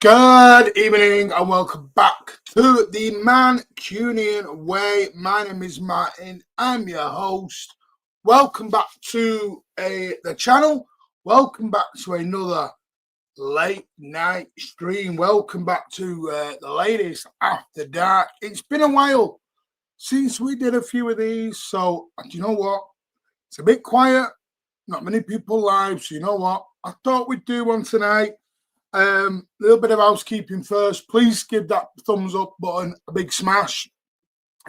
Good evening and welcome back to the Mancunian Way. My name is Martin. I'm your host. Welcome back to the channel. Welcome back to another late night stream. Welcome back to the latest After Dark. It's been a while since we did a few of these, so you know what? It's a bit quiet. Not many people live, so you know what? I thought we'd do one tonight. Little bit of housekeeping first. Please give that thumbs up button a big smash.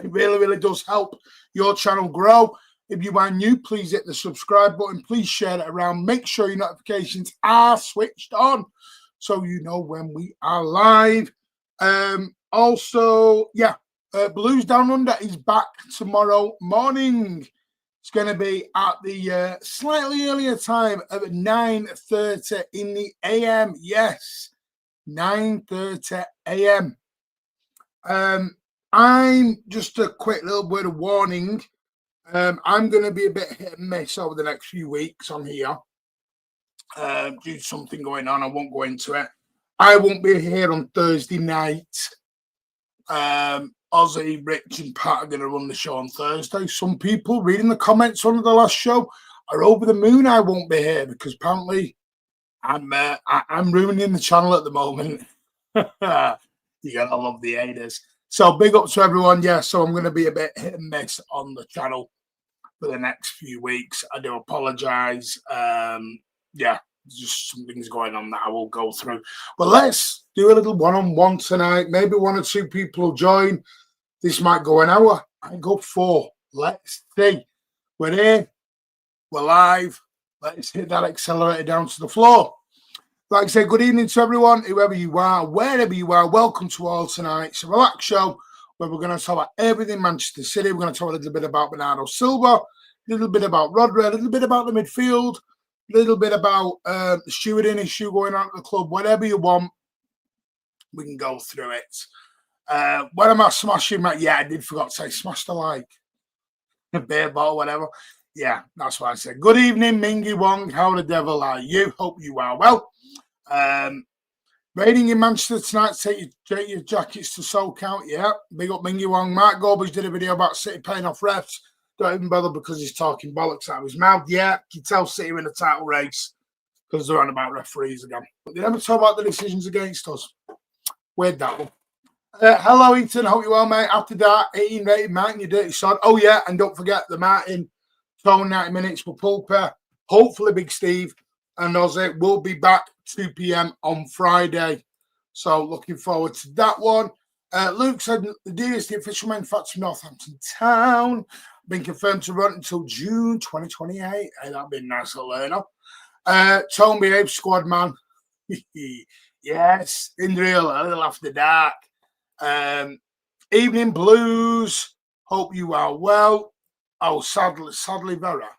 It really does help your channel grow. If you are new, please hit the subscribe button. Please share it around. Make sure your notifications are switched on so you know when we are live. Blues Down Under is back tomorrow morning. It's going to be at the slightly earlier time of 9:30 in the AM. Yes, 9:30 AM. I'm just a quick little word of warning. I'm going to be a bit hit and miss over the next few weeks on here. Due to something going on, I won't go into it. I won't be here on Thursday night. Ozzy, Rich and Pat are going to run the show on Thursday. Some people reading the comments under the last show are over the moon I won't be here because apparently I'm ruining the channel at the moment. You gotta love the haters. So big up to everyone. Yeah, so I'm going to be a bit hit and miss on the channel for the next few weeks. I do apologize. Just some things going on that I will go through. But let's do a little one-on-one tonight. Maybe one or two people will join. This might go an hour. I go 4. Let's see. We're here. We're live. Let's hit that accelerator down to the floor. Like I say, good evening to everyone, whoever you are, wherever you are. Welcome to all tonight. It's a relaxed show where we're going to talk about everything Manchester City. We're going to talk a little bit about Bernardo Silva, a little bit about Rodri, a little bit about the midfield, a little bit about the stewarding issue going on at the club. Whatever you want, we can go through it. When am I smashing my... Yeah, I did forget to say smash the like. A beer bottle, whatever. Yeah, that's what I said. Good evening, Mingy Wong. How the devil are you? Hope you are well. Raining in Manchester tonight. Take your jackets to soak out. Yeah, big up Mingy Wong. Mark Gorbage did a video about City paying off refs. Don't even bother because he's talking bollocks out of his mouth. Yeah, you tell City in the title race because they're on about referees again. But they never talk about the decisions against us. Weird that one. Hello, Ethan. Hope you're well, mate. After that, 18 rated Martin, you dirty sod. Oh, yeah, and don't forget the Martin Tone 90 minutes with Pulper. Hopefully, Big Steve and Ozzy will be back 2 p.m. on Friday. So, looking forward to that one. Luke said the dearest official manufacturer Northampton Town been confirmed to run until June 2028. Hey, that'd be a nice little learner. Tone Behave Squad Man. Yes, in the real, a little after dark. Evening Blues. Hope you are well. Oh, sadly, Vera.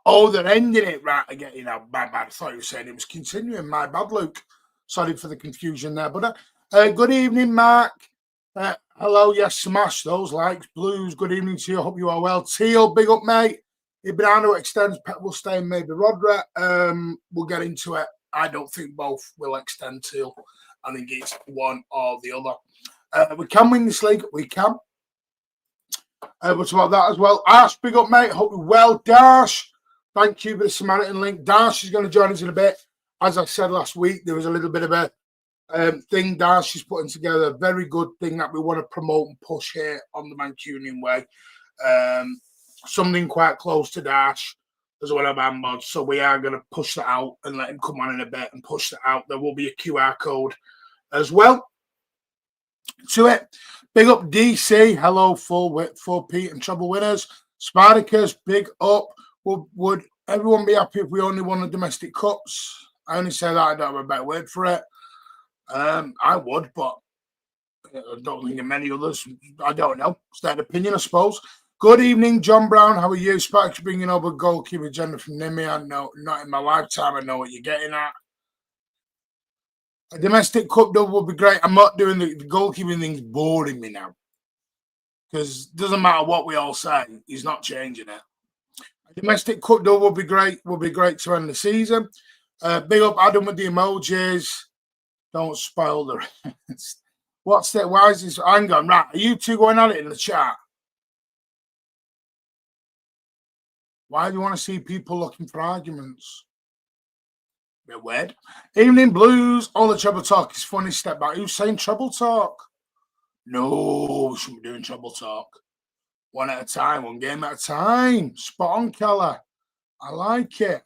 Oh, they're ending it right again. You know, my bad. I thought you were saying it was continuing. My bad, Luke. Sorry for the confusion there. But good evening, Mark. Hello, yes, smash those likes. Blues, good evening to you. Hope you are well. Teal, big up, mate. If Bernardo extends, Pep will stay and maybe Rodri. We'll get into it. I don't think both will extend Teal. I think it's one or the other. We can win this league. We can. What's about that as well? Ash, big up, mate. Hope you're well. Dash, thank you for the Samaritan link. Dash is going to join us in a bit. As I said last week, there was a little bit of a thing Dash is putting together. A very good thing that we want to promote and push here on the Mancunian Way. Something quite close to Dash as one of our mods. So we are going to push that out and let him come on in a bit and push that out. There will be a QR code as well to it. Big up DC. Hello, for Pete and Treble winners. Spartacus, big up. Would everyone be happy if we only won the domestic cups? I only say that. I don't have a better word for it. I would, but I don't think of many others. I don't know. It's their opinion, I suppose. Good evening, John Brown. How are you? Sparks bringing over goalkeeper agenda from Nimi. I know, not in my lifetime. I know what you're getting at. A domestic cup double would be great. I'm not doing the goalkeeping thing's boring me now. Because it doesn't matter what we all say. He's not changing it. A domestic cup double would be great. Would be great to end the season. Big up Adam with the emojis. Don't spoil the rest. What's that? Why is this? Hang on, right. Are you two going at it in the chat? Why do you want to see people looking for arguments? Bit weird. Evening Blues. All the treble talk is funny. Step back. Who's saying treble talk? No, we shouldn't be doing treble talk. One at a time, one game at a time. Spot on, Keller. I like it.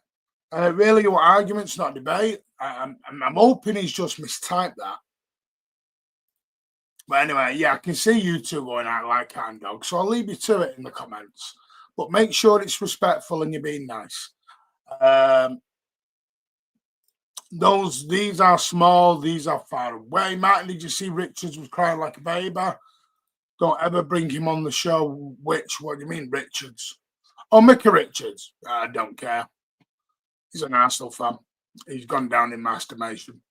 Really, your arguments, not debate. I'm hoping he's just mistyped that. But anyway, yeah, I can see you two going out like cat and dog. So I'll leave you to it in the comments. But make sure it's respectful and you're being nice. These are small, these are far away. Martin, did you see Richards was crying like a baby? Don't ever bring him on the show. What do you mean, Richards? Oh, Mickey Richards. I don't care. He's an Arsenal fan. He's gone down in my estimation.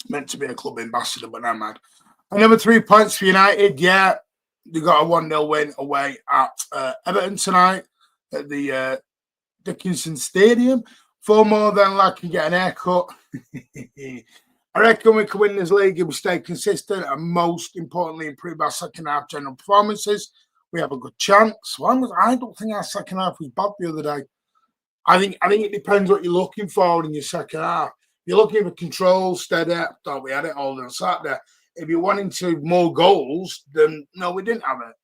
Meant to be a club ambassador, but I'm mad. Another 3 points for United. Yeah, they got a 1-0 win away at Everton tonight at the Dickinson Stadium. 4 more than lucky get an haircut. I reckon we can win this league if we stay consistent and most importantly improve our second half general performances. We have a good chance. I don't think our second half was bad the other day. I think it depends what you're looking for in your second half. If you're looking for control, steady, thought we had it all on Saturday. If you're wanting to more goals, then no, we didn't have it.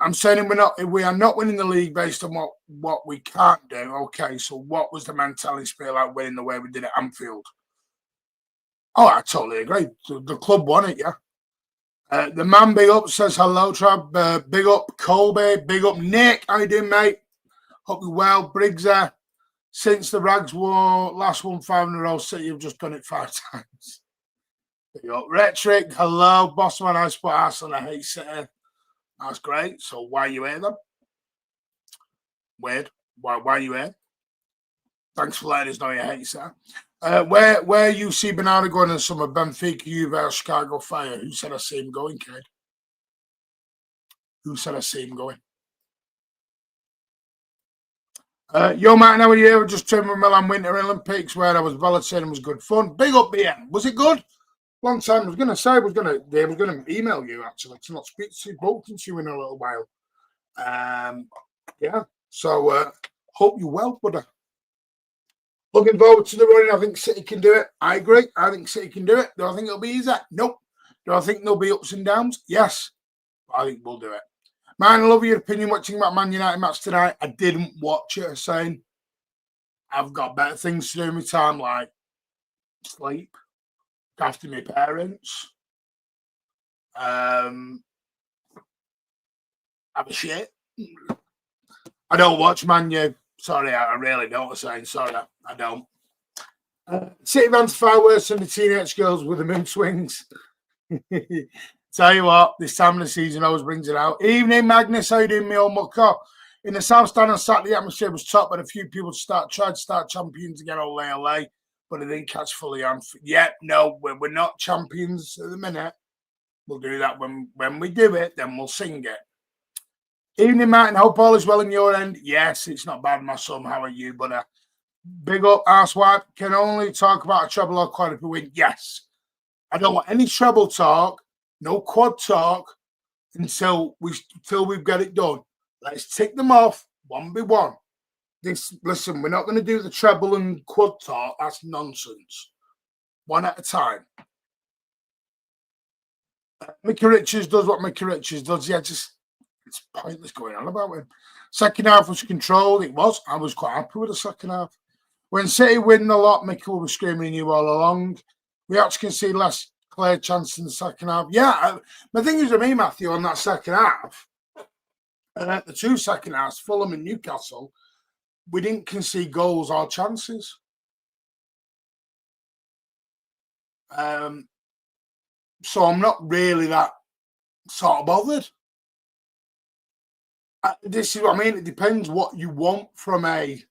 I'm saying we are not winning the league based on what we can't do. Okay, so what was the mentality feel like winning the way we did at Anfield? Oh, I totally agree. The club won it, yeah. The man big up says hello, Trav. Big up Colby. Big up Nick. How you doing, mate? Hope you're well. Briggs since the Rags last won 5 in a row, City have just done it 5 times. Big up Rhetoric. Hello, Bossman. I spot Arsenal. I hate City. That's great. So why you here then? Weird. Why are you here? Thanks for letting us know you hate City. Where you see Bernardo going in the summer? Benfica, Juve, or Chicago Fire? Who said I see him going, kid? Who said I see him going? Yo, Martin, how are you? I just trained with Milan Winter Olympics where I was validating was good fun. Big up, BM. Was it good? Long time. I was going to say, I was going to email you actually to not speak to you in a little while. Yeah. So hope you're well, buddy. Looking forward to the running. I think City can do it. I agree. I think City can do it. Do I think it'll be easy? Nope. Do I think there'll be ups and downs? Yes. I think we'll do it. Man, I love your opinion watching that Man United match tonight. I didn't watch it, saying I've got better things to do in my time, like sleep, after my parents, have a shit. I don't watch Man U. Sorry, I really don't. I'm saying sorry, I don't. City fans far worse than the teenage girls with the mood swings. Tell you what, this time of the season always brings it out. Evening, Magnus. How you doing, me old mucker? In the South Stand on Saturday, the atmosphere was top, but a few people tried to start champions again, LA, but it didn't catch fully on. Yeah, no, we're not champions at the minute. We'll do that when we do it, then we'll sing it. Evening, Martin. Hope all is well in your end. Yes, it's not bad, my son. How are you, buddy? Big up, arsewipe. Can only talk about a treble or quad if we win. Yes. I don't want any treble talk. No quad talk until we've got it done. Let's tick them off one by one. Listen, we're not going to do the treble and quad talk. That's nonsense. One at a time. Mickey Richards does what Mickey Richards does. Yeah, it's pointless going on about him. Second half was controlled. It was. I was quite happy with the second half. When City win a lot, Mickey will be screaming you all along. We actually can see less clear chance in the second half. Yeah, the thing is with me, Matthew, on that second half, the 2 second halves, Fulham and Newcastle, we didn't concede goals or chances. So I'm not really that sort of bothered. This is what I mean. It depends what you want from a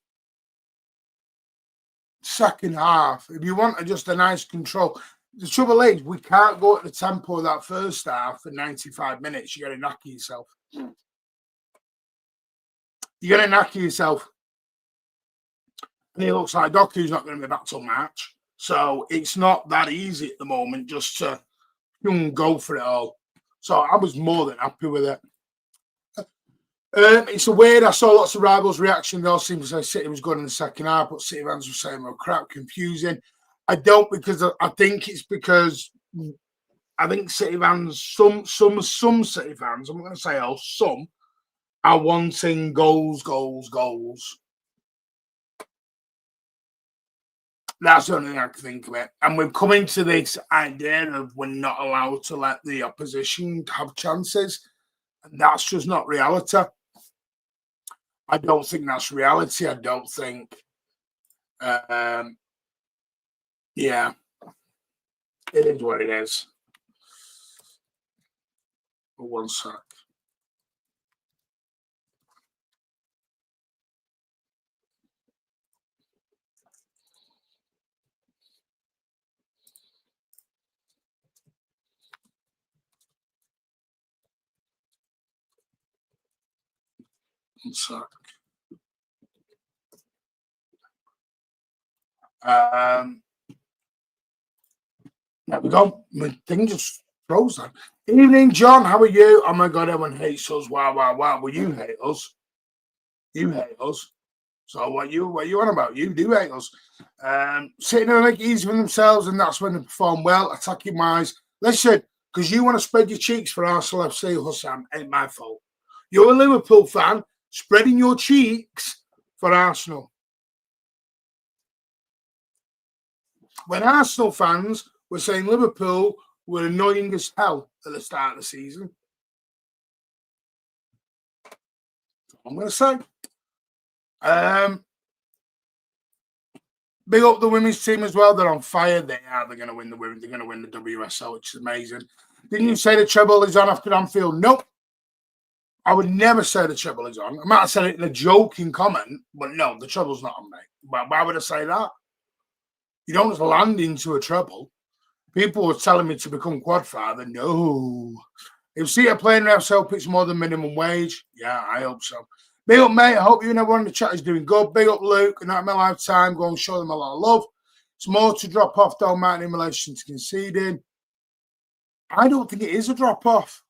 second half. If you want just a nice control. The trouble is, we can't go at the tempo of that first half for 95 minutes. You're going to knacker yourself. You're going to knacker yourself. And it looks like Doku's not going to be back till March. So it's not that easy at the moment just to go for it all. So I was more than happy with it. It's a weird. I saw lots of rivals' reaction. They all seemed to say City was good in the second half, but City fans were saying, well, crap, confusing. I don't, because I think it's because I think City fans, some City fans, I'm not going to say all, some are wanting goals. That's the only thing I can think of it. And we've come into this idea of we're not allowed to let the opposition have chances. And that's just not reality. I don't think that's reality. I don't think, yeah, it is what it is. One sec. One sec. There we go. My thing just froze then. Evening, John. How are you? Oh my God, everyone hates us. Wow. Well, you hate us. You hate us. So what you on about? You do hate us. Sitting there make it easy for themselves, and that's when they perform well, attacking wise. Listen, because you want to spread your cheeks for Arsenal FC, Hussam, ain't my fault. You're a Liverpool fan, spreading your cheeks for Arsenal. When Arsenal fans were saying Liverpool were annoying as hell at the start of the season, that's what I'm going to say. Big up the women's team as well. They're on fire. They are. They're going to win the women. They're going to win the WSL, which is amazing. Didn't you say the treble is on after Anfield? Nope. I would never say the treble is on. I might have said it in a joking comment, but no, the treble's not on, mate. Why would I say that? You don't just land into a treble. People were telling me to become quad father. No. If see a playing FSL pitch more than minimum wage, yeah, I hope so. Big up, mate. I hope you and everyone in the chat is doing good. Big up, Luke. Not in my lifetime. Go and show them a lot of love. It's more to drop off, though, Martin, in relation to conceding. I don't think it is a drop off.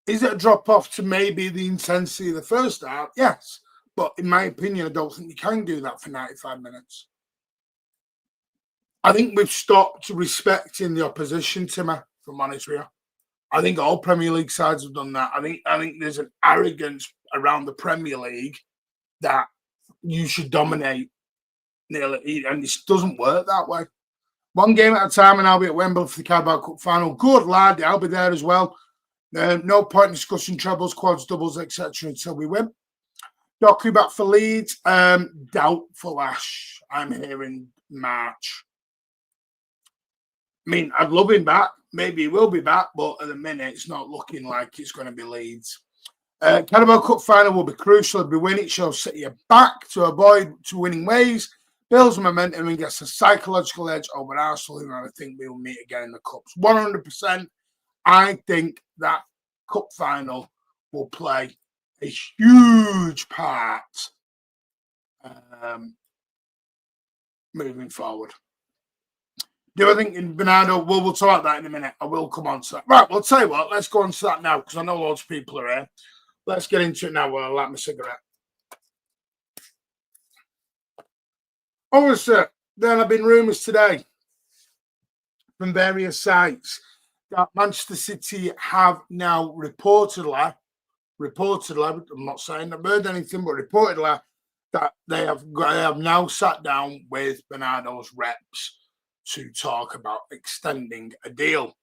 Is it a drop off to maybe the intensity of the first half? Yes. But in my opinion, I don't think you can do that for 95 minutes. I think we've stopped respecting the opposition, Timmy, from honest with you. I think all Premier League sides have done that. I think there's an arrogance around the Premier League that you should dominate nearly, and it doesn't work that way. One game at a time, and I'll be at Wembley for the Carabao Cup final. Good lad, I'll be there as well. No point in discussing trebles, quads, doubles, etc. until we win. Doku back for Leeds. Doubtful, Ash. I'm hearing March. I mean, I'd love him back. Maybe he will be back, but at the minute, it's not looking like it's going to be Leeds. Carabao Cup final will be crucial. If we win, it shows City are back to avoid to winning ways, builds momentum, and gets a psychological edge over Arsenal, who I think we will meet again in the Cups. 100%. I think that Cup final will play a huge part moving forward. Do I think in Bernardo? Well, we'll talk about that in a minute. I will come on to that. Right, well, I'll tell you what, let's go on to that now because I know loads of people are here. Let's get into it now while I light my cigarette. Obviously, there have been rumours today from various sites that Manchester City have now reportedly, I'm not saying I've heard anything, but reportedly that they have now sat down with Bernardo's reps to talk about extending a deal.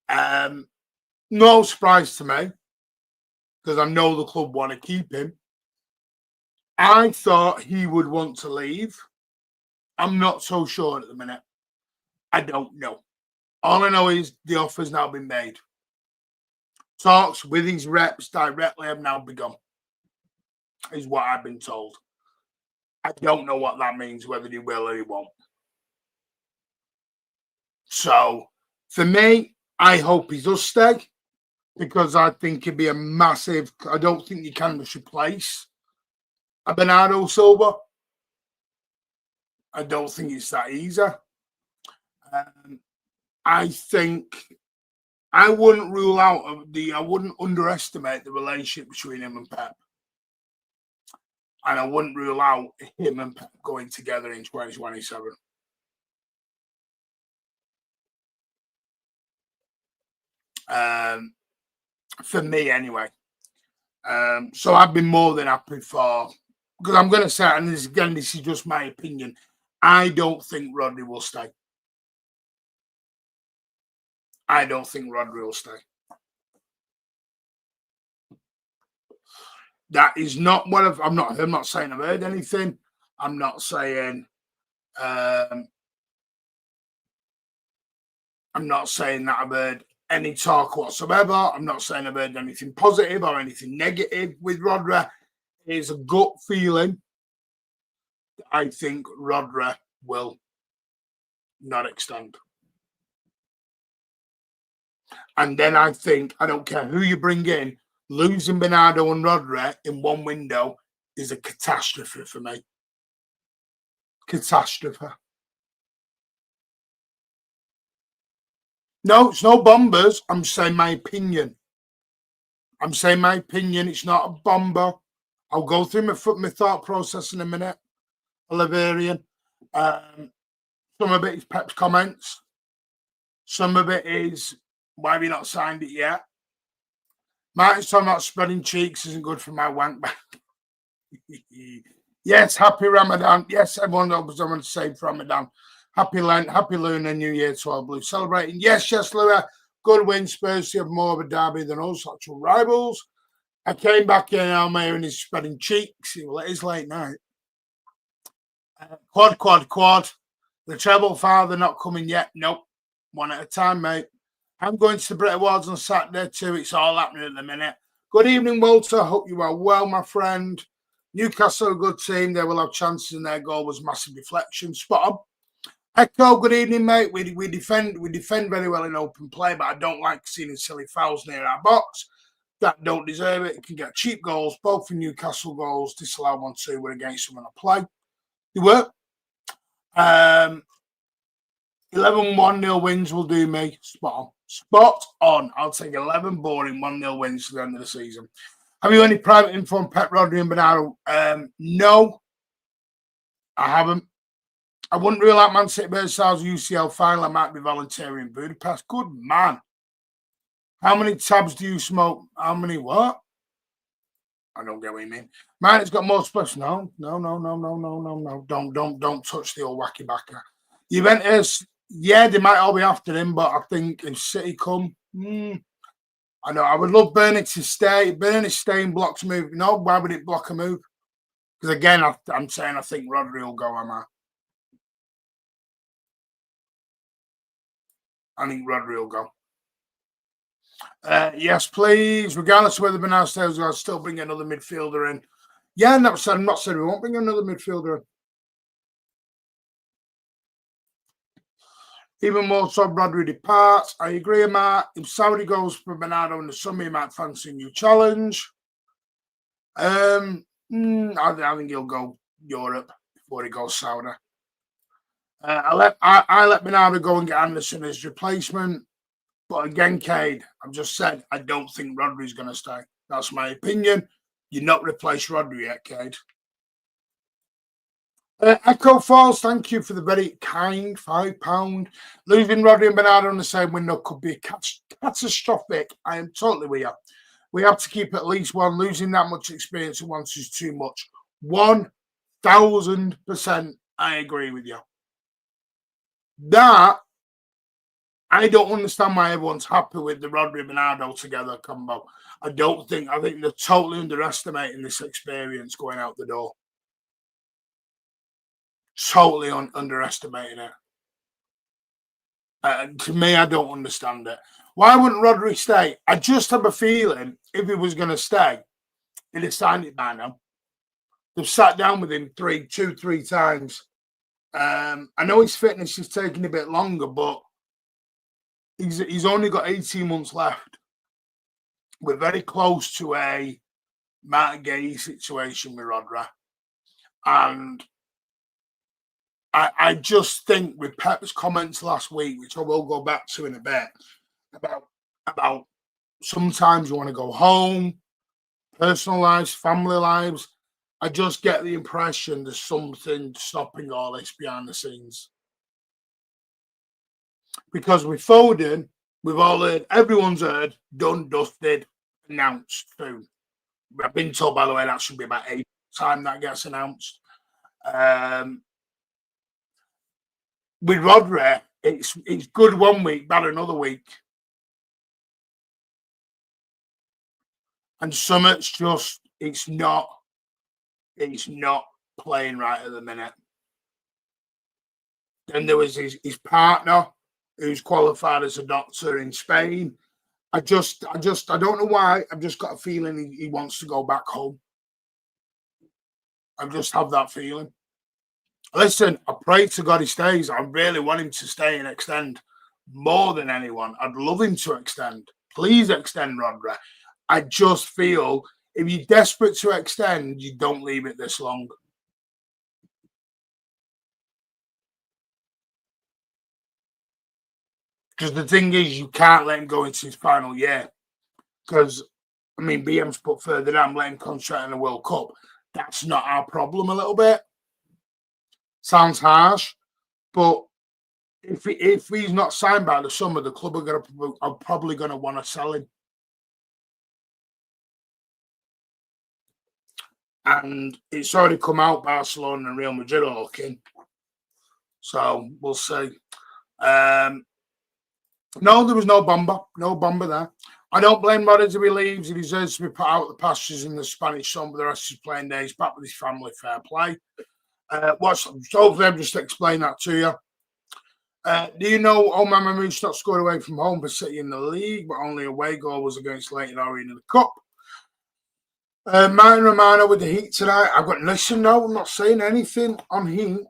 No surprise to me, because I know the club want to keep him. I thought he would want to leave. I'm not so sure at the minute. I don't know. All I know is the offer's now been made. Talks with his reps directly have now begun, is what I've been told. I don't know what that means, whether he will or he won't. So, for me, I hope he does stay because I think it'd be a massive. I don't think you can just replace a Bernardo Silva. I don't think it's that easy. I think I wouldn't rule out I wouldn't underestimate the relationship between him and Pep. And I wouldn't rule out him and Pep going together in 2027. For me, anyway. So I've been more than happy for, because I'm going to say, and this is just my opinion, I don't think Rodri will stay. I don't think Rodri will stay. That is not what I'm not saying I've heard anything. I'm not saying I'm not saying that I've heard any talk whatsoever. I'm not saying I've heard anything positive or anything negative with Rodri. It's a gut feeling. I think Rodri will not extend. And then I think, I don't care who you bring in, losing Bernardo and Rodri in one window is a catastrophe for me. Catastrophe. No, it's no bombers. I'm saying my opinion. It's not a bomber. I'll go through my thought process in a minute. Oliverian. Some of it is Pep's comments. Some of it is, why have you not signed it yet? Martin's talking about spreading cheeks isn't good for my wank back. Yes, happy Ramadan. Yes, everyone knows I want to say for Ramadan. Happy Lent, happy Lunar New Year to all Blue. Celebrating. Yes, Lua. Good win. Spurs have more of a derby than us, actual rivals. I came back in Almeida and he's spreading cheeks. Well, it is late night. Quad. The treble father not coming yet. Nope. One at a time, mate. I'm going to the Brit Awards on Saturday too. It's all happening at the minute. Good evening, Walter. Hope you are well, my friend. Newcastle, a good team. They will have chances and their goal was massive deflection. Spot on. Echo, good evening, mate. We defend very well in open play, but I don't like seeing silly fouls near our box. That don't deserve it. It can get cheap goals, both for Newcastle goals. Disallowed 1-2 were against them on a play. They were. 11 1-0 wins will do me. Spot on. I'll take 11 boring 1-0 wins to the end of the season. Have you any private info on Pep, Rodri and Bernardo? No, I haven't. I wouldn't rule out Man City versus UCL final. I might be volunteering in Budapest. Good man. How many tabs do you smoke? How many what? I don't get what you mean. Man, it's got more special. No. Don't touch the old wacky backer. Juventus, yeah, they might all be after him, but I think if City come, I know I would love Burnley to stay. Burnley staying blocks move. No, why would it block a move? Because again, I'm saying I think Rodri will go, am I? I think Rodri will go. Yes, please. Regardless of whether Bernardo stays, I'll still bring another midfielder in. Yeah, I'm not saying we won't bring another midfielder in. Even more so, Rodri departs. I agree, Matt. If Saudi goes for Bernardo in the summer, he might fancy a new challenge. I think he'll go Europe before he goes Saudi. I let Bernardo go and get Anderson as replacement. But again, Cade, I've just said I don't think Rodri's going to stay. That's my opinion. You're not replaced Rodri yet, Cade. Echo Falls, thank you for the very kind £5. Losing Rodri and Bernardo in the same window could be catastrophic. I am totally with you. We have to keep at least one. Losing that much experience at once is too much. 1000%, I agree with you. That, I don't understand why everyone's happy with the Rodri Bernardo together combo. I think they're totally underestimating this experience going out the door. Totally underestimating it. To me, I don't understand it. Why wouldn't Rodri stay? I just have a feeling if he was going to stay, he'd have signed it by now. They've sat down with him three times. I know his fitness is taking a bit longer, but he's only got 18 months left. We're very close to a Martin Gay situation with Rodri. And I just think with Pep's comments last week, which I will go back to in a bit, about sometimes you want to go home, personal lives, family lives. I just get the impression there's something stopping all this behind the scenes. Because with Foden, we've all heard, everyone's heard, done, dusted, announced soon. I've been told, by the way, that should be about 8 time that gets announced. With Rodri, it's good one week, bad another week. And Summit's just, it's not playing right at the minute. Then there was his partner, who's qualified as a doctor in Spain. I don't know why. I've just got a feeling he wants to go back home. I just have that feeling. Listen, I pray to God he stays. I really want him to stay and extend more than anyone. I'd love him to extend. Please extend, Rodri. I just feel if you're desperate to extend, you don't leave it this long. Because the thing is, you can't let him go into his final year. Because, I mean, BM's put further down, let him concentrate in the World Cup. That's not our problem a little bit. Sounds harsh, but if he's not signed by the summer, the club are probably going to want to sell him. And it's already come out, Barcelona and Real Madrid are looking. So we'll see. No, there was no bomber there. I don't blame Rodri if he leaves. He deserves to be put out of the pastures in the Spanish sun for the rest of his playing days, back with his family, fair play. Hopefully I've just explained that to you. Do you know Omar Mamouche not scored away from home for City in the league, but only away goal was against Leighton Orient in the Cup? Martin Romano with the Heat tonight. I've got listen, no, I'm not saying anything on Heat.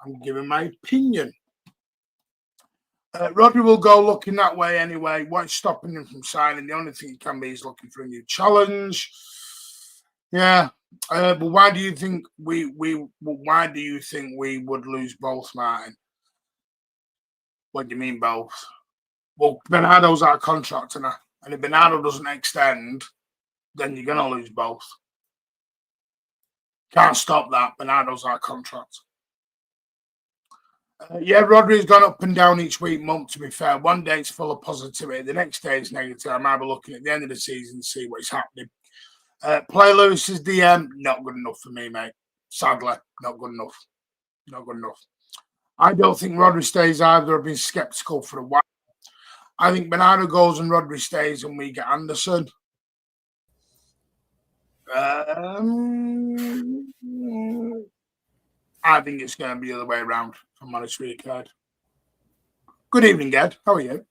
I'm giving my opinion. Rodri will go looking that way anyway. What's stopping him from signing? The only thing he can be is looking for a new challenge. Yeah. But why do you think we would lose both, Martin? What do you mean both? Well, Bernardo's out of contract now, and if Bernardo doesn't extend, then you're gonna lose both. Can't stop that. Bernardo's out of contract. Yeah, Rodri's gone up and down each week, month, to be fair. One day it's full of positivity, the next day it's negative. I might be looking at the end of the season to see what's happening. Play Lewis's DM, not good enough for me, mate. Sadly, not good enough. Not good enough. I don't think Rodri stays either. I've been sceptical for a while. I think Bernardo goes and Rodri stays and we get Anderson. I think it's going to be the other way around, if I'm honest with you, Ged. Good evening, Ged. How are you?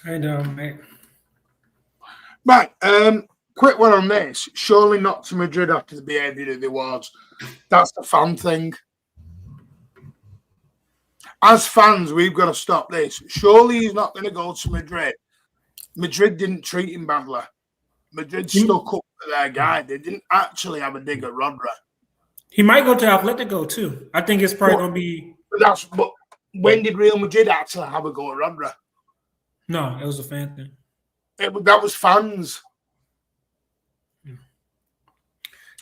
How you doing, mate? Right. Quick one on this. Surely not to Madrid after the behaviour of the awards. That's the fan thing. As fans, we've got to stop this. Surely he's not going to go to Madrid. Madrid didn't treat him badly. Madrid stuck up for their guy. They didn't actually have a dig at Rodri. He might go to Atletico too. I think it's probably going to be. But when did Real Madrid actually have a go at Rodri? No, it was a fan thing. That was fans.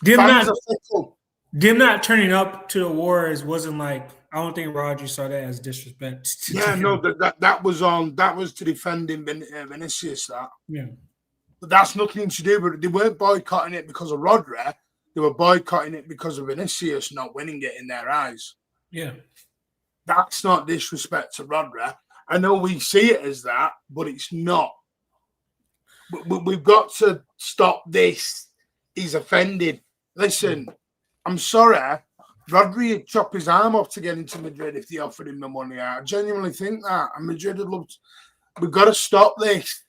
Them not turning up to the Warriors wasn't like. I don't think Roger saw that as disrespect. Yeah, no, that was to defend him, Vinicius. That. Yeah. But that's nothing to do with it. They weren't boycotting it because of Rodri. They were boycotting it because of Vinicius not winning it in their eyes. Yeah. That's not disrespect to Rodri. I know we see it as that, but it's not. We've got to stop this. He's offended. Listen, I'm sorry. Rodri would chop his arm off to get into Madrid if they offered him the money. I genuinely think that. And Madrid would love to. We've got to stop this.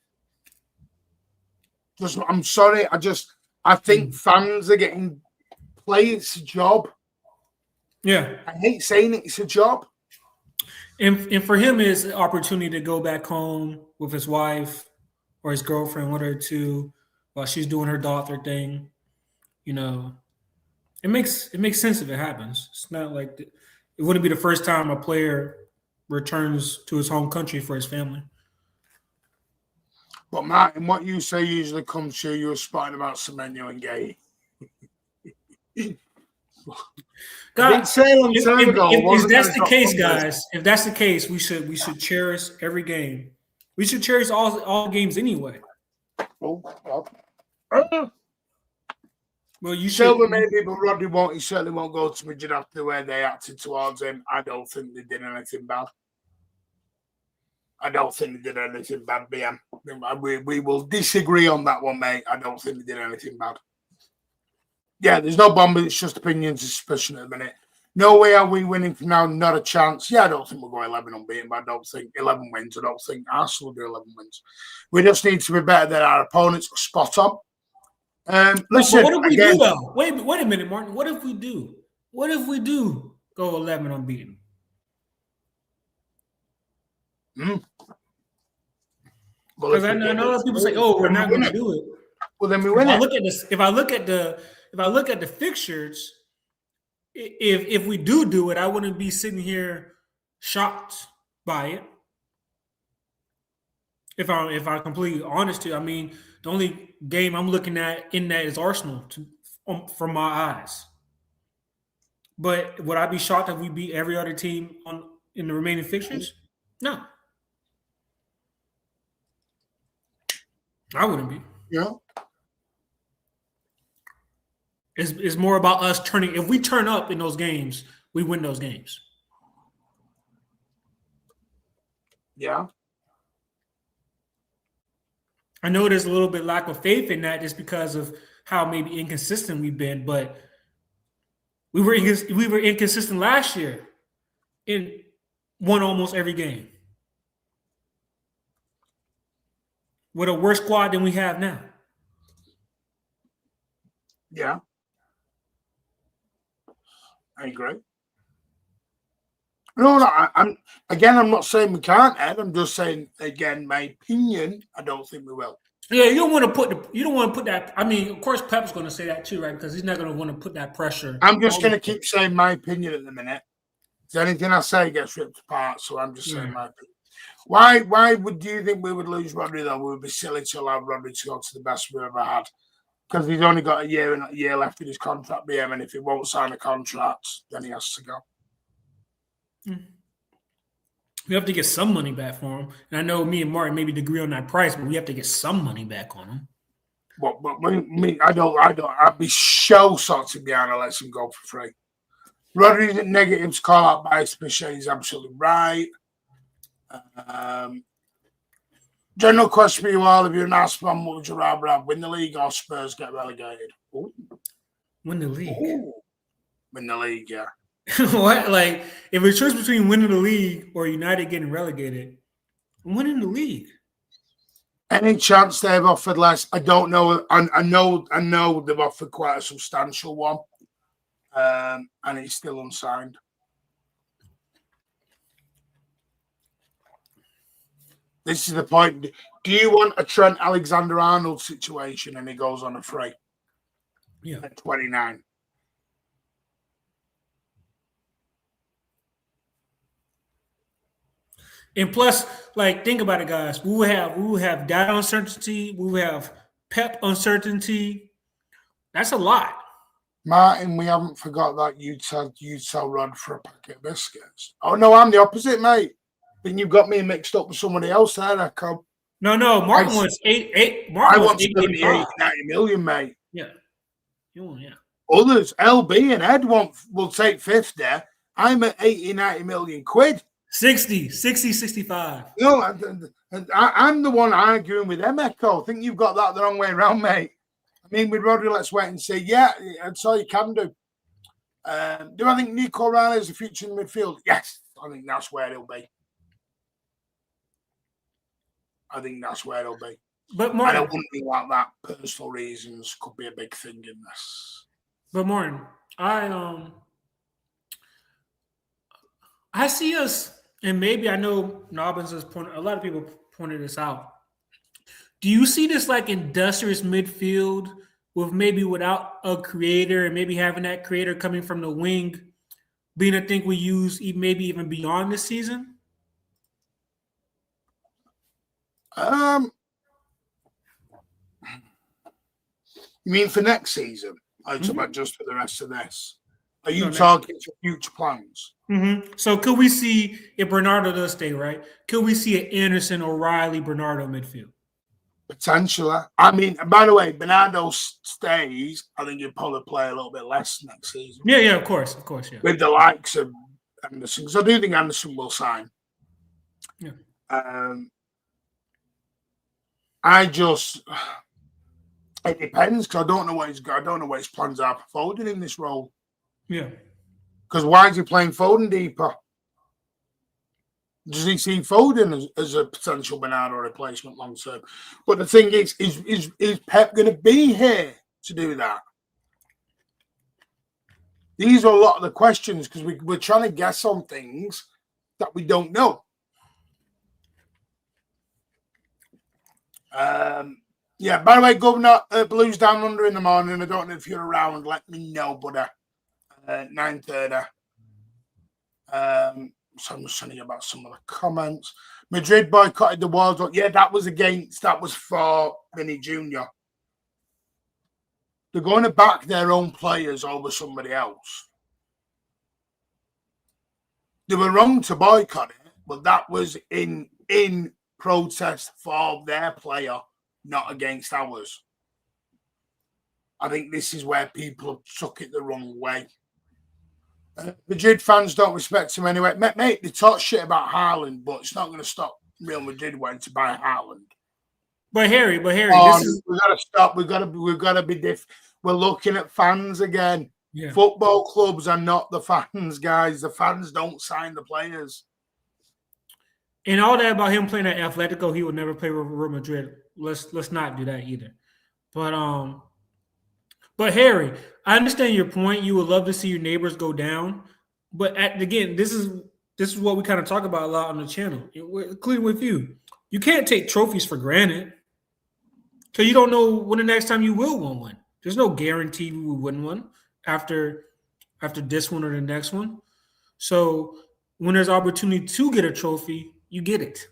I'm sorry. I think fans are getting play. It's a job. Yeah. I hate saying it. It's a job. And for him, it's an opportunity to go back home with his wife or his girlfriend, one or two, while she's doing her doctor thing, you know. It makes sense if it happens. It's not like it wouldn't be the first time a player returns to his home country for his family. But Martin, what you say usually comes true. You were spotting about Semenyo and Gay. God, if that's the case, numbers. guys, if that's the case, we should cherish every game. We should cherish all games anyway. Well, you should. Silver maybe, but Rodney won't. He certainly won't go to Madrid after the way they acted towards him. I don't think they did anything bad. I don't think they did anything bad, BM. We will disagree on that one, mate. I don't think they did anything bad. Yeah, there's no bomb, but it's just opinions and suspicion at the minute. No way are we winning from now, not a chance. Yeah, I don't think we'll go 11 unbeaten, but I don't think 11 wins. I don't think Arsenal will do 11 wins. We just need to be better than our opponents. Spot on. Listen, what if we do, though? Wait a minute, Martin. What if we do? What if we do go 11 unbeaten? Because I know people say, "Oh, we're not going to do it." Well, then we win it. If I look at the fixtures, if we do it, I wouldn't be sitting here shocked by it. If I'm completely honest to you, I mean, the only game I'm looking at in that is Arsenal from my eyes. But would I be shocked if we beat every other team in the remaining fixtures? No. I wouldn't be. Yeah. It's more about us turning. If we turn up in those games, we win those games. Yeah. I know there's a little bit lack of faith in that just because of how maybe inconsistent we've been, but we were inconsistent last year and won almost every game with a worse squad than we have now. Yeah. I agree. No, I'm not saying we can't, Ed. I'm just saying again, my opinion. I don't think we will. Yeah, you don't want to put that. I mean, of course, Pep's going to say that too, right? Because he's not going to want to put that pressure. I'm just going to keep saying my opinion at the minute. Because anything I say gets ripped apart, so I'm just saying my opinion. Why do you think we would lose Rodri though? We would be silly to allow Rodri to go to the best we've ever had. Because he's only got a year left in his contract, BM, and if he won't sign a contract, then he has to go. We have to get some money back for him. And I know me and Martin maybe agree on that price, but we have to get some money back on him. But me, I don't. I'd be so salty behind to let him go for free. Rodri's negatives call out by Smith is absolutely right. General question for you all: if you're an Arsenal, what would you rather have? Win the league or Spurs get relegated? Ooh. Win the league. Ooh. Win the league, yeah. What? Like, if it's choice between winning the league or United getting relegated, I'm winning the league. Any chance they've offered less? I don't know. I know they've offered quite a substantial one, and it's still unsigned. This is the point. Do you want a Trent Alexander-Arnold situation and he goes on a free? Yeah. At 29. And plus, like, think about it, guys. We will have data uncertainty. We will have Pep uncertainty. That's a lot. Martin, we haven't forgot that you tell Rod for a packet of biscuits. Oh no, I'm the opposite, mate. Then you've got me mixed up with somebody else there, Echo. No, Martin wants eight. I want 78, 90 million, mate. Yeah. Others, LB and Ed will take 50. I'm at 80, 90 million quid. 60, 65. No, I'm the one arguing with them, Echo. I think you've got that the wrong way around, mate. I mean, with Rodri, let's wait and see. Yeah, that's all you can do. Do I think Nico Riley is the future in midfield? Yes, I think that's where he'll be. But Martin, I wouldn't be like that. Personal reasons could be a big thing in this. But Martin, I see us, and maybe I know Nobbins has pointed. A lot of people pointed this out. Do you see this like industrious midfield with maybe without a creator and maybe having that creator coming from the wing being a thing we use maybe even beyond this season? You mean for next season? Are you talking about just for the rest of this? Are you talking for future plans? So could we see, if Bernardo does stay, right, could we see an Anderson, O'Reilly, Bernardo midfield? Potentially. I mean, by the way, Bernardo stays. I think he'll probably play a little bit less next season. Yeah, of course, yeah. With the likes of Anderson. Because I do think Anderson will sign. Yeah. It depends, because I don't know what his plans are for Foden in this role. Yeah. Because why is he playing Foden deeper? Does he see Foden as a potential Bernardo replacement long term? But the thing is Pep going to be here to do that? These are a lot of the questions, because we're trying to guess on things that we don't know. Yeah, by the way, Governor, Blues Down Under in the morning. I don't know if you're around. Let me know, buddy. 9:30. So I'm just telling you about some of the comments. Madrid boycotted the World Cup. Yeah, that was for Vinny Jr. They're going to back their own players over somebody else. They were wrong to boycott it, but that was in protest for their player, not against ours. I think this is where people have took it the wrong way. Madrid fans don't respect him anyway. Mate, they talk shit about Haaland, but it's not going to stop Real Madrid wanting to buy Haaland. But Harry, we've got to stop. We've got to be different. We're looking at fans again. Yeah. Football clubs are not the fans, guys. The fans don't sign the players. And all that about him playing at Atletico, he would never play with Real Madrid. Let's not do that either. But Harry, I understand your point. You would love to see your neighbors go down, but again, this is what we kind of talk about a lot on the channel, including with you. You can't take trophies for granted, because you don't know when the next time you will win one. There's no guarantee we will win one after this one or the next one. So when there's opportunity to get a trophy, you get it.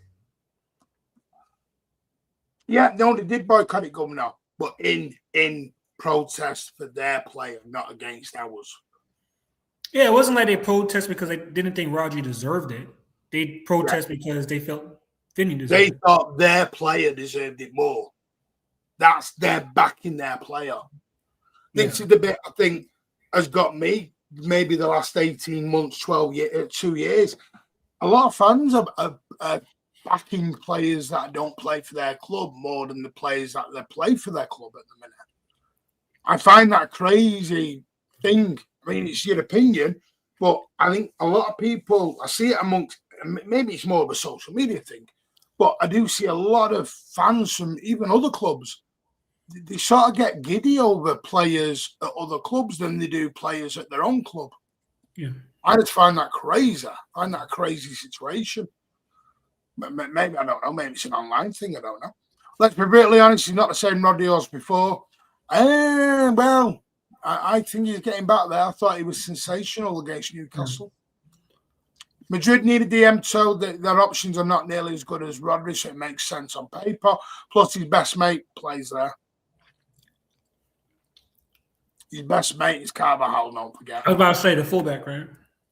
Yeah, no, they did boycott it, Governor, but in protest for their player, not against ours. Yeah, it wasn't like they protest because they didn't think Rodri deserved it. They protest because they felt Vinny deserved it. They thought their player deserved it more. That's their backing their player. This is the bit I think has got me maybe the last 18 months, 2 years. A lot of fans are backing players that don't play for their club more than the players that they play for their club at the minute. I find that a crazy thing. I mean, it's your opinion, but I think a lot of people, I see it amongst, maybe it's more of a social media thing, but I do see a lot of fans from even other clubs. They sort of get giddy over players at other clubs than they do players at their own club. Yeah. I just find that crazy. I find that a crazy situation. Maybe, I don't know, maybe it's an online thing, I don't know. Let's be brutally honest, he's not the same Rodri as before. Well, I think he's getting back there. I thought he was sensational against Newcastle. Madrid needed DM, so their options are not nearly as good as Rodri, so it makes sense on paper. Plus, his best mate plays there. His best mate is Carvajal, don't forget. I was about to say the fullback, right?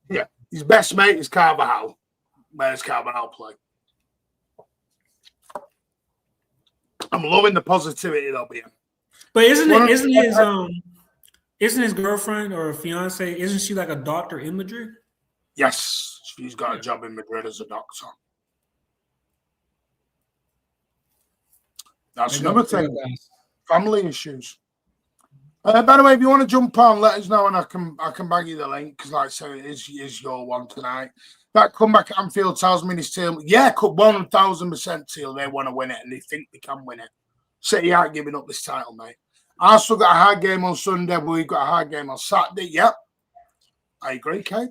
Yeah. His best mate is Carvajal. Where's Carvajal play? I'm loving the positivity though, being. But isn't his girlfriend or fiance, isn't she like a doctor in Madrid? Yes, she's got a job in Madrid as a doctor. That's another thing. Family issues. By the way, if you want to jump on, let us know and I can bang you the link, because like I said, it is your one tonight. That comeback at Anfield tells me this team, 1,000% till they want to win it and they think they can win it. City aren't giving up this title, mate. Arsenal got a hard game on Sunday, but we've got a hard game on Saturday. Yep, I agree, Kate.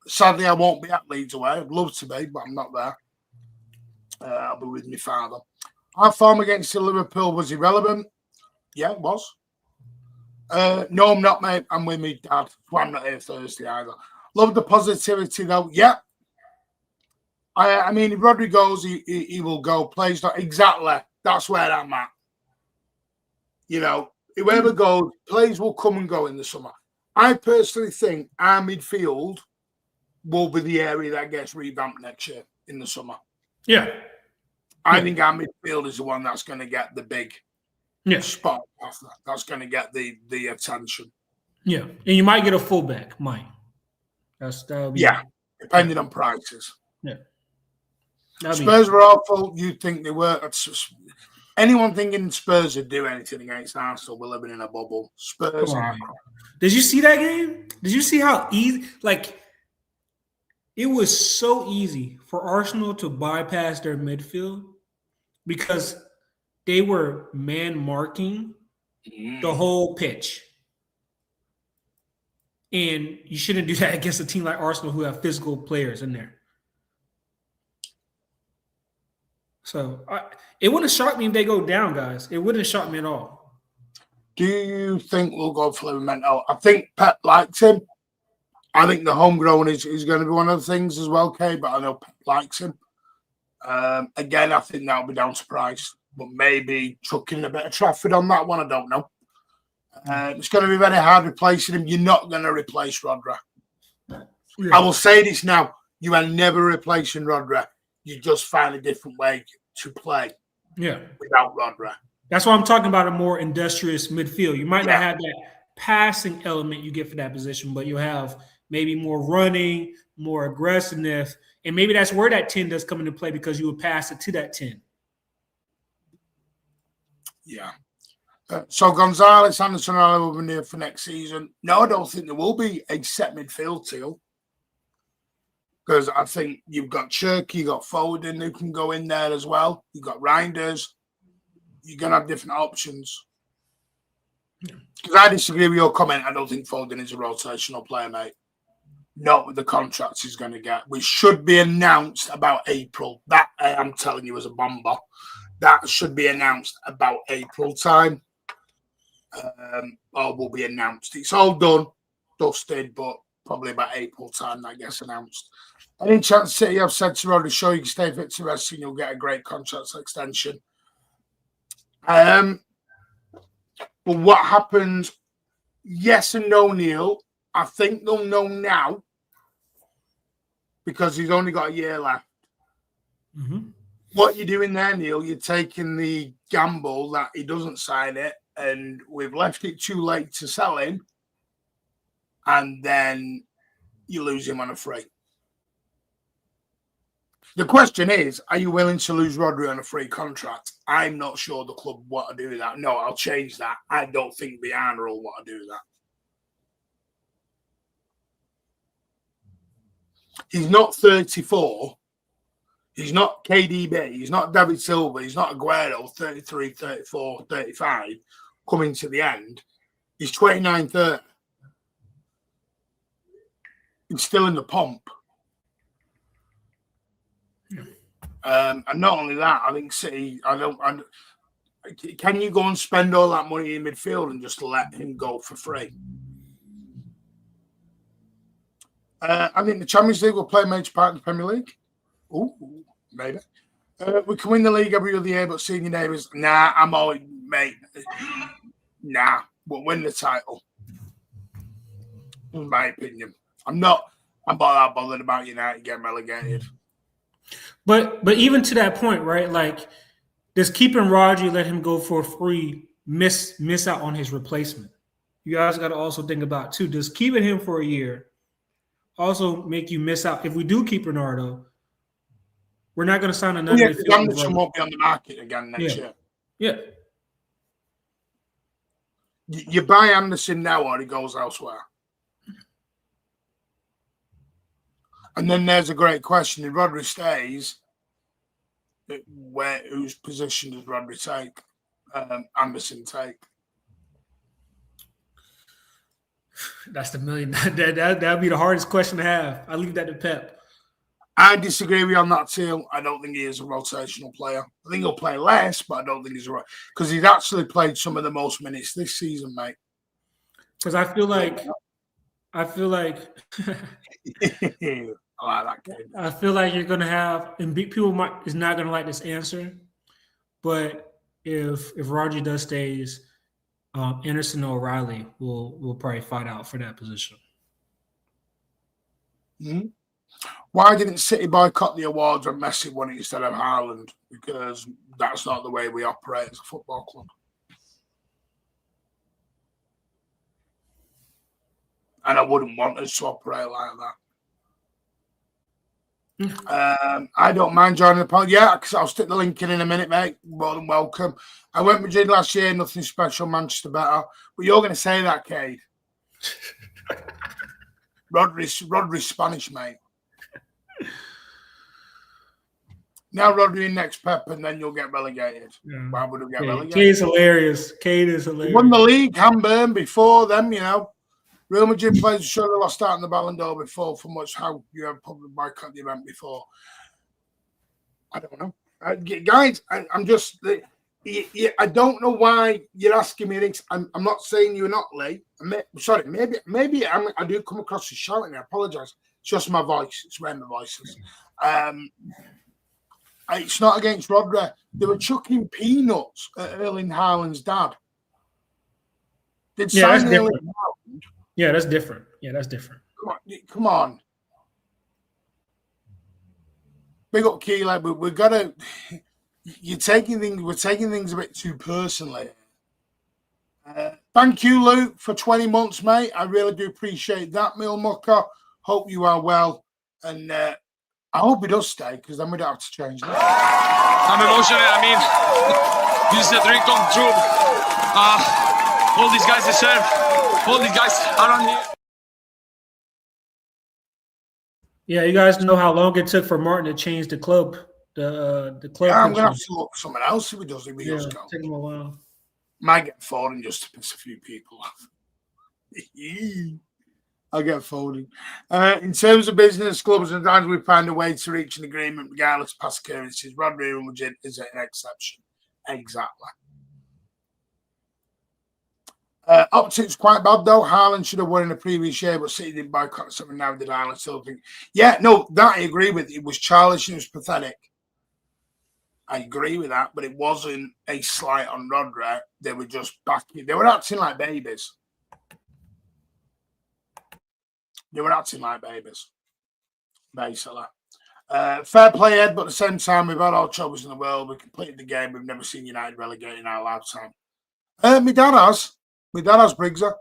Sadly, I won't be at Leeds away. I'd love to be, but I'm not there. I'll be with my father. Our form against Liverpool was irrelevant. Yeah, it was. No, I'm not, mate. I'm with me, Dad. Well, I'm not here Thursday either. Love the positivity, though. Yeah. I mean, if Rodri goes, he will go. Plays not exactly. That's where I'm at. You know, whoever goes, players will come and go in the summer. I personally think our midfield will be the area that gets revamped next year in the summer. Yeah. I think our midfield is the one that's going to get the big spot. That's going to get the attention. Yeah. And you might get a fullback, might. That'll be depending on prices. Yeah. Spurs were awful. You'd think they were. Anyone thinking Spurs would do anything against Arsenal, we're living in a bubble. Spurs are. Did you see that game? Did you see how easy? Like, it was so easy for Arsenal to bypass their midfield because they were man marking the whole pitch. And you shouldn't do that against a team like Arsenal who have physical players in there. So it wouldn't shock me if they go down, guys. It wouldn't shock me at all. Do you think we'll go for Memento? I think Pep likes him. I think the homegrown is going to be one of the things as well, Kay, but I know Pep likes him. Again, I think that'll be down to price, but maybe chucking a bit of Trafford on that one. I don't know. It's going to be very hard replacing him. You're not going to replace Rodri. Yeah. I will say this now. You are never replacing Rodri. You just find a different way to play without Rodri. That's why I'm talking about a more industrious midfield. You might not have that passing element you get for that position, but you'll have maybe more running, more aggressiveness, and maybe that's where that 10 does come into play because you would pass it to that 10. Yeah. So Gonzalez, Anderson, and will be there for next season. No, I don't think there will be a set midfield teal. Because I think you've got Cherky, you've got Foden who can go in there as well. You've got Reinders. You're going to have different options. Because I disagree with your comment. I don't think Foden is a rotational player, mate. Not with the contracts he's going to get. Which should be announced about April. That, I'm telling you, as a bomber. That should be announced about April time. Or will be announced. It's all done, dusted, but probably about April time that gets announced. Any chance City have said to Rodri, show you can stay fit to rest and you'll get a great contract extension. But what happens? Yes and no, Neil. I think they'll know now because he's only got a year left. Mm-hmm. What you're doing there, Neil, you're taking the gamble that he doesn't sign it and we've left it too late to sell him and then you lose him on a free. The question is, are you willing to lose Rodri on a free contract? I'm not sure the club want to do that. No, I'll change that. I don't think Viana will want to do that. He's not 34. He's not KDB. He's not David Silva. He's not Aguero, 33, 34, 35, coming to the end. He's 29, 30. He's still in the pomp. And not only that, I think City, can you go and spend all that money in midfield and just let him go for free? I think the Champions League will play a major part in the Premier League. Ooh, maybe. We can win the league every other year, but seeing your neighbours, nah, I'm always, mate, nah, we'll win the title. In my opinion. I'm not that bothered about United getting relegated. But even to that point, right? Like, does keeping Rodri, let him go for free, miss out on his replacement? You guys got to also think about too. Does keeping him for a year also make you miss out? If we do keep Ronaldo, we're not going to sign another. Yeah, Anderson won't be on the market again next year. Yeah. You buy Anderson now, or he goes elsewhere. And then there's a great question. If Rodri stays, whose position does Rodri take? Anderson take? That's the million. That'd be the hardest question to have. I leave that to Pep. I disagree with you on that, Teal. I don't think he is a rotational player. I think he'll play less, but I don't think he's right because he's actually played some of the most minutes this season, mate. Because I feel like I like that game. I feel like you're gonna have, and people is not gonna like this answer, but if Roger does stays, Anderson or O'Reilly will probably fight out for that position. Mm-hmm. Why didn't City boycott the awards when Messi won it instead of Haaland? Because that's not the way we operate as a football club. And I wouldn't want us to operate like that. I don't mind joining the pod. Yeah, because I'll stick the link in a minute, mate. More than welcome. I went Madrid last year, nothing special, Manchester better. But you're going to say that, Cade. Rodri's Spanish, mate. Now Rodri next Pep, and then you'll get relegated. Yeah. Why would we get relegated? Cade's hilarious. Cade is hilarious. He won the league, Hamburn before them, you know. Real Madrid players should have lost out in the Ballon d'Or before, for much how you have probably boycott the event before. I don't know. Guys, I'm just... I don't know why you're asking me this. I'm not saying you're not, Lee. Sorry, maybe I do come across as shouting. I apologise. It's just my voice. It's where my voice is. It's not against Rodri. They were chucking peanuts at Erling Haaland's dad. Yeah, that's different. Yeah, that's different. Yeah, that's different. Come on. Big up Keeler, but we've got to... We're taking things a bit too personally. Thank you, Luke, for 20 months, mate. I really do appreciate that, Mil Mucker. Hope you are well. And I hope he does stay, because then we don't have to change that. I'm emotional. I mean, this is a dream come true. All these guys deserve. All these guys around here. Yeah, you guys know how long it took for Martin to change the club. The club. Yeah, I'm gonna have to look for someone else if he does. If he does go, take him a while. Might get folding just to piss a few people off. I'll get folding. In terms of business, clubs and times we find a way to reach an agreement regardless of past occurrences. Rodri and Madrid is an exception. Exactly. Optics quite bad though. Haaland should have won in the previous year, but City didn't boycott something. Now did Haaland still think? Yeah, no, that I agree with. It was childish and it was pathetic. I agree with that, but it wasn't a slight on Rodri. They were just backing. They were acting like babies. They were acting like babies, basically. Fair play, Ed, but at the same time, we've had all troubles in the world. We completed the game. We've never seen United relegated in our lifetime. My dad has. My dad has, Briggsy.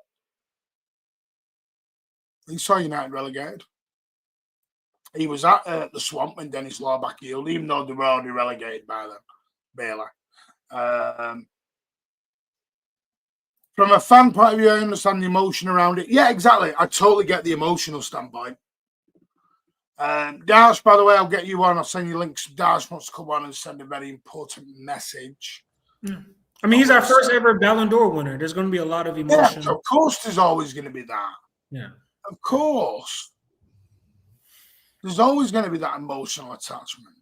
He saw United relegated. He was at the Swamp when Dennis Law back healed, even though they were already relegated by them, barely. From a fan point of view, I understand the emotion around it. Yeah, exactly. I totally get the emotional standpoint. Dash, by the way, I'll get you on. I'll send you links. Dash wants to come on and send a very important message. I mean, he's our first ever Ballon d'Or winner. There's going to be a lot of emotion. Yeah, of course there's always going to be that. Yeah. Of course. There's always going to be that emotional attachment.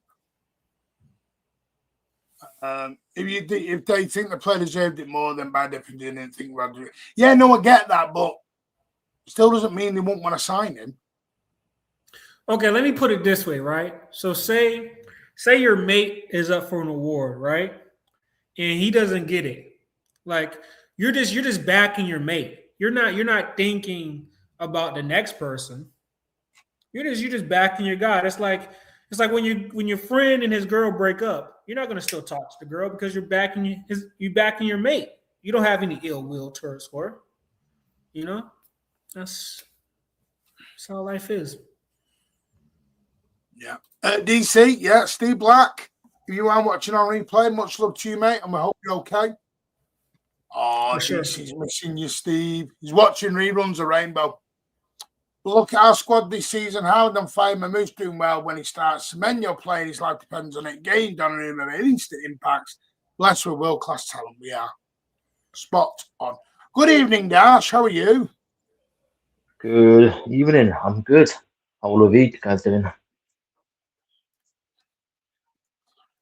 If they think the player deserved it more, then by definition they didn't think Rodri. Yeah, no, I get that, but still doesn't mean they won't want to sign him. Okay, let me put it this way, right? So say your mate is up for an award, right? And he doesn't get it. Like you're just backing your mate. You're not thinking about the next person. You're just backing your guy. It's like when your friend and his girl break up, you're not gonna still talk to the girl because you're backing your mate. You don't have any ill will towards her. You know, that's how life is. Yeah. DC, yeah, Steve Black. If you are watching on replay, much love to you, mate, and we hope you're okay. Oh, sure. He's missing you, Steve. He's watching reruns of Rainbow. But look at our squad this season. Howard on fire. Mahmoud's doing well when he starts. Semenyo playing his life depends on it. Gain Donnarumma made instant impacts. Blessed with world-class talent we are. Spot on. Good evening, Dash. How are you? Good evening. I'm good. How are you guys doing?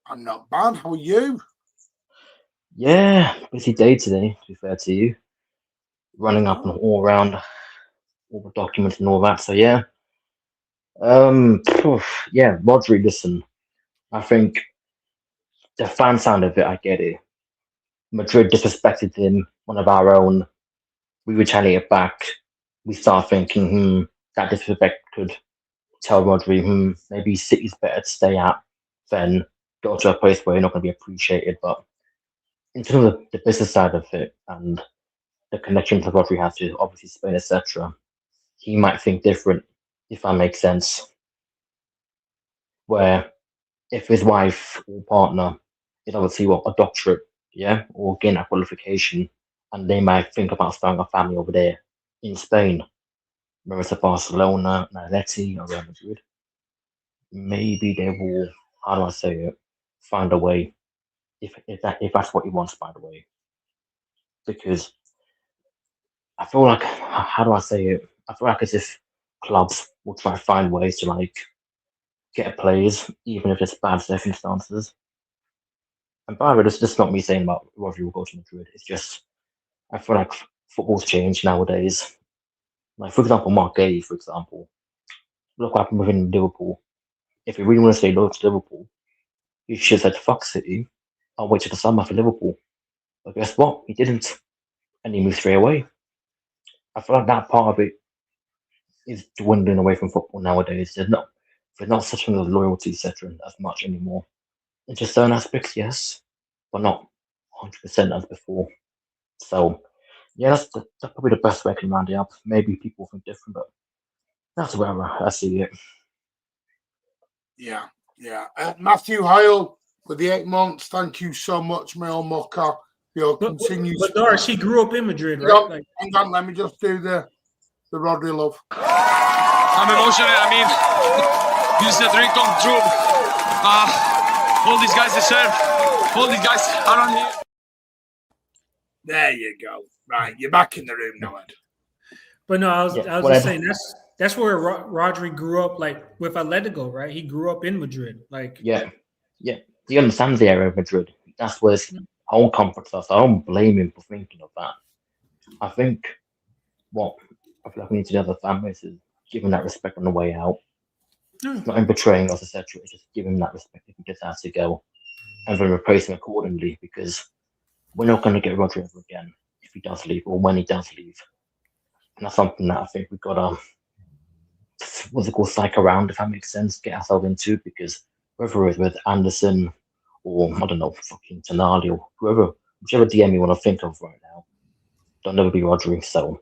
I'm not bad. How are you? Yeah, busy day today, to be fair to you. Running up and all around all the documents and all that. So yeah. Yeah, Rodri, listen, I think the fan side of it, I get it. Madrid disrespected him, one of our own. We retaliated back. We start thinking, that disrespect could tell Rodri, maybe City's better to stay at than go to a place where you're not going to be appreciated. But in terms of the business side of it and the connection that Rodri has to obviously Spain, etc., he might think different, if that makes sense. Where if his wife or partner is obviously a doctorate, yeah, or gain a qualification, and they might think about starting a family over there in Spain, whether it's a Barcelona, an Atleti, or Real Madrid, maybe they will, how do I say it, find a way, if that's what he wants, by the way. Because I feel like, how do I say it? I feel like as if clubs will try to find ways to like get players, even if it's bad circumstances. And by the way, this is not me saying about Rodri will go to Madrid. It's just I feel like football's changed nowadays. Like for example, Mark Gay, for example, look what happened within Liverpool. If you really want to say no to Liverpool, you should have said fuck City. I'll wait till the summer for Liverpool. But guess what? He didn't, and he moved straight away. I feel like that part of it is dwindling away from football nowadays. There's not such thing as loyalty, etc., as much anymore. In just certain aspects, yes, but not 100% as before. So, yeah, that's probably the best way I can round it up. Maybe people think different, but that's where I see it. Yeah. Matthew Hale with the 8 months. Thank you so much, my old mucker. Your continued. But Doris, he grew up in Madrid, Hang right? on, hang on, let me just do the Rodri love. I'm emotional. I mean, this is a dream come true. All these guys deserve. All these guys around here. There you go. Right, you're back in the room now, Ed. But no, I was whatever. just saying that's where Rodri grew up, like with Atletico, right? He grew up in Madrid, like Yeah. He understands the area of Madrid. That's where his whole comfort stuff. So I don't blame him for thinking of that. I think what I feel like we need to do as a fan base is give him that respect on the way out. Yeah. Not in betraying us, etc. It's just give him that respect if he just has to go, and then replace him accordingly. Because we're not going to get Rodri ever again if he does leave or when he does leave. And that's something that I think we've got to, what's it called, psych around, if that makes sense, get ourselves into, because whether it's with Anderson or, I don't know, fucking Tonali or whoever, whichever DM you want to think of right now, don't never be Rodri, so.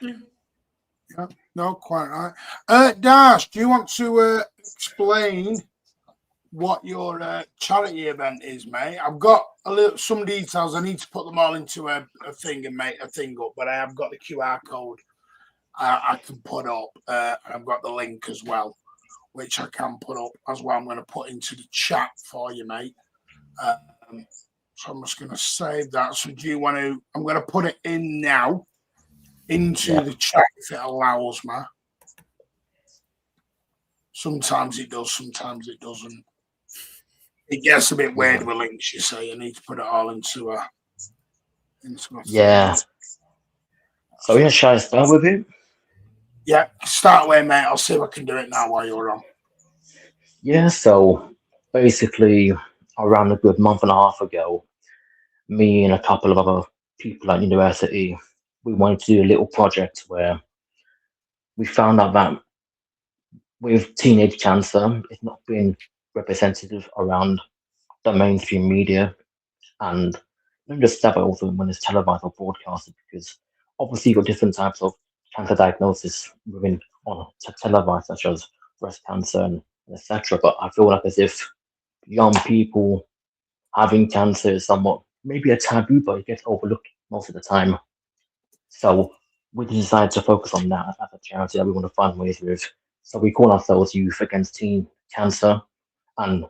Yeah, no, quite right. Dash, do you want to explain what your charity event is, mate? I've got some details. I need to put them all into a thing and make a thing up, but I have got the QR code I can put up. I've got the link as well, which I can put up as well. I'm going to put into the chat for you, mate. So I'm just going to save that. So do you want to? I'm going to put it in now into the chat if it allows me. Sometimes it does, sometimes it doesn't. It gets a bit weird with links, you say. You need to put it all into a Yeah. So yeah, shall I start with it? Yeah, start away, mate. I'll see if I can do it now while you're on. Yeah, so basically around a good month and a half ago, me and a couple of other people at university, we wanted to do a little project where we found out that with teenage cancer, it's not being representative around the mainstream media, and not just that, but also when it's televised or broadcasted, because obviously you've got different types of cancer diagnosis within televised, such as breast cancer and etc. But I feel like as if young people having cancer is somewhat maybe a taboo, but it gets overlooked most of the time. So we decided to focus on that as a charity that we want to fundraise with. So we call ourselves Youth Against Teen Cancer, and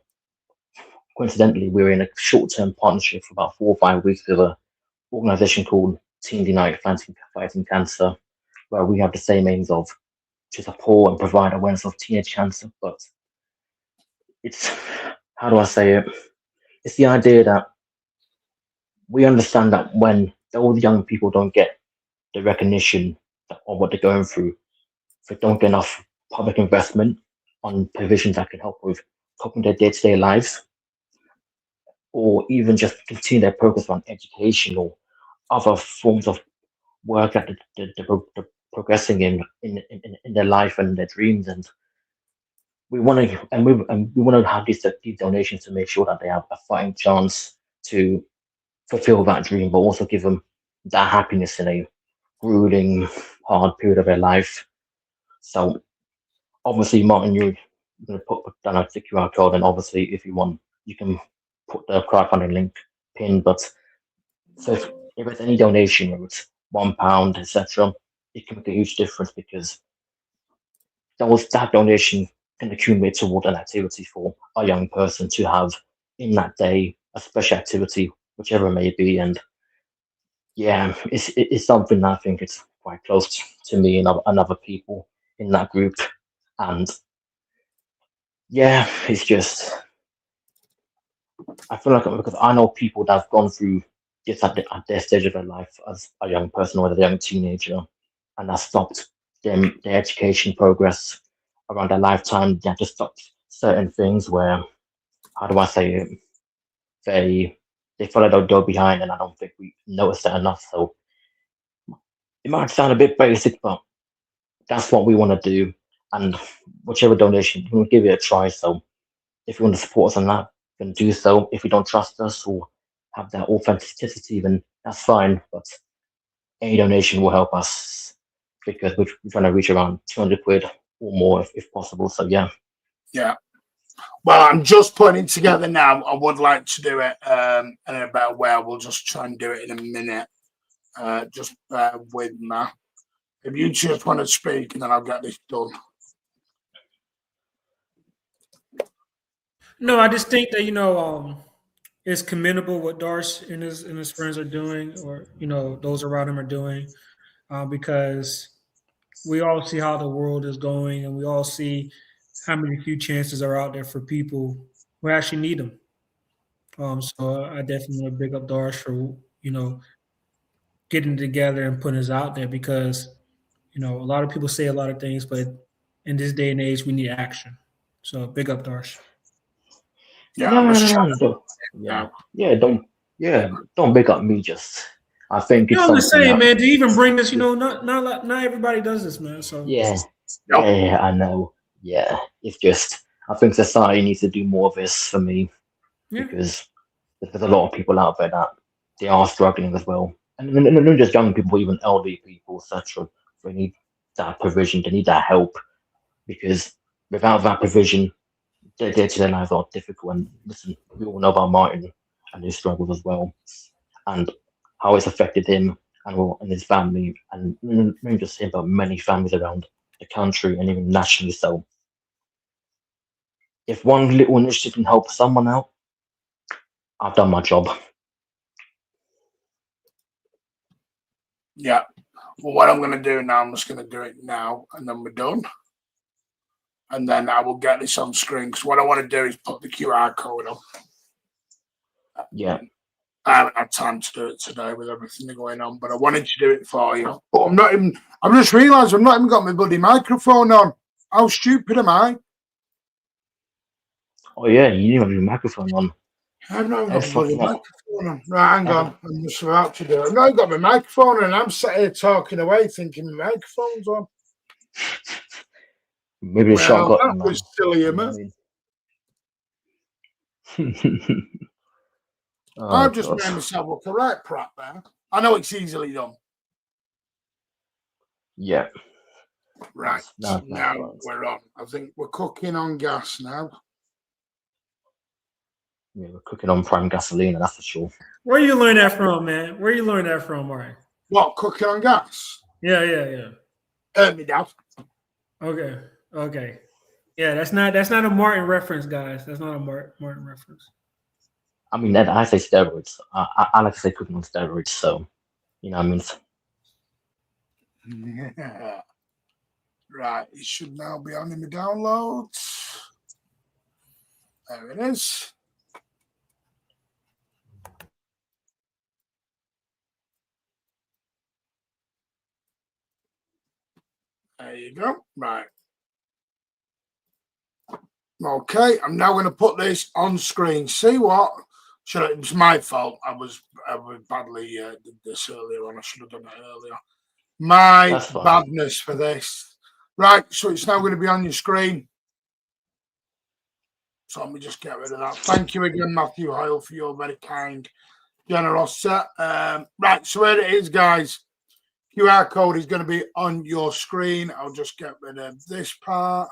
coincidentally, we're in a short-term partnership for about 4 or 5 weeks with an organization called Teen Unite Fighting Cancer, where we have the same aims of to support and provide awareness of teenage cancer. But it's how do I say it? It's the idea that we understand that when all the young people don't get the recognition of what they're going through, if they don't get enough public investment on provisions that can help with coping their day-to-day lives, or even just continue their progress on education or other forms of work that they're progressing in their life and their dreams. And we want to have these donations to make sure that they have a fighting chance to fulfill that dream, but also give them that happiness in a grueling, hard period of their life. So obviously, Martin, you're going to put down a QR code, and obviously, if you want, you can put the crowdfunding link pin. But so if it's any donation, whether it's £1, etc., it can make a huge difference because that donation can accumulate toward an activity for a young person to have in that day, a special activity, whichever it may be. And yeah, it's something that I think it's quite close to me and other people in that group. And yeah, it's just, I feel like because I know people that have gone through just at their stage of their life as a young person or a young teenager, and that stopped them their education progress around their lifetime. They had to stop certain things where, how do I say it? They feel like they'll go behind, and I don't think we notice that enough. So it might sound a bit basic, but that's what we want to do. And whichever donation, we'll give it a try. So if you want to support us on that, then do so. If you don't trust us or have that authenticity, then that's fine. But any donation will help us because we're trying to reach around 200 quid or more if possible. So yeah. Yeah. Well, I'm just putting it together now. I would like to do it in a better way. We'll just try and do it in a minute. Just bear with me. If you just want to speak, and then I'll get this done. No, I just think that it's commendable what Darce and his friends are doing, or those around him are doing, because we all see how the world is going, and we all see how many few chances are out there for people who actually need them. So I definitely want to big up Darsh for getting together and putting us out there because a lot of people say a lot of things, but in this day and age, we need action. So big up Darsh. Yeah, No, I'm no, just no, trying no, to don't, now. don't make up me. Just I think it's I'm just something saying, that man. To even bring this, not everybody does this, man. So yeah, Nope. yeah, I know. Yeah, it's just I think society needs to do more of this for me yeah, because there's a lot of people out there that they are struggling as well, and not just young people, even elderly people, etc. They need that provision. They need that help because without that provision, their day-to-day lives are difficult. And listen, we all know about Martin and his struggles as well, and how it's affected him and his family, and not just him, but many families around the country and even nationally. So, if one little initiative can help someone out, I've done my job. Yeah. Well, what I'm going to do now, I'm just going to do it now, and then we're done. And then I will get this on screen because what I want to do is put the QR code on. Yeah. I haven't had time to do it today with everything going on, but I wanted to do it for you. But I'm just realised I've not even got my bloody microphone on. How stupid am I? Oh yeah, you didn't have your microphone on. I've not even got That's my bloody fucking up. microphone on. Right, hang on. I'm just about to do it. I've not even got my microphone on, and I'm sat here talking away thinking my microphone's on. Maybe the shot Well, got that you, man. was silly of You me. know what I mean? Oh I've just god. made myself look a right prat there. I know it's easily done. Yeah. Right, That's now fine. we're on. I think we're cooking on gas now. Yeah, we're cooking on prime gasoline, that's for sure. where you learn that from, man? Where you learn that from, Martin? What, cooking on gas? Yeah. Me dad. Okay. Yeah, that's not a Martin reference, guys. That's not a Martin reference. I mean, I say steroids. I like to say cooking on steroids, so you know what I mean. Yeah. Right, it should now be on in the downloads. There it is. There you go. Right. Okay, I'm now going to put this on screen. See what? It was my fault. I was badly did this earlier on. I should have done it earlier. My badness for this. Right, so it's now going to be on your screen. So let me just get rid of that. Thank you again, Matthew Hoyle, for your very kind generosity. Right, so here it is, guys. QR code is going to be on your screen. I'll just get rid of this part.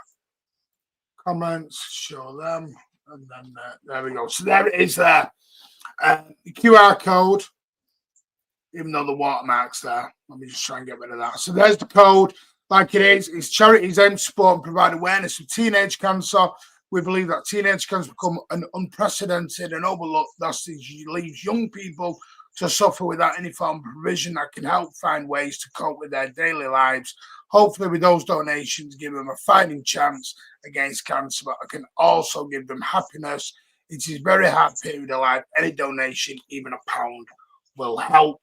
Comments, show them, and then there we go. So there it is there. The QR code, even though the watermark's there. Let me just try and get rid of that. So there's the code. Like it is, it's charities aim to support and provide awareness of teenage cancer. We believe that teenage cancer become an unprecedented and overlooked that leaves young people to suffer without any form of provision that can help find ways to cope with their daily lives. Hopefully, with those donations, give them a fighting chance against cancer, but I can also give them happiness. It is very hard period of life. Any donation, even £1, will help.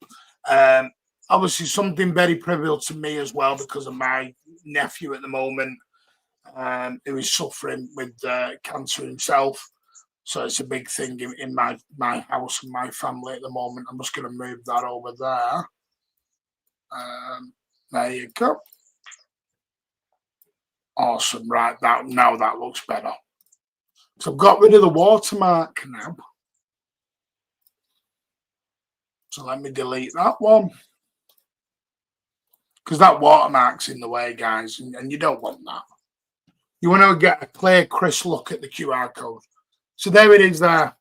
Obviously, something very trivial to me as well because of my nephew at the moment, who is suffering with cancer himself. So it's a big thing in my house and my family at the moment. I'm just going to move that over there. There you go. Awesome. Right, now that looks better. So I've got rid of the watermark now. So let me delete that one. Because that watermark's in the way, guys, and you don't want that. You want to get a clear, crisp look at the QR code. So there it is there.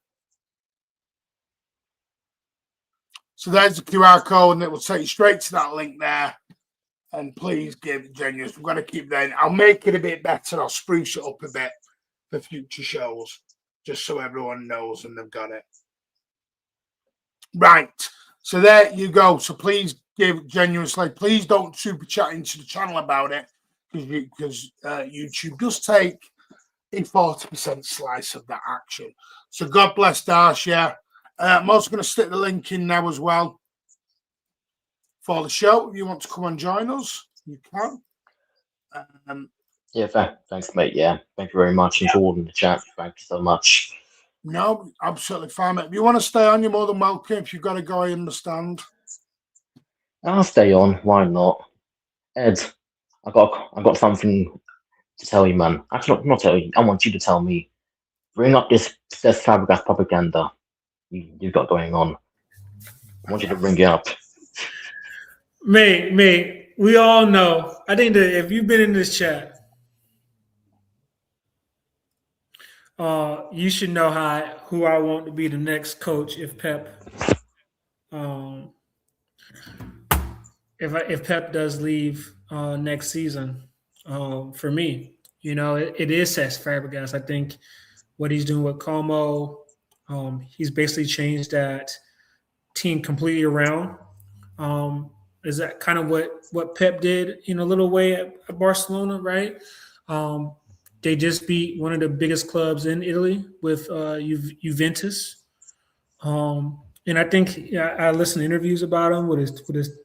So there's the QR code, and it will take you straight to that link there. And please give generous. We're going to keep that in. I'll make it a bit better. I'll spruce it up a bit for future shows, just so everyone knows and they've got it. Right. So there you go. So please give generously. Please don't super chat into the channel about it because YouTube does take a 40% slice of that action. So God bless Darcia. I'm also going to stick the link in now as well for the show. If you want to come and join us, you can. Yeah, thanks, mate. Yeah, thank you very much. And to all in the chat, thank you so much. No, absolutely fine, mate. If you want to stay on, you're more than welcome. If you've got to go, I understand. I'll stay on. Why not? Ed, I got something to tell you, man. Actually, not tell you. I want you to tell me. Bring up this Fabregas propaganda you've got going on. I want you to bring it up. Mate, we all know. I think that if you've been in this chat, you should know who I want to be the next coach if Pep, if Pep does leave next season. For me, it is Cesc Fabregas. I think what he's doing with Como, he's basically changed that team completely around. Is that kind of what Pep did in a little way at Barcelona, right? They just beat one of the biggest clubs in Italy with Juventus. And I think I listened to interviews about him with his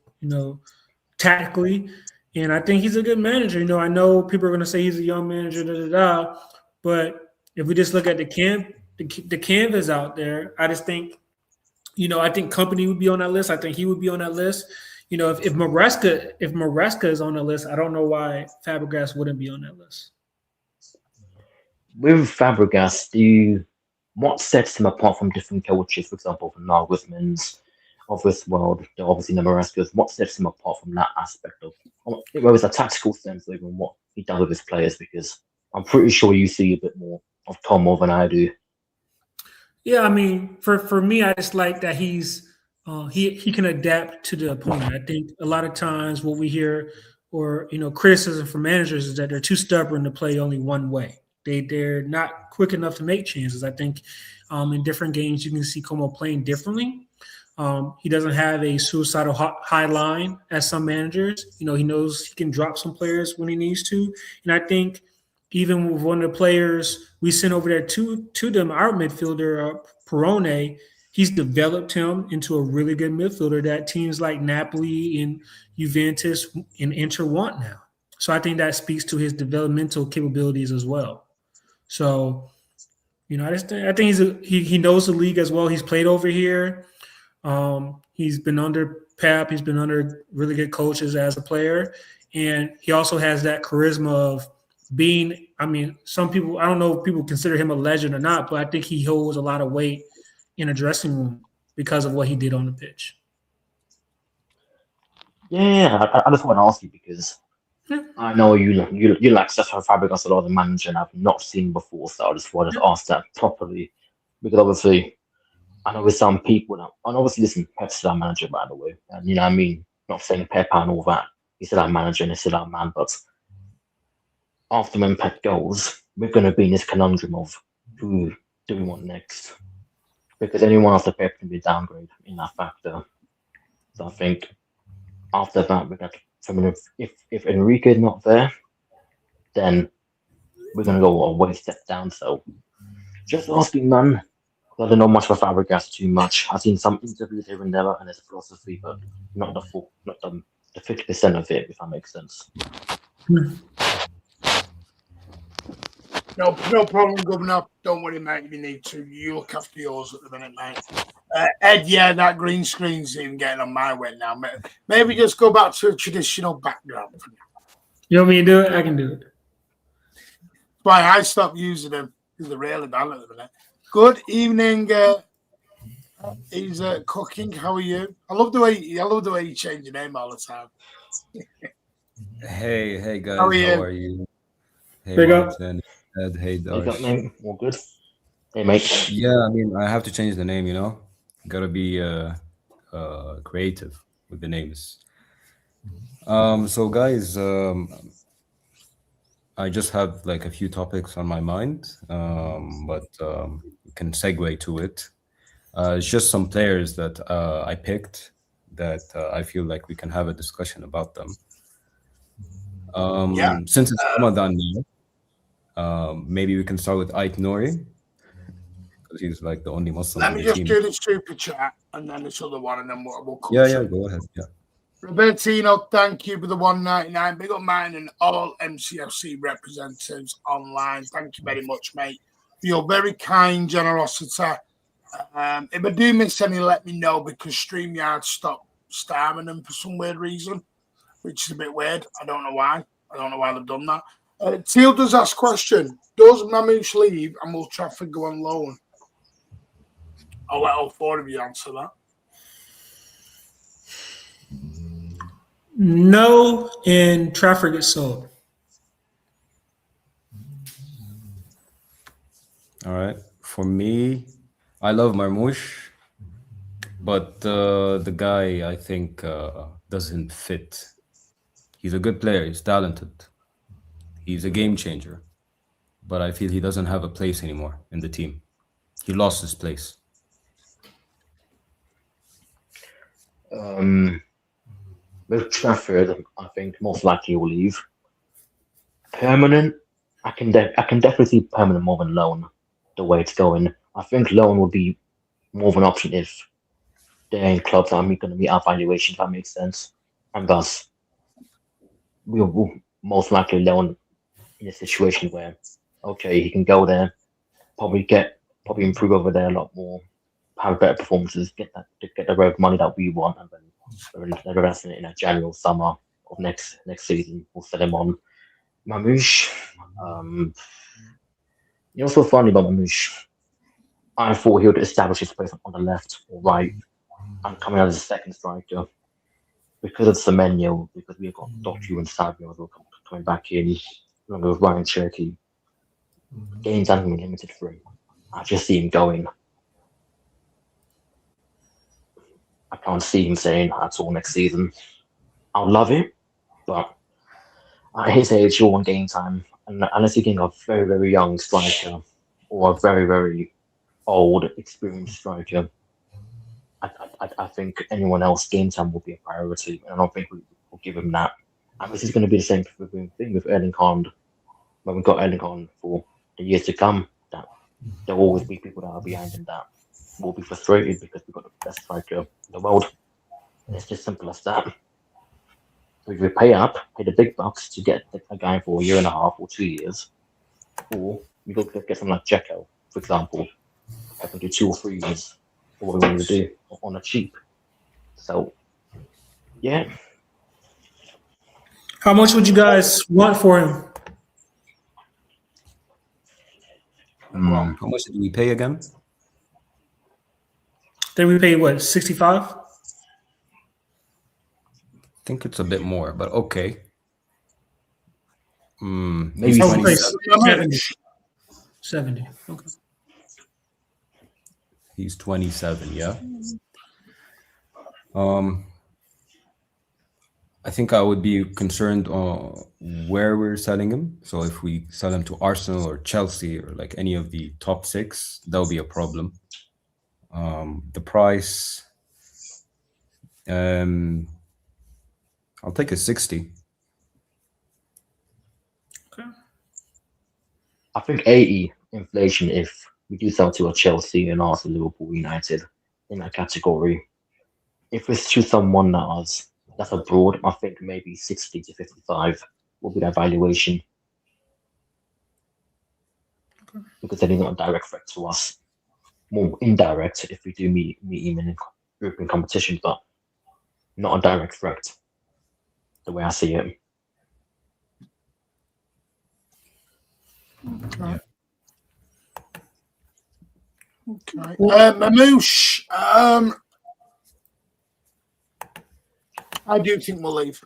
tactically, and I think he's a good manager. I know people are going to say he's a young manager, but if we just look at the canvas out there, I just think, I think Company would be on that list. I think he would be on that list. If Maresca is on the list, I don't know why Fabregas wouldn't be on that list. With Fabregas, what sets him apart from different coaches, for example, from Nagelsmann's of this world, obviously Maresca's, what sets him apart from that aspect of, whether it's a tactical sense or even what he does with his players? Because I'm pretty sure you see a bit more of Tomo than I do. Yeah, I mean, for me, I just like that he's he can adapt to the opponent. I think a lot of times what we hear or criticism from managers is that they're too stubborn to play only one way. They're not quick enough to make changes. I think in different games you can see Como playing differently. He doesn't have a suicidal high line as some managers. He knows he can drop some players when he needs to. And I think, even with one of the players we sent over there to them, our midfielder, Perone, he's developed him into a really good midfielder that teams like Napoli and Juventus and Inter want now. So I think that speaks to his developmental capabilities as well. So, I think he knows the league as well. He's played over here. He's been under Pep. He's been under really good coaches as a player. And he also has that charisma of being, some people, I don't know if people consider him a legend or not, but I think he holds a lot of weight in a dressing room because of what he did on the pitch. Yeah, I just want to ask you because I know you like Stefan Fabregas a lot, the manager, and I've not seen before, so I just want to ask that properly because obviously I know with some people now, and obviously listen, Pep's still our manager, by the way, and what I mean, not saying Pep and all that, he's still our manager and he's still our man, but after when Pep goes, we're going to be in this conundrum of who do we want next? Because anyone after Pep can be a downgrade in that factor. So I think after that, we're going to, if Enrique is not there, then we're going to go a way step down. So just asking, man. I don't know much about Fabregas too much. I've seen some interviews here and there and his philosophy, but not the 50% of it, if that makes sense. No problem, Governor. Don't worry, mate, if you need to. You look after yours at the minute, mate. Ed, yeah, that green screen's even getting on my way now. Maybe just go back to a traditional background for now. You want me to do it? I can do it. That's why I stopped using them, because they're really bad at the minute. Good evening. He's cooking. How are you? I love the way you change your name all the time. Hey guys, How are you? Hey Big up. Martin, Ed, hey You got Darsh. name? All good? Hey, mate. Yeah, I have to change the name, Gotta be creative with the names. So guys, I just have like a few topics on my mind, but we can segue to it. It's just some players that I picked that I feel like we can have a discussion about them. Yeah. Since it's Ramadan now, maybe we can start with Ait Nouri because he's like the only Muslim Let in me the just team. do the super chat and then this other one, and then we'll come Yeah, through. go ahead. Yeah. Robertino, thank you for the 199. Big up mine and all MCFC representatives online. Thank you very much, mate, for your very kind generosity. If I do miss any, let me know because StreamYard stopped starving them for some weird reason, which is a bit weird. I don't know why. I don't know why they've done that. Teal does ask question: does Mamouche leave and will Trafford go on loan? I'll let all four of you answer that. No, and Trafford gets sold. All right. For me, I love Marmoush, but the guy I think doesn't fit. He's a good player. He's talented. He's a game changer, but I feel he doesn't have a place anymore in the team. He lost his place. With Trafford, I think most likely will leave. Permanent, I can definitely see permanent more than loan. The way it's going, I think loan would be more of an option if they're in clubs that are going to meet our valuation. If that makes sense, and thus we will most likely loan in a situation where okay, he can go there, probably improve over there a lot more, have better performances, get the rev money that we want, and then the rest in a January or summer of next season, we'll sell him on. Mamouche, you know what's so funny about Mamouche? I thought he would establish his place on the left or right and coming out as a second striker because of Semenyo, because we've got Doku and Savio as well coming back in, along with Ryan Cherokee. Games haven't been limited for him. I just see him going. I can't see him saying that's all next season. I'll love it, but at his age, you want game time. And unless you're getting a very, very young striker or a very, very old, experienced striker, I think anyone else game time will be a priority. And I don't think we'll give him that. And this is going to be the same thing with Erling Haaland. when we got Erling on for the years to come, that there will always be people that are behind him that will be frustrated because we've got the best striker in the world. It's just simple as that. So if we pay the big bucks to get a guy for a year and a half or 2 years, or we go get someone like Jekyll, for example, I can do 2 or 3 years for what we want to do on a cheap. So, yeah. How much would you guys want for him? How much did we pay again? Then we paid what, 65? I think it's a bit more, but okay. Maybe I would pay 27. 70. Okay. He's 27, yeah. I think I would be concerned on where we're selling him. So if we sell him to Arsenal or Chelsea or like any of the top 6, that would be a problem. The price, I'll take a 60. Okay. I think 80 inflation if we do sell to a Chelsea and Arsenal, Liverpool, United in that category. If it's to someone that's abroad, I think maybe 60 to 55 will be that valuation. Okay. Because then he's not a direct threat to us. More indirect if we do meet him in European competition, but not a direct threat, the way I see it. Okay. Okay. Mamouche, I do think we'll leave.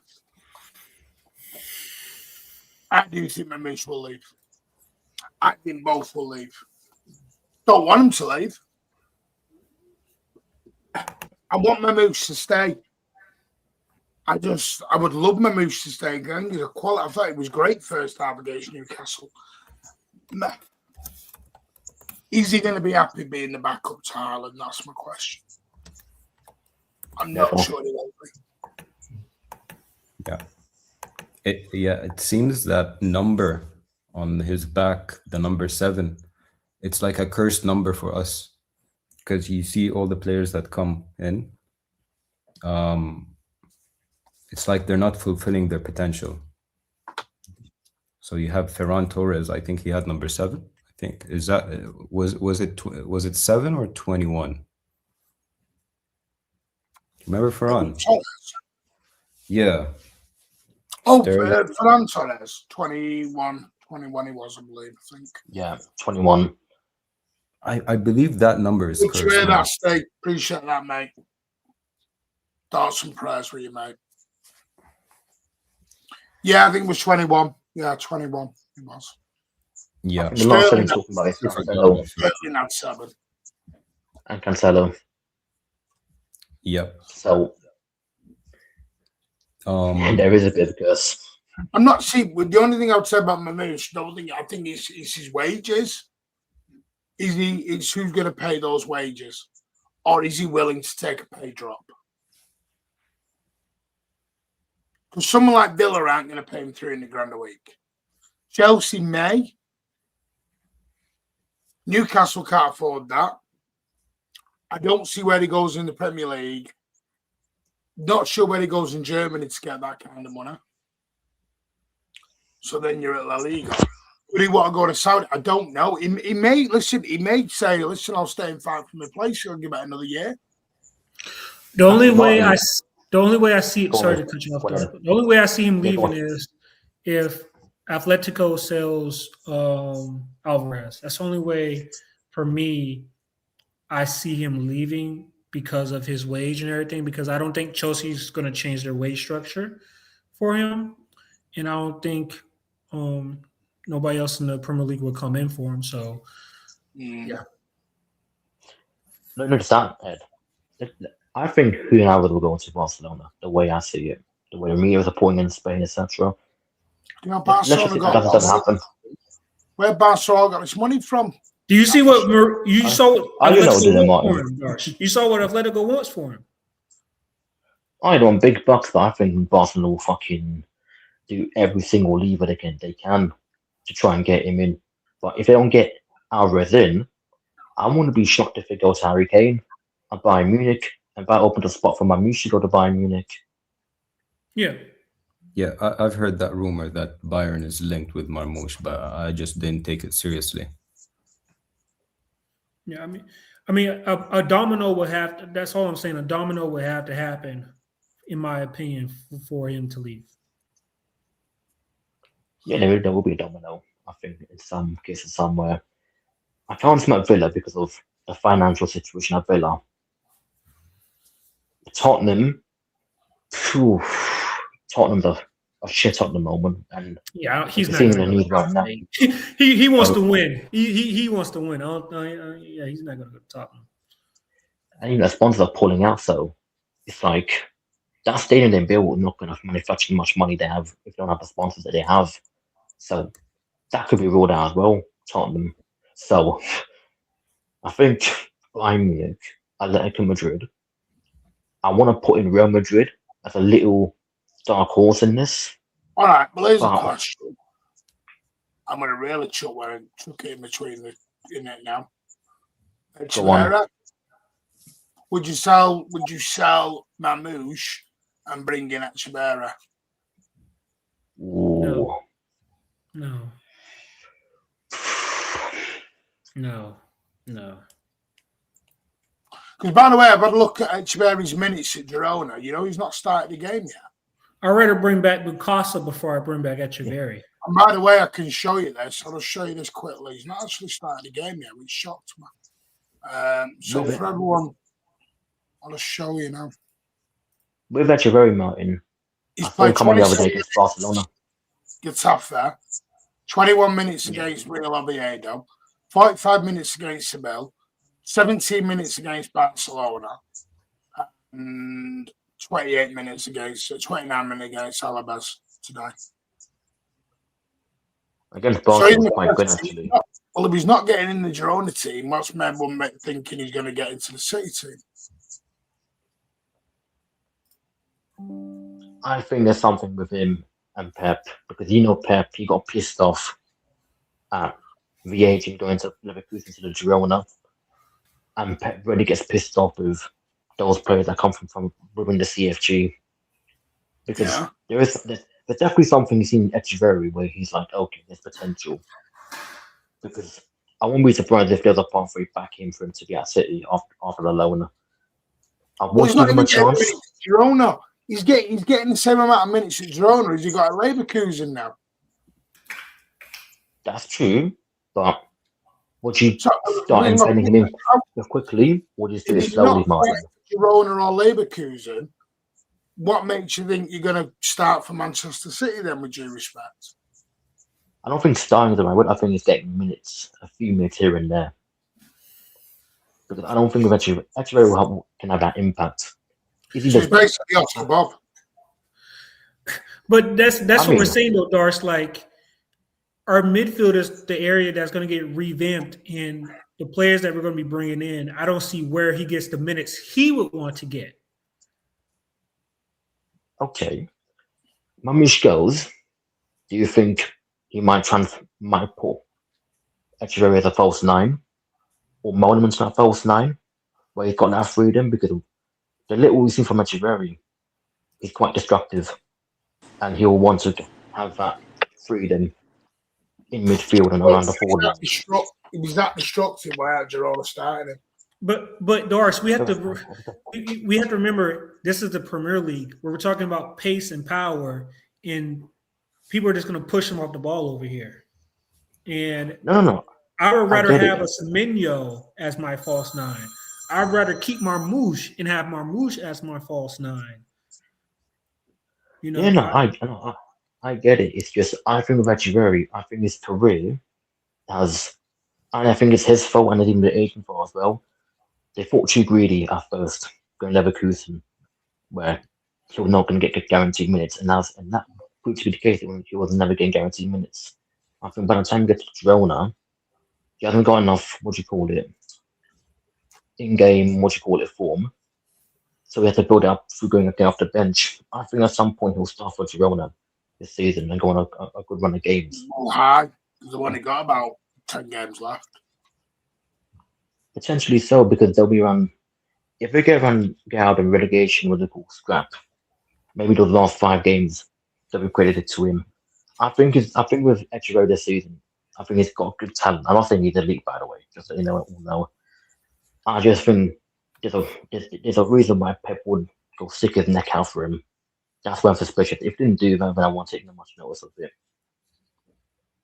I do think Mamouche will leave. I think both will leave. Don't want him to leave. I want Mamouche to stay. I would love Mamouche to stay again. He's a quality. I thought it was great first half against Newcastle. Is he going to be happy being the backup to Haaland? That's my question. I'm not sure he will be. Yeah. It seems that number on his back, the number 7, it's like a cursed number for us because you see all the players that come in. It's like they're not fulfilling their potential. So you have Ferran Torres. I think he had number 7. I think was it 7 or 21? Remember Ferran? Yeah. Oh, Ferran Torres, 21 he was, I believe. I think. Yeah, 21. I believe that number is Which way that stay? Appreciate that, mate. Thoughts and prayers for you, mate. Yeah, I think it was 21. Yeah, 21 it was. Yeah. The last thing talking about is Cancelo. Sterling had 7. And Cancelo. Yep. So there is a bit of a curse. I'm not see. The only thing I would say about Mamouche, I think it's his wages. It's who's going to pay those wages, or is he willing to take a pay drop? Because someone like Villa aren't going to pay him £300,000 a week. Chelsea may. Newcastle can't afford that. I don't see where he goes in the Premier League. Not sure where he goes in Germany to get that kind of money. So then you're at La Liga. Would he want to go to Saudi? I don't know. He may say, listen, I'll stay and fight for my place. You'll give it another year. The only way I see, sorry to cut you off. The only way I see him leaving is if Atletico sells Alvarez. That's the only way for me I see him leaving because of his wage and everything, because I don't think Chelsea's going to change their wage structure for him. And I don't think nobody else in the Premier League will come in for him. So, yeah. No, notice that, Ed. I think Ronaldo will go into Barcelona, the way I see it. The way Ramirez are putting in Spain, etc. Let's just see that doesn't happen. Where Barcelona got this money from? Do you see what you saw? You saw what Atletico wants for him. I don't want big bucks, but I think Barcelona will fucking do every single lever they can to try and get him in. But if they don't get Alvarez in, I wouldn't be shocked if it goes Harry Kane and Bayern Munich, and that opened a spot for Marmoush to go to Bayern Munich. Yeah. Yeah, I've heard that rumor that Bayern is linked with Marmoush, but I just didn't take it seriously. Yeah, I mean, a domino would have to, that's all I'm saying. A domino would have to happen, in my opinion, for him to leave. Yeah, there will be a domino, I think, in some cases somewhere. I can't see at Villa because of the financial situation at Villa. Tottenham, phew, Tottenham's a shit at the moment, and Yeah, he's not. seeing the news right now. He wants to win. He wants to win. Yeah, he's not going to go to Tottenham. And even the sponsors are pulling out, so it's like that stadium they built is not going to manufacture much money they have if they don't have the sponsors that they have. So that could be ruled out as well, Tottenham. So I think Bayern Munich, Atletico Madrid. I want to put in Real Madrid as a little dark horse in this. All right, well, here's a question. I'm going to really chuck it in between in it now. Go on. Would you sell Mamouche and bring in Echeverria? Ooh. No. Because, by the way, I've had a look at Echeverria's minutes at Girona. You know, he's not started the game yet. I'd rather bring back Bukasa before I bring back Echeverria. And by the way, I can show you this. I'll show you this quickly. He's not actually started the game yet, which shocked me. So for everyone, I'll just show you now. With Echeverria, Martin, he's played come on the other day against Barcelona. Gets off there. 21 minutes against Real Oviedo. 45 minutes against Seville. 17 minutes against Barcelona. And 29 minutes against Alaves today. Against Barcelona, so quite good, actually. Well, if he's not getting in the Girona team, what's everyone thinking he's going to get into the City team? I think there's something with him and Pep, because Pep, he got pissed off at the agent going to Leverkusen to the Girona, and Pep really gets pissed off with those players that come from within the CFG, because there's definitely something seen in Echeverria where he's like, okay, there's potential, because I won't be surprised if there's a pathway back in for him to be at City after the loan. I won't give him a chance. Girona. He's getting the same amount of minutes at Girona as he got at Leverkusen now. That's true, but would you start sending him in quickly, or just do it slowly, Martin? Girona or Leverkusen, what makes you think you're going to start for Manchester City then, with due respect? I don't think starting them. I think he's getting minutes, a few minutes here and there. Because I don't think Echeverria can have that impact. He's basically off the Bob. But that's what we're saying though, Darce. Like, our midfield is the area that's going to get revamped, and the players that we're going to be bringing in, I don't see where he gets the minutes he would want to get. Okay. Mamouche goes. Do you think he might put Echeverria as a false 9, or Monument's not a false 9, where he's got that freedom? Because the little we've seen from Echeverria is quite destructive, and he'll want to have that freedom in midfield and around the forward. He was that destructive by Girona starting him. But Doris, we have to remember this is the Premier League where we're talking about pace and power, and people are just going to push him off the ball over here. And no, I would rather have a Semenyo as my false 9. I'd rather keep Marmouche and have Marmouche as my false 9. You know? Yeah, I get it. It's just I think with Echeverria, I think his career has, and I think it's his fault and even the agent fault as well. They thought too greedy at first, going Leverkusen, where he was not going to get guaranteed minutes, and that proved to be the case. He was never getting guaranteed minutes. I think by the time he gets to Girona, he hasn't got enough. In-game, form. So we have to build it up through going again off the bench. I think at some point he'll start for Girona this season and go on a good run of games. Oh, hi. They've only got about 10 games left. Potentially so, because they'll be run. If they get out in relegation with Liverpool scrap, maybe those last 5 games they'll be credited to him. I think with Echeverri this season, I think he's got good talent. I'm not saying he's elite, by the way, just so you know, all know. I just think there's a reason why Pep would go stick his neck out for him. That's why I'm suspicious. If he didn't do that, then I won't take much notice of it.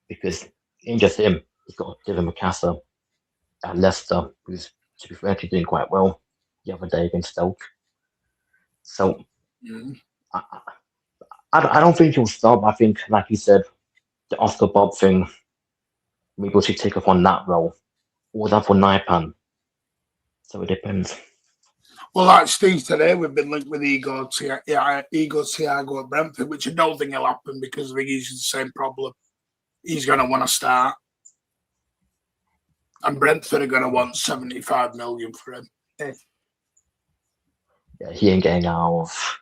Because in just him, he's got David McCasser at Leicester, who's, to be fair, actually doing quite well the other day against Stoke. So I don't think he'll stop. I think, like you said, the Oscar Bob thing, maybe we should take up on that role. Or that for Naipan. So it depends. Well, like Steve today, we've been linked with Igor Thiago at Brentford, which I don't think will happen because I think he's the same problem. He's going to want to start. And Brentford are going to want 75 million for him. Yeah, he ain't getting out of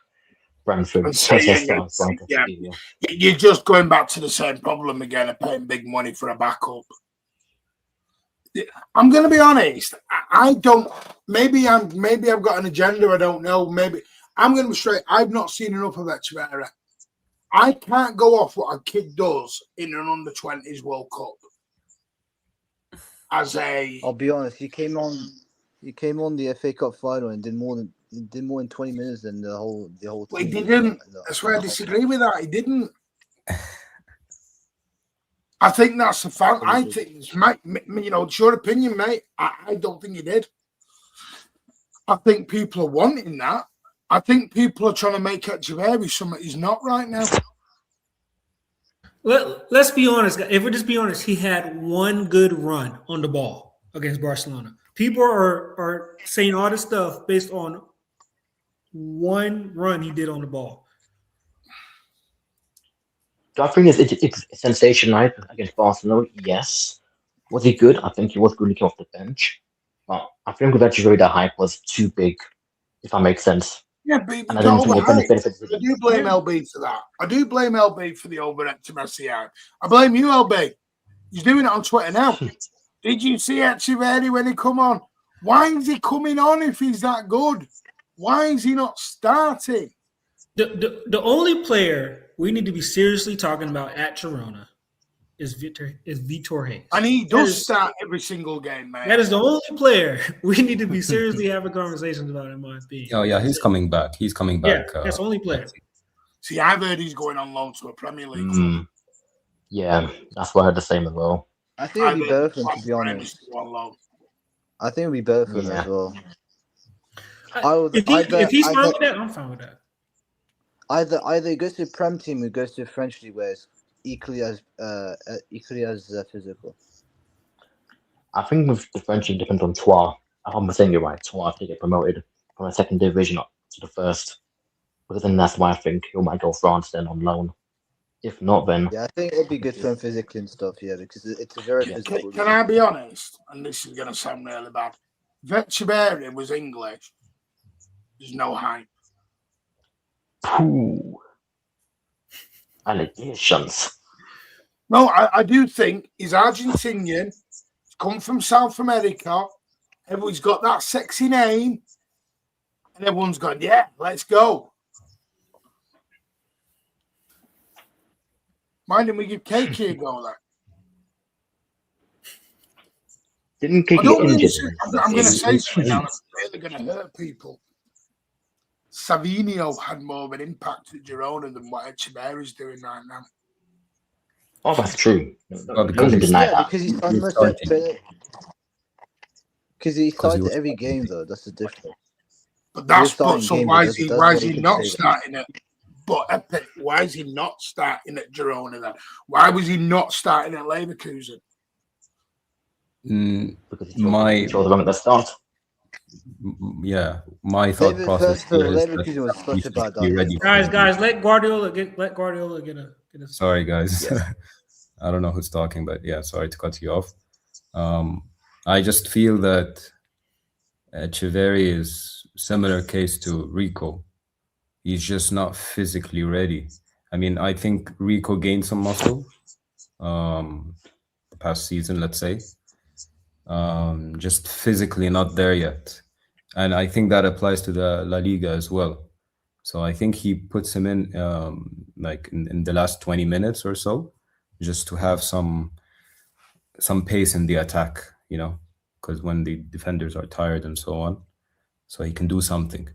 Brentford. You're just going back to the same problem again of paying big money for a backup. I'm going to be honest. I don't. Maybe I've got an agenda. I don't know. Maybe I'm going to be straight. I've not seen enough of Echeverri. I can't go off what a kid does in an under-20s World Cup. I'll be honest. He came on the FA Cup final and did more than 20 minutes than the whole team. Well, he didn't. That's where I disagree with that. He didn't. I think that's the fact. I think it's it's your opinion, mate. I don't think he did. I think people are wanting that. I think people are trying to make Echeverri something he's not right now. Let's be honest. If we just be honest, he had one good run on the ball against Barcelona. People are saying all this stuff based on one run he did on the ball. Do I think it's a sensation night against Barcelona? Yes. Was he good? I think he was good looking off the bench. But I think with Echeverri, the hype was too big, if that makes sense. Yeah, but I do blame LB for that. I do blame LB for the over-Echeverri hype. I blame you, LB. He's doing it on Twitter now. Did you see Echeverri when he come on? Why is he coming on if he's that good? Why is he not starting? The only player we need to be seriously talking about at Girona is Vitor Hayes. And he does start every single game, man. That is the only player we need to be seriously having conversations about, in my opinion. Oh, yeah, he's coming back. He's coming back. Yeah, that's the only player. See, I've heard he's going on loan to a Premier League club. Yeah, that's what I heard the same as well. I think it would be better for him, to be honest. I think it would be better for him as well. If he's fine with that, I'm fine with that. Either he goes to the Prem team or goes to the French league, where it's equally as physical. I think with the French team depends on Troyes. I'm saying you're right. Troyes to get promoted from the second division up to the first, because then that's why I think he might go France then on loan. If not, then I think it'll be good for him physically and stuff. Yeah, because it's a very physical. Can I be honest? And this is going to sound really bad. Echeverri was English. There's no hype. Ooh. Allegations. No, I do think he's Argentinian. He's come from South America. Everyone's got that sexy name. And everyone's gone, yeah, let's go. Mind him, we give Kiki a go there. Didn't Kiki injured? I'm going to say something now that's really going to hurt people. Savinio had more of an impact at Girona than what Echeverri's doing right now. Oh, that's true. Because he started every game, though. That's the difference. But that's so why is he not starting it? But why is he not starting at Girona then? Why was he not starting at Leverkusen? Because he chose the start. Yeah, my thought process here is that be ready. Guys, let Guardiola get a. Sorry, guys. Yeah. I don't know who's talking, but yeah, sorry to cut you off. I just feel that Echeverri is similar case to Rico. He's just not physically ready. I mean, I think Rico gained some muscle. the past season, let's say. Just physically not there yet. And I think that applies to the La Liga as well. So I think he puts him in like in the last 20 minutes or so, just to have some pace in the attack, you know, because when the defenders are tired and so on, so he can do something.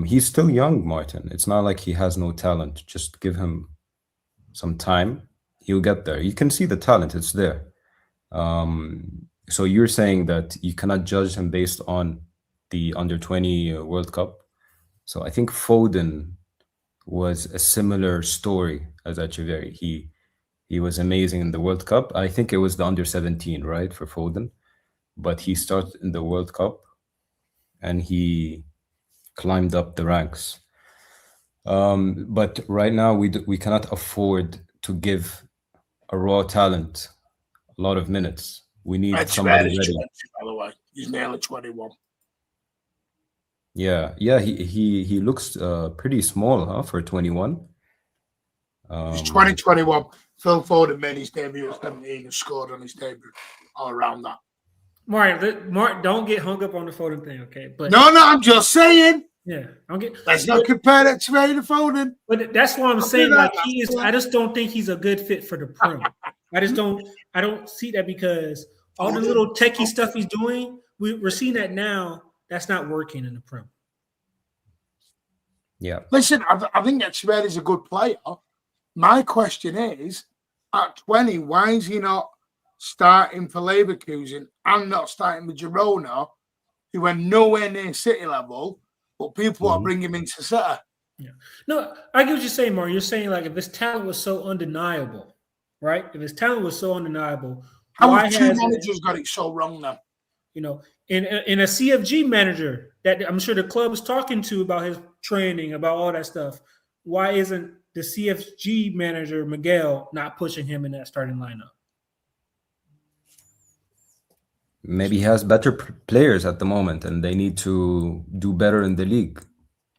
He's still young, Martin. It's not like he has no talent. Just give him some time. He'll get there. You can see the talent. It's there. So you're saying that you cannot judge him based on the under-20 World Cup. So I think Foden was a similar story as Echeverri. He was amazing in the World Cup. I think it was the under-17, right, for Foden. But he started in the World Cup and he climbed up the ranks. But right now we cannot afford to give a raw talent a lot of minutes. We need somebody ready. 20, by the way. He's nearly 21. Yeah, he looks pretty small, huh, for 21. He's 2021. Phil Foden made his debut at 17 and scored on his debut all around that. Mark, don't get hung up on the Foden thing, okay? But no, I'm just saying. Yeah, let's not compare that to Ray to Foden. But that's why I'm saying, like, he is. I just don't think he's a good fit for the Prem. I don't see that, because all the little techie stuff he's doing, we're seeing that now. That's not working in the Prem. Yeah. Listen, I think Echeverri is a good player. My question is, at 20, why is he not starting for Leverkusen and not starting with Girona, who went nowhere near City level, but people are bringing him into City? Yeah. No, I get what you're saying, Mario. You're saying, like, if his talent was so undeniable, right? If his talent was so undeniable, how have two managers got it so wrong now? You know, in a CFG manager that I'm sure the club is talking to about his training, about all that stuff, why isn't the CFG manager, Miguel, not pushing him in that starting lineup? Maybe he has better players at the moment, and they need to do better in the league.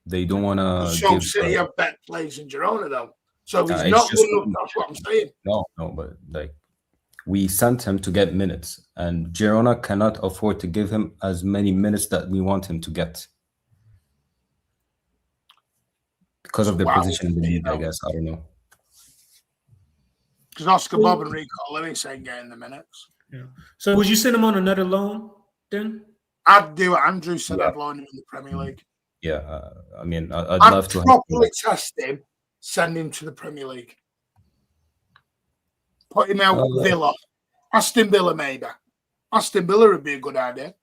They don't want to give... City have better players in Girona, though. So he's not good enough, that's what I'm saying. No, but, like, we sent him to get minutes, and Girona cannot afford to give him as many minutes that we want him to get. Because of the position in the league, I guess. I don't know. Because Oscar Bob and Rico Lewis ain't getting the minutes. Yeah. So would you send him on another loan then? I'd do what Andrew said. I'd loan him in the Premier League. Yeah, I mean, I'd love to properly test him, send him to the Premier League. Put him out Villa. Aston Villa, maybe. Aston Villa would be a good idea.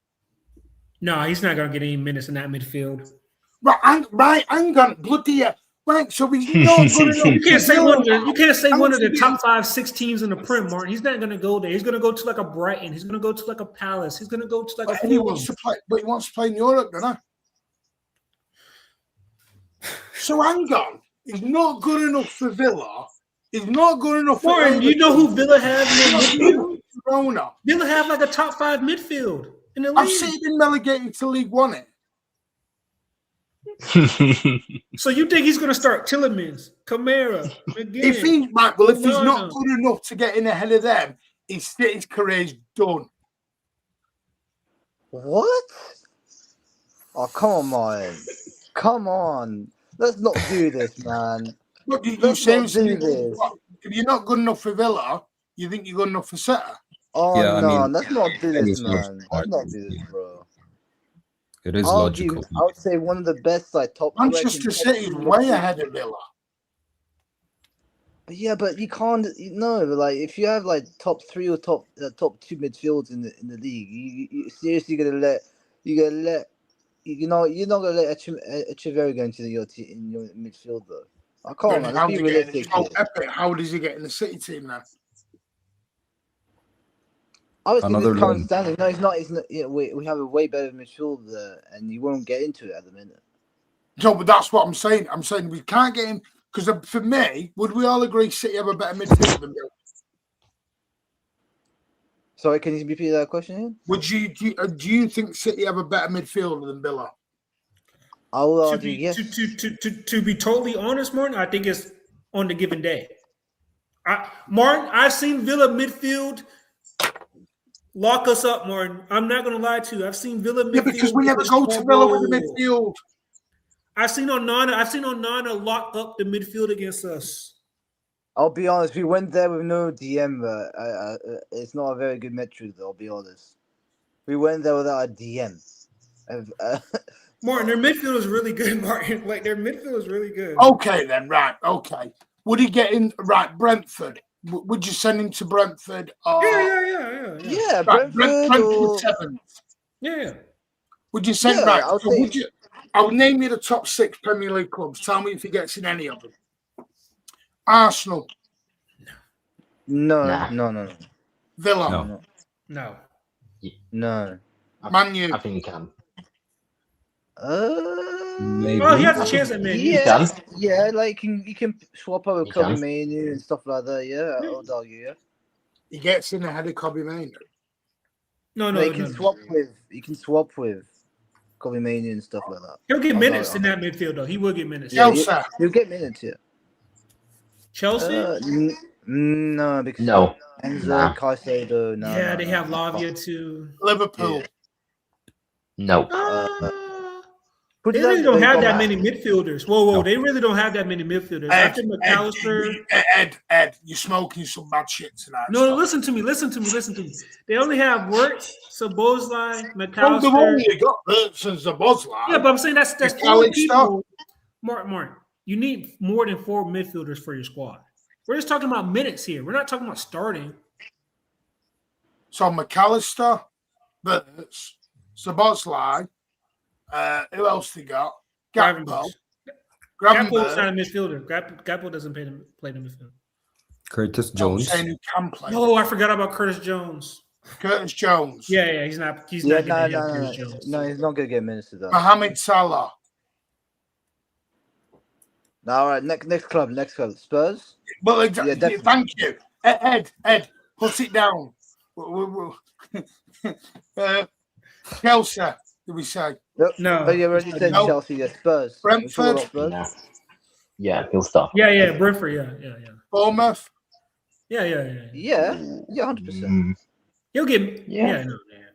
No, he's not going to get any minutes in that midfield. Right, hang on. Bloody hell. Right, so he's not good enough. You can't say one of the top 5-6 teams in the Prem, Martin. He's not going to go there. He's going to go to like a Brighton. He's going to go to like a Palace. He's going to go to like he wants to play, but he wants to play in Europe, doesn't he? So hang on. He's not good enough for Villa. He's not good enough for Martin, you know who Villa have in the midfield? Villa have like a top 5 midfield in the league. I've seen him relegated to League One. So you think he's going to start Tielemans, Kamara, again? If he's not good enough to get in ahead of them, his career's done. What? Oh, come on. Let's not do this, man. Look, you seriously do this. If you're not good enough for Villa, you think you're good enough for City? Oh, yeah, no, let's not do this, man. Let's not do this, bro. It is logical. I would say one of the best, like, top. Manchester City is way ahead of Villa. Yeah, but you can't. Like, if you have like top 3 or top 2 midfields in the league, you seriously you're not gonna let Echeverri go into your midfield though. I can't. Man. Let's be realistic. How does he get in the City team now? Obviously, this current standing. No, he's not. We have a way better midfield there, and you won't get into it at the minute. No, but that's what I'm saying. I'm saying we can't get him because for me, would we all agree City have a better midfield than Villa? Sorry, can you repeat that question? Do you think City have a better midfield than Villa? I will argue yes. To be totally honest, Martin, I think it's on the given day. Martin, I've seen Villa midfield lock us up, Martin. I'm not going to lie to you. I've seen Villa midfield. Yeah, because we never go to Villa with the midfield. I've seen Onana lock up the midfield against us. I'll be honest. We went there with no DM. It's not a very good metric, though. I'll be honest. We went there without a DM. Martin, their midfield is really good, Martin. Like, their midfield is really good. Okay, then, right. Okay. Would he get in? Right, Brentford. Would you send him to Brentford? Or, Yeah, right, Brentford or 7th. Yeah. Would you send Yeah, I'll name you the top 6 Premier League clubs. Tell me if he gets in any of them. Arsenal. No. Villa. No. Man U. I think he can. Maybe. Oh, he has a chance at Man U. Yeah, like you can swap out with Kobe Manu and stuff like that. Yeah, I would argue. Yeah, He gets in ahead of Kobe Manu. No. You can swap with Kobe Manu and stuff like that. He'll get minutes in that midfield, though. He will get minutes. Chelsea. He'll get minutes. Yeah. Chelsea? No, because Enzo, Caicedo. No. Yeah, they have Lavia too. Liverpool. No. They really don't have that many midfielders. Whoa. They really don't have that many midfielders. After McAllister. Ed, you're smoking some bad shit tonight. No, listen to me. They only have Wirtz, Szoboszlai, McAllister. Oh, they've only got Wirtz and Szoboszlai. Yeah, but I'm saying that's 4 people. Martin, you need more than 4 midfielders for your squad. We're just talking about minutes here. We're not talking about starting. So McAllister, Wirtz, Szoboszlai. Who else they got? Gakpo. Gakpo's not a midfielder. Gakpo doesn't play the midfield. Curtis Jones. Saying who can play. Oh, I forgot about Curtis Jones. Curtis Jones. Yeah, he's not. He's not going to get Curtis Jones. No, he's not going to get minutes to that. Mohamed Salah. All right, next club, Spurs. Well, exactly. Thank you, Ed. Put it down. Chelsea. Did we say? No. Oh, you already said Chelsea. Yeah, Spurs. Brentford. Spurs? Yeah, he'll start. Yeah, Brentford. Yeah. Bournemouth. Yeah. 100%. He'll get. Yeah.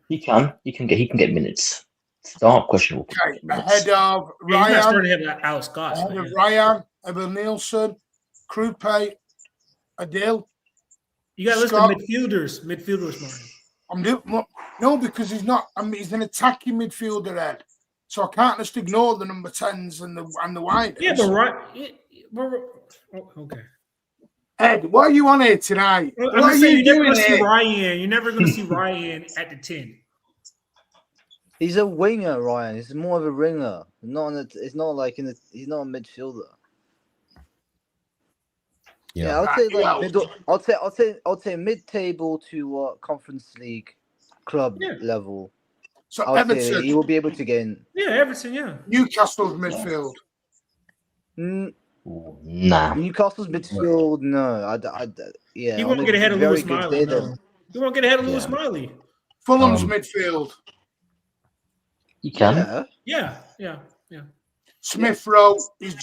He can get minutes. Start questionable. Okay, ahead of Ryan. He's not starting to have Alex Scott. Ahead of Ryan, Evan Nielsen, Krupe, Adil. You got to list the midfielders. Midfielders, Martin. No, because he's not. He's an attacking midfielder, Ed. So I can't just ignore the number 10s and the widers. Yeah, but okay. Ed, what are you on here tonight? What are you doing here? Ryan. You're never going to see Ryan at the 10. He's a winger, Ryan. He's more of a ringer. He's not a midfielder. Yeah, I'll say mid-table to Conference League club level. So Everton, he will be able to get in. Yeah, Everton. Yeah. Newcastle's midfield. Nah. Newcastle's midfield. No, yeah. He won't get ahead of Lewis Miley. No. He won't get ahead of Lewis Miley. Fulham's midfield. He can. Yeah. Smith Rowe. He's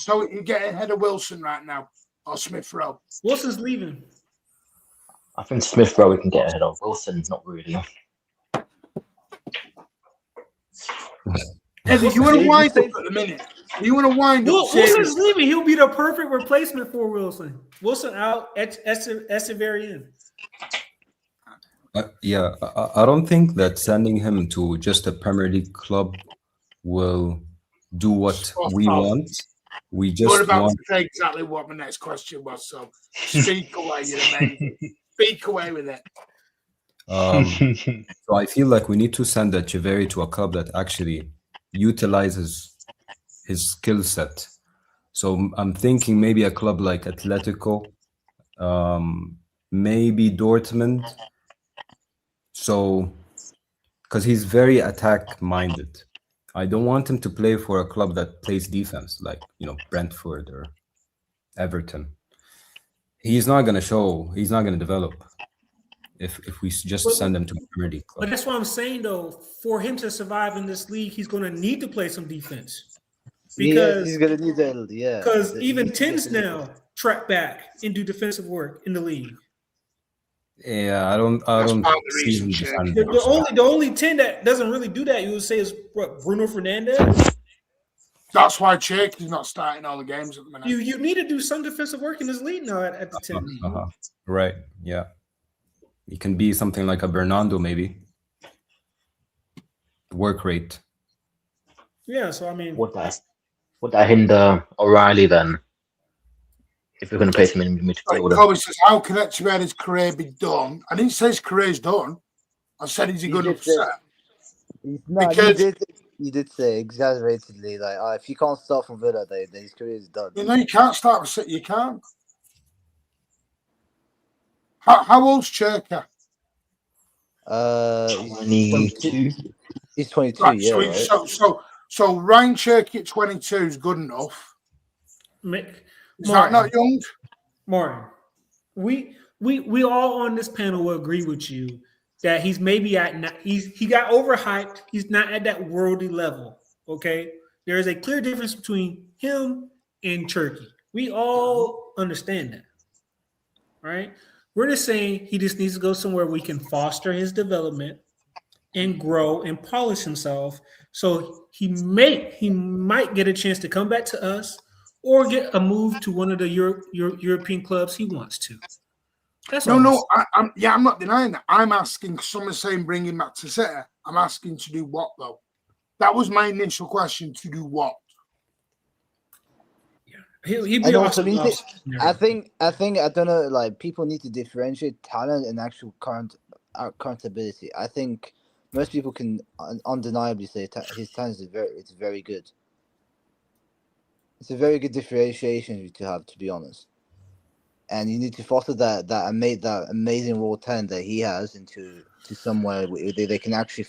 getting ahead of Wilson right now. Or Smith Rowe. Wilson's leaving. I think Smith Rowe can get ahead of Wilson. Not really. Eddie, you want to wind up at the minute? You want to wind up? Wilson's leaving. He'll be the perfect replacement for Wilson. Wilson out. Echeverry in. I don't think that sending him to just a Premier League club will do what we want. We just We're about to say exactly what my next question was. So speak away, you're amazing. Speak away with it. So I feel like we need to send Echeverry to a club that actually utilizes his skill set. So I'm thinking maybe a club like Atletico, maybe Dortmund. So, because he's very attack-minded. I don't want him to play for a club that plays defense, like, Brentford or Everton. He's not going to develop if we just send him to a Premier League club. But that's what I'm saying, though. For him to survive in this league, he's going to need to play some defense. Because he's going to need that, Because even 10s now, track back and do defensive work in the league. Yeah, I don't That's part of the see reason, him Shaq. defending. The only 10 that doesn't really do that, you would say, is what, Bruno Fernandes. That's why Cherky's not starting all the games at the minute. You need to do some defensive work in this league now at the 10. Right. Yeah. He can be something like a Bernardo, maybe. Work rate. Yeah, so I mean, Would that hinder O'Reilly then? If we're going to place him in midfield. Kobe says, how can Echeverri's career be done? I didn't say his career's done. I said, is he good enough to set? You did say exaggeratedly, like, if you can't start from Villa, then his career is done. You know, you can't start with City. You can't. How old's Cherka? 22. He's 22, Right, yeah, right? So Ryan Cherky at 22 is good enough. Is that not young? Martin, we all on this panel will agree with you that he's maybe he got overhyped. He's not at that worldly level. Okay, there is a clear difference between him and Cherky. We all understand that, right? We're just saying he just needs to go somewhere we can foster his development and grow and polish himself. So he might get a chance to come back to us or get a move to one of the European clubs he wants to. That's I'm not denying that. I'm asking, some are saying bring him back to City. I'm asking to do what, though? That was my initial question, to do what? He'd be awesome. I think I don't know, like, people need to differentiate talent and actual accountability. I think most people can undeniably say his talent is very good. It's a very good differentiation to have, to be honest. And you need to foster that amazing raw talent that he has into somewhere where they can actually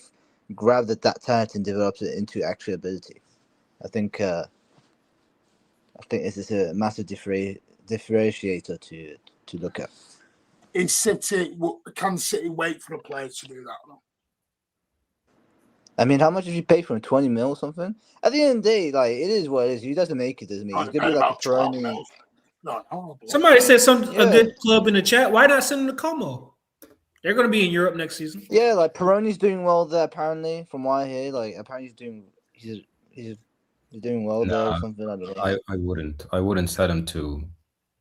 grab that talent and develop it into actual ability. I think this is a massive differentiator to look at. In City, can City wait for a player to do that, though? I mean, how much did you pay for him? 20 mil or something? At the end of the day, like, it is what it is. He doesn't make it, doesn't he? He's going to be like a Peroni. No. Somebody said a good club in the chat. Why not send him to Como? They're going to be in Europe next season. Yeah, like, Peroni's doing well there, apparently, from what I hear. Like, apparently he's doing well there or something. I don't know. I wouldn't send him to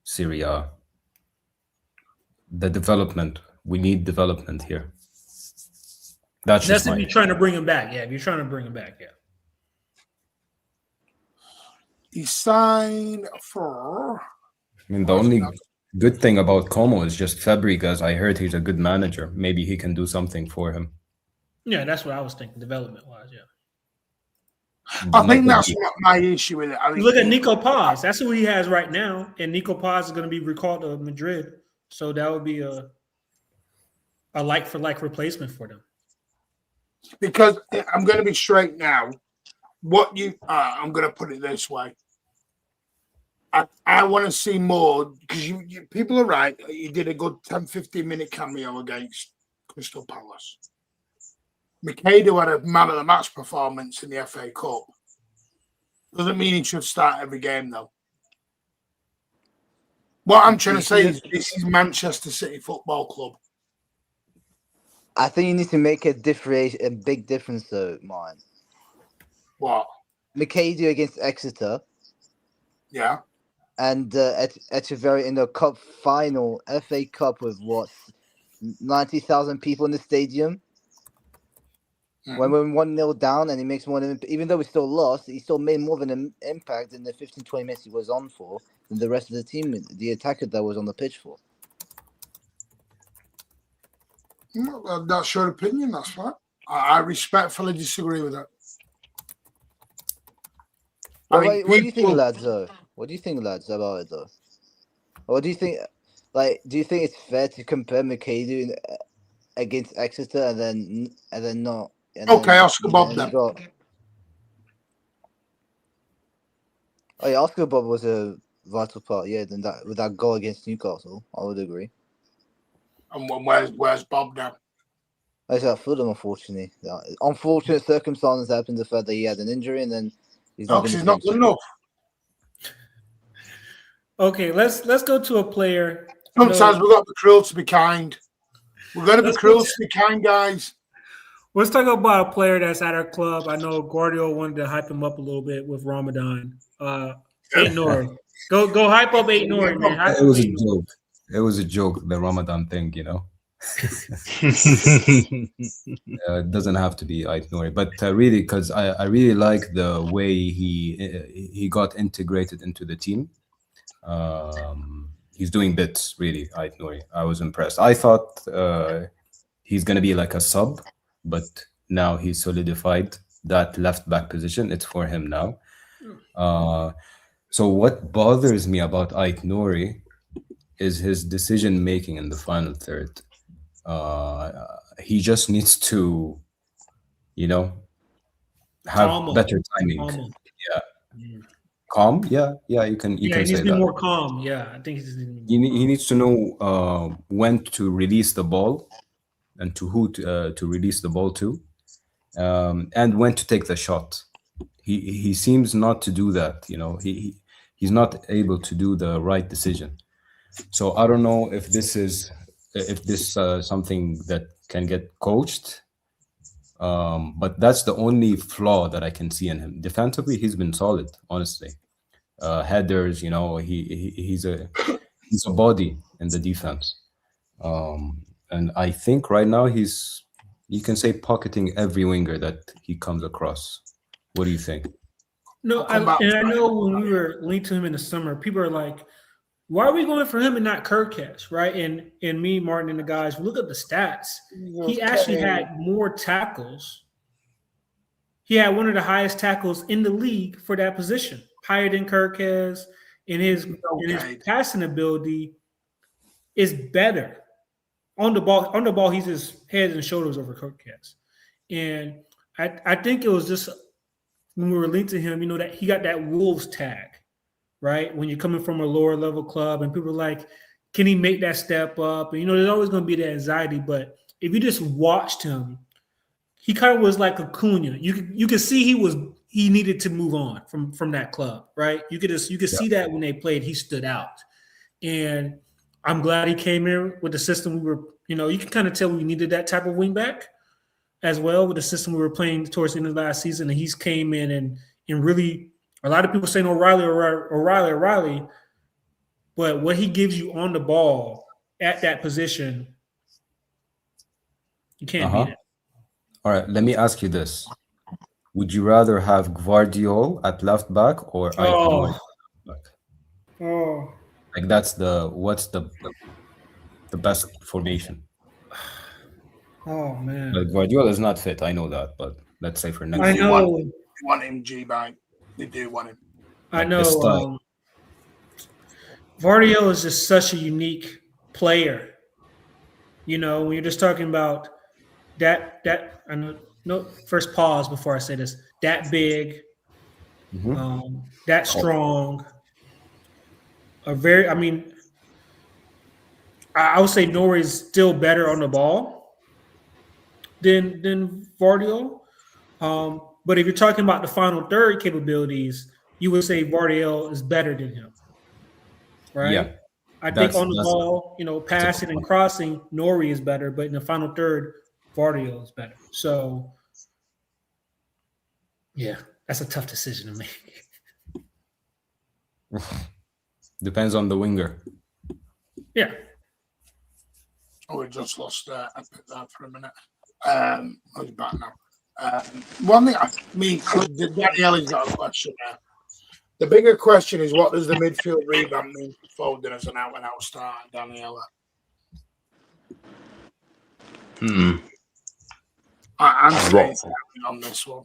Syria. The development. We need development here. That's if you're trying to bring him back. Yeah, if you're trying to bring him back, yeah. He signed for... I mean, the only good thing about Como is just Fabregas. I heard he's a good manager. Maybe he can do something for him. Yeah, that's what I was thinking, development-wise, yeah. I think that's what my issue with it. I mean, look at Nico Paz. That's who he has right now. And Nico Paz is going to be recalled to Madrid. So that would be a like-for-like replacement for them. Because I'm going to be straight now. I'm going to put it this way. I want to see more, because people are right. You did a good 10-15 minute cameo against Crystal Palace. Mikado had a man of the match performance in the FA Cup. Doesn't mean he should start every game, though. What I'm trying to say is this is Manchester City Football Club. I think you need to make a big difference, though, man. What? Mikado against Exeter. Yeah. And Echeverri in the cup final, FA Cup, with 90,000 people in the stadium. When we're 1-0 down and he makes more than, even though we still lost, he still made more of an impact in the 15-20 minutes he was on for than the rest of the team, the attacker that was on the pitch for. Well, that's your opinion, that's fine. I respectfully disagree with that. What do you think, lads, though? What do you think, lads, about it, though? Or do you think, do you think it's fair to compare Mikado against Exeter and then not? Oscar Bob then. Oscar Bob was a vital part, with that goal against Newcastle, I would agree. And where's Bob now? He's at Fulham, unfortunately. Unfortunate circumstances happened, the fact that he had an injury and then he's not good enough. Okay, let's go to a player. Sometimes No, we've got to be cruel to be kind. We're going to be let's cruel to be kind, guys. let's talk about a player that's at our club. I know Guardiola wanted to hype him up a little bit with Ramadan. Eight Nori. Go hype up Eight Nori, man. Hype It up was a Eight Nori. joke. It was a joke, the Ramadan thing, you know. It doesn't have to be Ait Nouri, but really, because I really like the way he got integrated into the team. He's doing bits, really, Ait Nouri. I was impressed. I thought he's gonna be like a sub, but now he's solidified that left back position. It's for him now. So what bothers me about Ait Nouri is his decision making in the final third. He just needs to, you know, have Calm him. better timing. Calm him. Yeah, calm. Yeah, you can Yeah, he say needs to be that. more calm. Yeah, I think he's He needs to know when to release the ball and to who to release the ball to, and when to take the shot. He seems not to do that. You know, he's not able to do the right decision. So I don't know if this is something that can get coached. But that's the only flaw that I can see in him. Defensively, he's been solid, honestly. Headers, you know, he's a body in the defense. And I think right now you can say pocketing every winger that he comes across. What do you think? No, I know when we were linked to him in the summer, people are like, why are we going for him and not Kirkcast, right? And me, Martin, and the guys, we look at the stats. He actually had more tackles. He had one of the highest tackles in the league for that position, higher than Kirkcast, and his passing ability is better. On the ball, he's just head and shoulders over Kirkcast. And I think it was just when we were linked to him, you know, that he got that Wolves tag. Right? When you're coming from a lower level club and people are like, can he make that step up? And, you know, there's always going to be that anxiety. But if you just watched him, he kind of was like Acuna. You could see he needed to move on from that club, right? You could see that when they played, he stood out. And I'm glad he came in with the system we were, you know, you can kind of tell we needed that type of wing back as well with the system we were playing towards the end of last season. And he's came in and really – a lot of people saying O'Reilly, but what he gives you on the ball at that position, you can't beat it. All right, let me ask you this. Would you rather have Gvardiol at left back or Ait Nouri at left back? Oh. Like what's the best formation? Oh, man. But Guardiola is not fit, I know that, but let's say for next I year. know. You want him, G-Bite. They do want him. I know. Vardio is just such a unique player. You know, when you're just talking about that I know. No, first pause before I say this. That big, that strong. I would say Nori is still better on the ball than Vardio. But if you're talking about the final third capabilities, you would say Vardiel is better than him, right? Yeah. I think on the ball, you know, passing and crossing, Nori is better, but in the final third, Vardiel is better. So, yeah, that's a tough decision to make. Depends on the winger. Yeah. Oh, we just lost that. I picked that for a minute. He's back now. One thing, Daniela's got a question now. The bigger question is, what does the midfield revamp mean for Foden as an out-and-out star, Daniela? I'm saying on this one.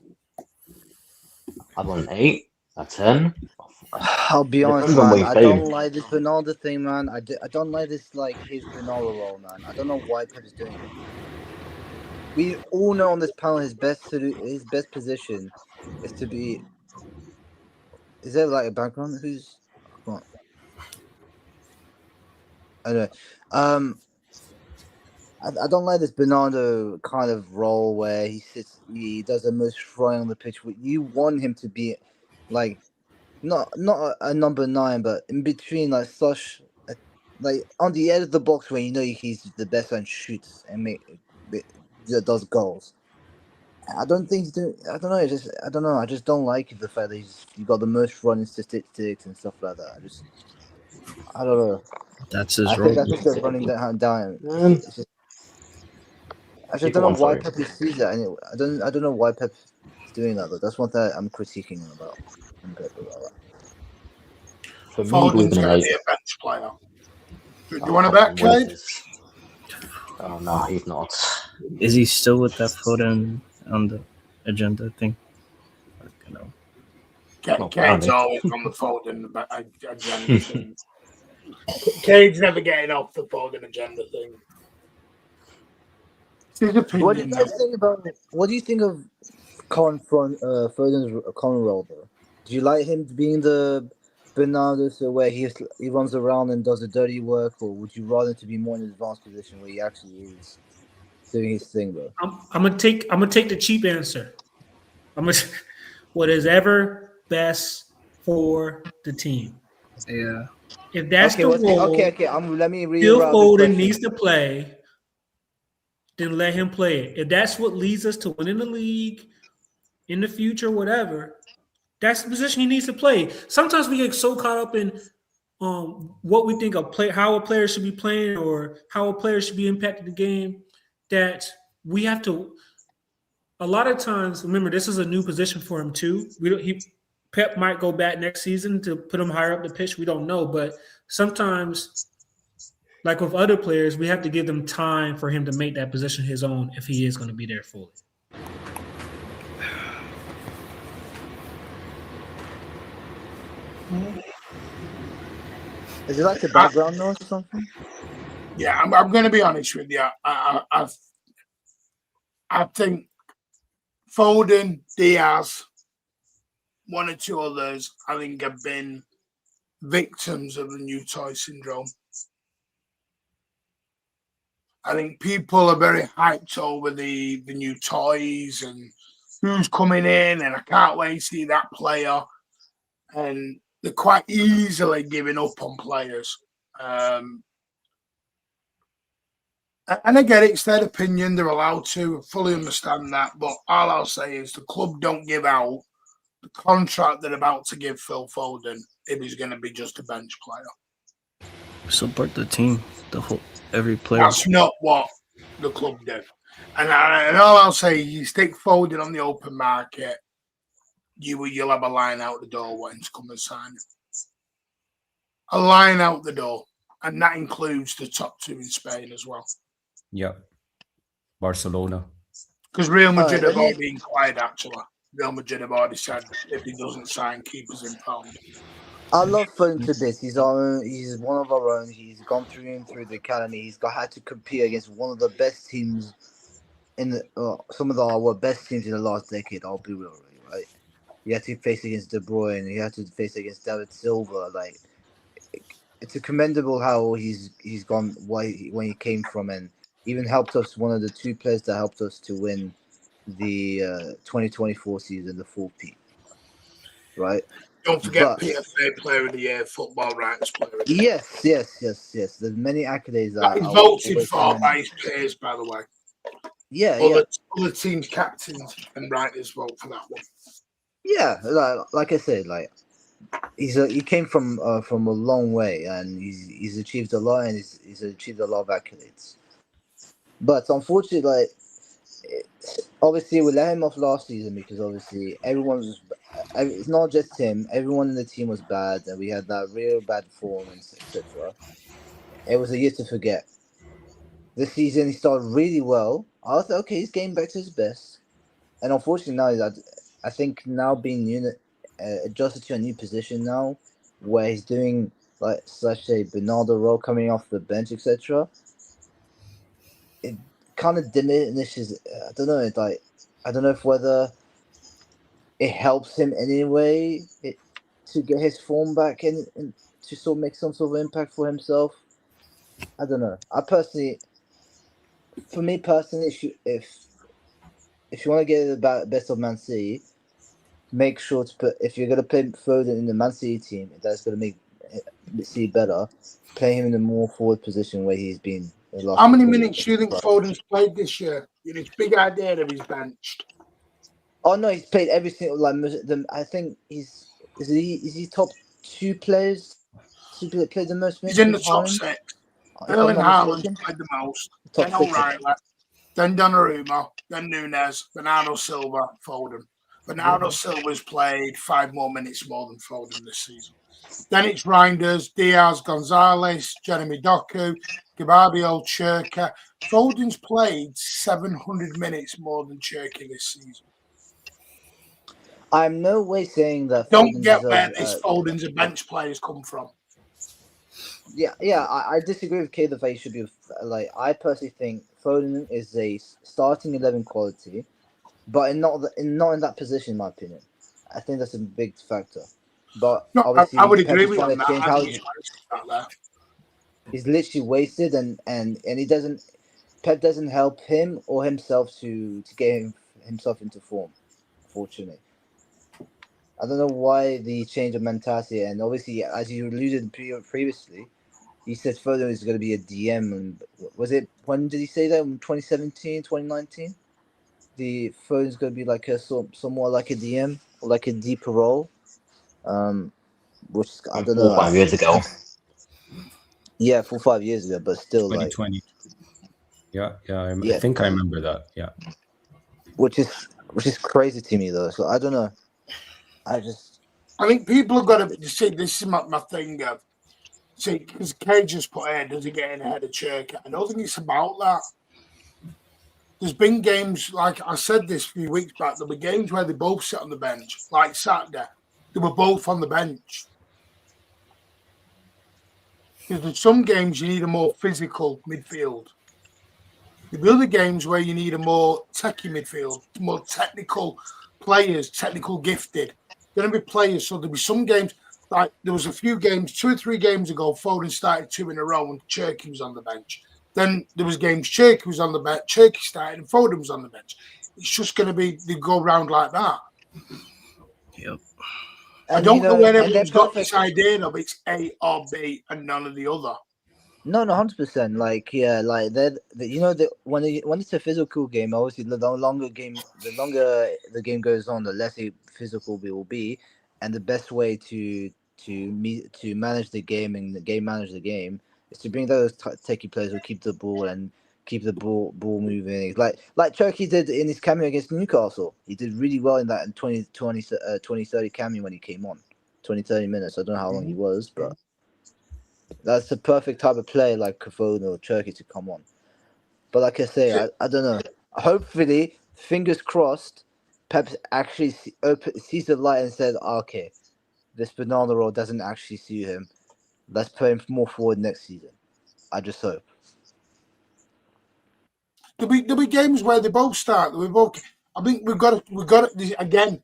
I'm on 8, a 10. I'll be honest, man. I don't like this Bernardo thing, man. I don't like this, like, his Bernardo role, man. I don't know why Pep is doing it. We all know on this panel his best position is to be. Is there like a background? Who's what? Anyway, I don't like this Bernardo kind of role where he does the most throwing on the pitch. You want him to be like not a number 9, but in between, like slush, like on the edge of the box where you know he's the best and shoots and does goals. I don't think he's doing. I don't know. I don't know. I just don't like the fact that he got the most running statistics and stuff like that. I don't know. That's his I think role. they're running down. Um, It's just, I just keep don't know on, why sorry. Pep sees that. And I don't know why Pep is doing that. Though. That's one thing I'm critiquing him about. Pep about that. For me, Foden's losing a going to late. be a bench player. Do you Oh, want to come bet, on, what is Cade? this? Oh no, he's not. Is he still with that Foden on the agenda thing? You know. Not Cade's apparently. always on the Foden agenda thing. Cade's never getting off the Foden agenda thing. It's his What do you opinion, though. guys think about? What do you think of Foden's current role, though? Do you like him being the Bernardo, so where he runs around and does the dirty work, or would you rather to be more in an advanced position where he actually is doing his thing, bro? I'm gonna take the cheap answer. I'm gonna what is ever best for the team. Yeah. If that's Okay, the role okay. Let me Phil reroute the Foden question. needs to play, then let him play it. If that's what leads us to winning the league in the future, whatever, that's the position he needs to play. Sometimes we get so caught up in what we think how a player should be playing, or how a player should be impacting the game, that we have to. A lot of times, remember, this is a new position for him too. Pep might go back next season to put him higher up the pitch. We don't know, but sometimes, like with other players, we have to give them time for him to make that position his own if he is going to be there fully. Is it like the background noise or something? Yeah, I'm going to be honest with you. I think Foden, Diaz, one or two others, I think have been victims of the new toy syndrome. I think people are very hyped over the new toys and who's coming in, and I can't wait to see that player. And they're quite easily giving up on players. And I get it, it's their opinion, they're allowed to, fully understand that. But all I'll say is the club don't give out the contract they're about to give Phil Foden if he's going to be just a bench player. Support the team, every player. That's not what the club do. And all I'll say, you stick Foden on the open market, you'll have a line out the door wanting to come and sign him. A line out the door. And that includes the top two in Spain as well. Yeah. Barcelona. Because Real Madrid have all been quiet, actually. Real Madrid have already said if he doesn't sign, keep us in pound. I love Foden to bits. He's one of our own. He's gone through the academy. He's had to compete against one of the best teams in some of our best teams in the last decade. I'll be real, right? He had to face against De Bruyne. He had to face against David Silva. Like, it's a commendable how he's gone when he came from, and even helped us. One of the two players that helped us to win the 2024 season, the 4P. Right. Don't forget PFA Player of the Year, Football Rights Player of the Year. Yes. There's many accolades that He's voted for by his peers, by the way. Yeah, Other teams' captains can write his vote for that one. Yeah, like I said, like he came from a long way, and he's achieved a lot, and he's achieved a lot of accolades. But unfortunately, like obviously we let him off last season because obviously it's not just him. Everyone in the team was bad, and we had that real bad performance, etc. It was a year to forget. This season he started really well. I thought, okay, he's getting back to his best, and unfortunately now I think now being adjusted to a new position now, where he's doing like such a Bernardo role coming off the bench, etc. It kind of diminishes. I don't know. I don't know if whether it helps him anyway to get his form back and to sort of make some sort of impact for himself. I don't know. For me personally, if you want to get the best of Man City, make sure to put, if you're gonna play Foden in the Man City team, that's gonna make City better. Play him in a more forward position where he's been the last. How many couple of minutes do you think Foden's played this year? It's big idea that he's benched. Oh no, he's played every single I think is he top 2 players to play the most minutes? He's in the with top Haaland? 6. If I'm Erling not Haaland mistaken. played the most. Top Then 6. O'Reilly. Then Donnarumma. Then Nunes. Bernardo Silva. Foden. Bernardo Silva's played 5 more minutes more than Foden this season. Then it's Reinders, Diaz, Gonzalez, Jeremy Doku, Gababio, Cherka. Foden's played 700 minutes more than Cherka this season. I'm no way saying that. Don't Foden get where deserves, this Foden's a bench players come from. Yeah, I disagree with Kay that he should be I personally think Foden is a starting 11 quality, but not in that position, in my opinion. I think that's a big factor. But No, obviously, I would Pep agree is with you trying on to that. change I how think he's literally wasted, and he doesn't. Pep doesn't help him or himself to get himself into form. Unfortunately, I don't know why the change of mentality. And obviously, as you alluded previously, he said Foden is going to be a DM. And was it, when did he say that? In 2017, 2019? The Foden's going to be like somewhat like a DM or like a deeper role. Which I don't 4 or know. 5 years ago. Yeah, 4 or 5 years ago, but still 2020. Yeah, I Yeah. think I remember that. Yeah. which is crazy to me though. So I don't know. I think people have got to see. This is my thing. See, because Cage just put here, does he get in ahead of Cherka? I don't think it's about that. There's been games, like I said this a few weeks back, there'll be games where they both sit on the bench, like Saturday. They were both on the bench. Because in some games you need a more physical midfield. The other games where you need a more techie midfield, more technical players, technical gifted. Going to be players, so there'll be some games, like there was a few games, 2 or 3 games ago, Foden started 2 in a row and Cherky was on the bench. Then there was games Cherky was on the bench, Cherky started and Foden was on the bench. It's just going to be, they go round like that. Yep. I don't know where everyone's got this idea of it's A or B and none of the other. No, 100%. When it's a physical game, obviously the longer the game goes on, the less physical it will be, and the best way to manage the game and manage the game is to bring those techie players who keep the ball and keep the ball moving. Like Turkey did in his cameo against Newcastle. He did really well in that in 20-30 cameo when he came on. 20-30 minutes. I don't know how long he was, but that's the perfect type of play like Foden or Turkey to come on. But like I say, I don't know. Hopefully, fingers crossed, Pep actually sees the light and says, okay, this banana roll doesn't actually suit him. Let's put him more forward next season. I just hope. There'll be games where they both start. I think we've got to again,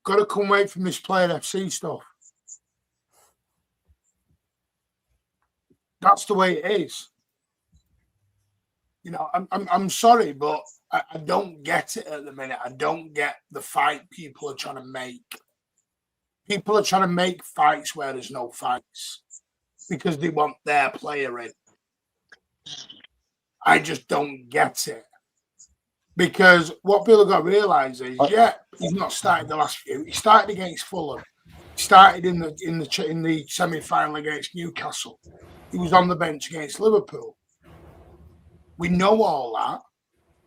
got to come away from this player FC stuff. That's the way it is. I'm sorry, but I don't get it at the minute. I don't get the fight people are trying to make. People are trying to make fights where there's no fights because they want their player in. I just don't get it. Because what people have got to realise is, he's not started the last few. He started against Fulham. He started in the semi-final against Newcastle. He was on the bench against Liverpool. We know all that.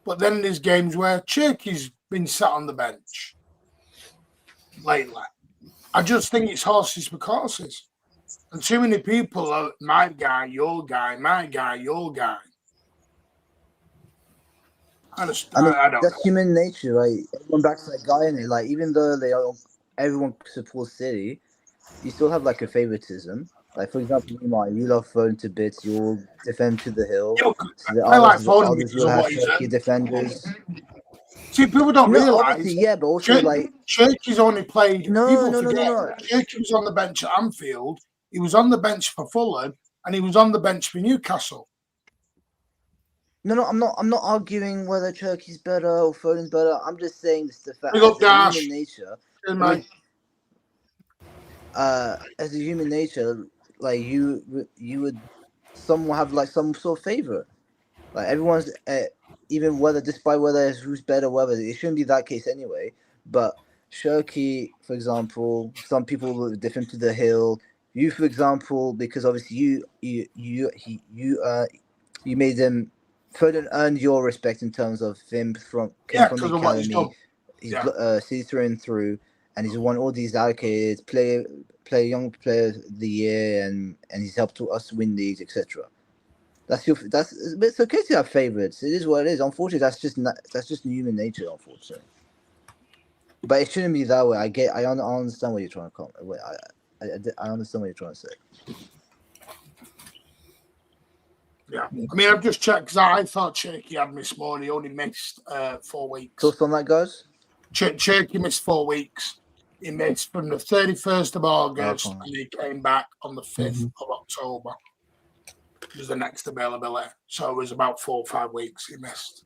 But then there's games where Cherky's been sat on the bench lately. I just think it's horses for courses. And too many people are my guy, your guy, my guy, your guy. I don't that's know. human nature, right? Everyone backs that guy in it. Like, even though everyone supports City, you still have like a favoritism. Like, for example, Neymar, you love Foden to bits. You'll defend to the hill. I like Foden because of what he's Turkey defenders. See, people don't realise. But also Cherky's only played. No. Cherky was on the bench at Anfield. He was on the bench for Fulham, and he was on the bench for Newcastle. No, I'm not arguing whether Turkey's better or Foden's better. I'm just saying this the fact of human nature. mate. As a human nature, like you would someone have like some sort of favorite. Like everyone's even despite whether it's who's better, whether it shouldn't be that case anyway. But Shirky, for example, some people were different to the Hill. You, for example, because obviously you made him Foden earned your respect in terms of him from the because of what he's done. academy. He's through and through, and he's won all these accolades, play young player of the year, and he's helped us win leagues, etc. But it's okay to have favorites. It is what it is. Unfortunately, that's just human nature. Unfortunately, but it shouldn't be that way. I understand what you're trying to come. I understand what you're trying to say. Yeah, I mean, I've just checked because I thought Cherky had missed more. And he only missed 4 weeks. Thoughts on that, guys? Cherky missed 4 weeks. He missed from the 31st of August, and he came back on the 5th of October. Was the next availability. So it was about 4 or 5 weeks he missed.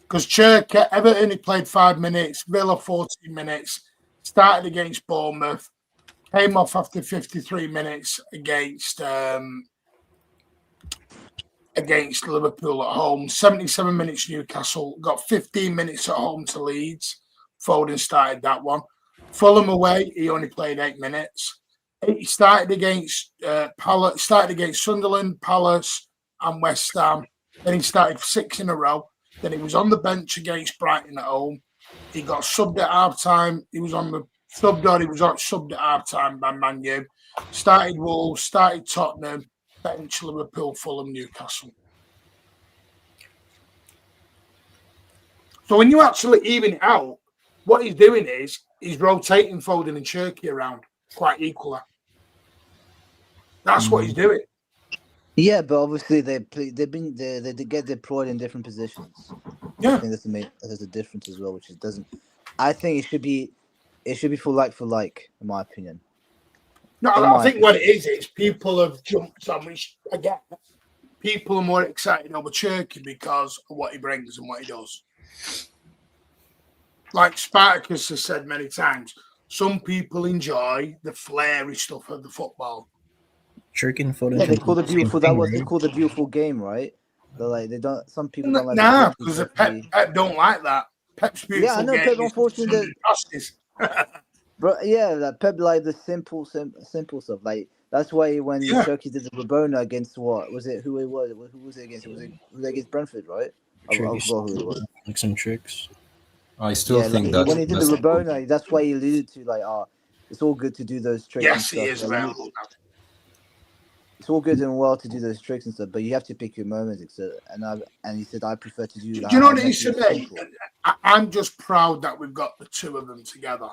Because Cherky, Everton, he played 5 minutes, Villa 14 minutes, started against Bournemouth, came off after 53 minutes against Liverpool at home, 77 minutes Newcastle, got 15 minutes at home to Leeds. Foden started that one. Fulham away, he only played 8 minutes. He started against Sunderland, Palace, and West Ham. Then he started 6 in a row. Then he was on the bench against Brighton at home. He got subbed at half-time. He was subbed at half-time by Man U. Started Wolves, started Tottenham, bench Liverpool, Fulham, Newcastle. So when you actually even it out, what he's doing is he's rotating Foden and Cherky around quite equally. That's what he's doing. Yeah, but obviously they get deployed in different positions. Yeah, I think there's a difference as well, which it doesn't. I think it should be for like, in my opinion. No, I think what it is people have jumped on, which again, people are more excited over Cherky because of what he brings and what he does. Like Spartacus has said many times, some people enjoy the flary stuff of the football. Cherky and Foden. Yeah, they call the beautiful. That was they call the beautiful game, right? They're like they don't. Some people don't like. Nah, because Pep don't like that. Pep's beautiful. Yeah, I know. Game Pep, unfortunately, bro. Yeah, like Pep like the simple stuff. Like that's why when Cherky did the Rabona against what was it? Who it was? Who was it against? Was it against Brentford? Right? I forgot who it was. Like some tricks. I still think that when he did the Rabona, that's why he alluded to like, it's all good to do those tricks. Yes, and stuff. he is available. It's all good and well to do those tricks and stuff, but you have to pick your moments, etc. And he said, I prefer to do that. Do you know what he said? I'm just proud that we've got the two of them together.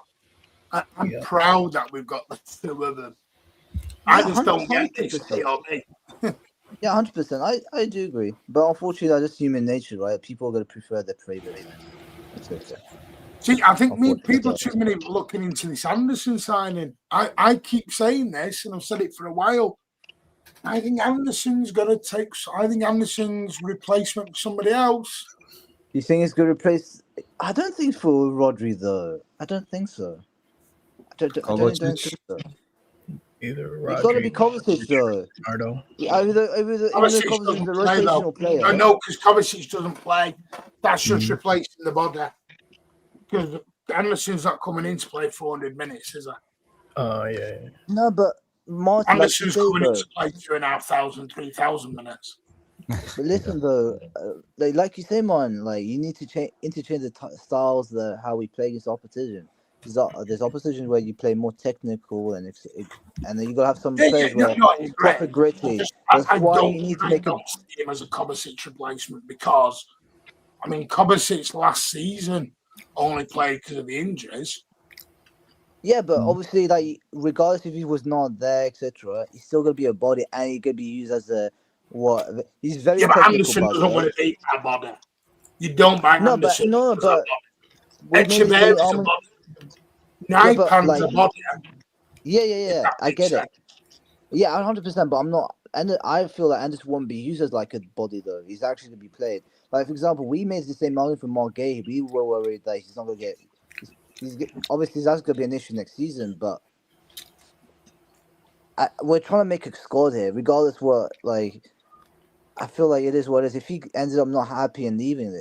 I'm proud that we've got the two of them. I just don't get this. Yeah, 100%. I do agree, but unfortunately, that's just human nature, right? People are going to prefer their favorite. See, I think people too many looking into this Anderson signing. I keep saying this, and I've said it for a while. I think Anderson's replacement for somebody else. You think it's going to replace? I don't think for Rodri though. I don't think so. I don't think so. Either Rodri. It's got to be Kovacic though. Nardo. Yeah, even though Kovacic is a rotational player. I know because Kovacic doesn't play. That's just replacing the body. Because Anderson's not coming in to play 400 minutes, is he? Yeah. No, but Martin, Anderson's coming in to play 2,500, 3,000 minutes. But listen, though, like you say, man, like you need to interchange the styles, how we play against opposition. There's opposition where you play more technical, and then you gotta have some players where proper gritty. That's why you need to make him as a Kovacic replacement because, I mean, Kovacic last season only played because of the injuries. Yeah, but obviously, like regardless if he was not there, etc., he's still gonna be a body, and he's gonna be used as a what? He's very but technical. Anderson doesn't want to be a body. You don't bang Anderson. But Echeverri's a body. Naipan's a body. Yeah. I get it. Yeah, 100%. But I'm not And I feel like Anderson won't be used as like a body though. He's actually to be played. Like for example, we made the same argument for Mark Gay. We were worried that he's not gonna get. Obviously that's gonna be an issue next season, but we're trying to make a squad here, regardless what. Like, I feel like it is what it is. If he ended up not happy and leaving,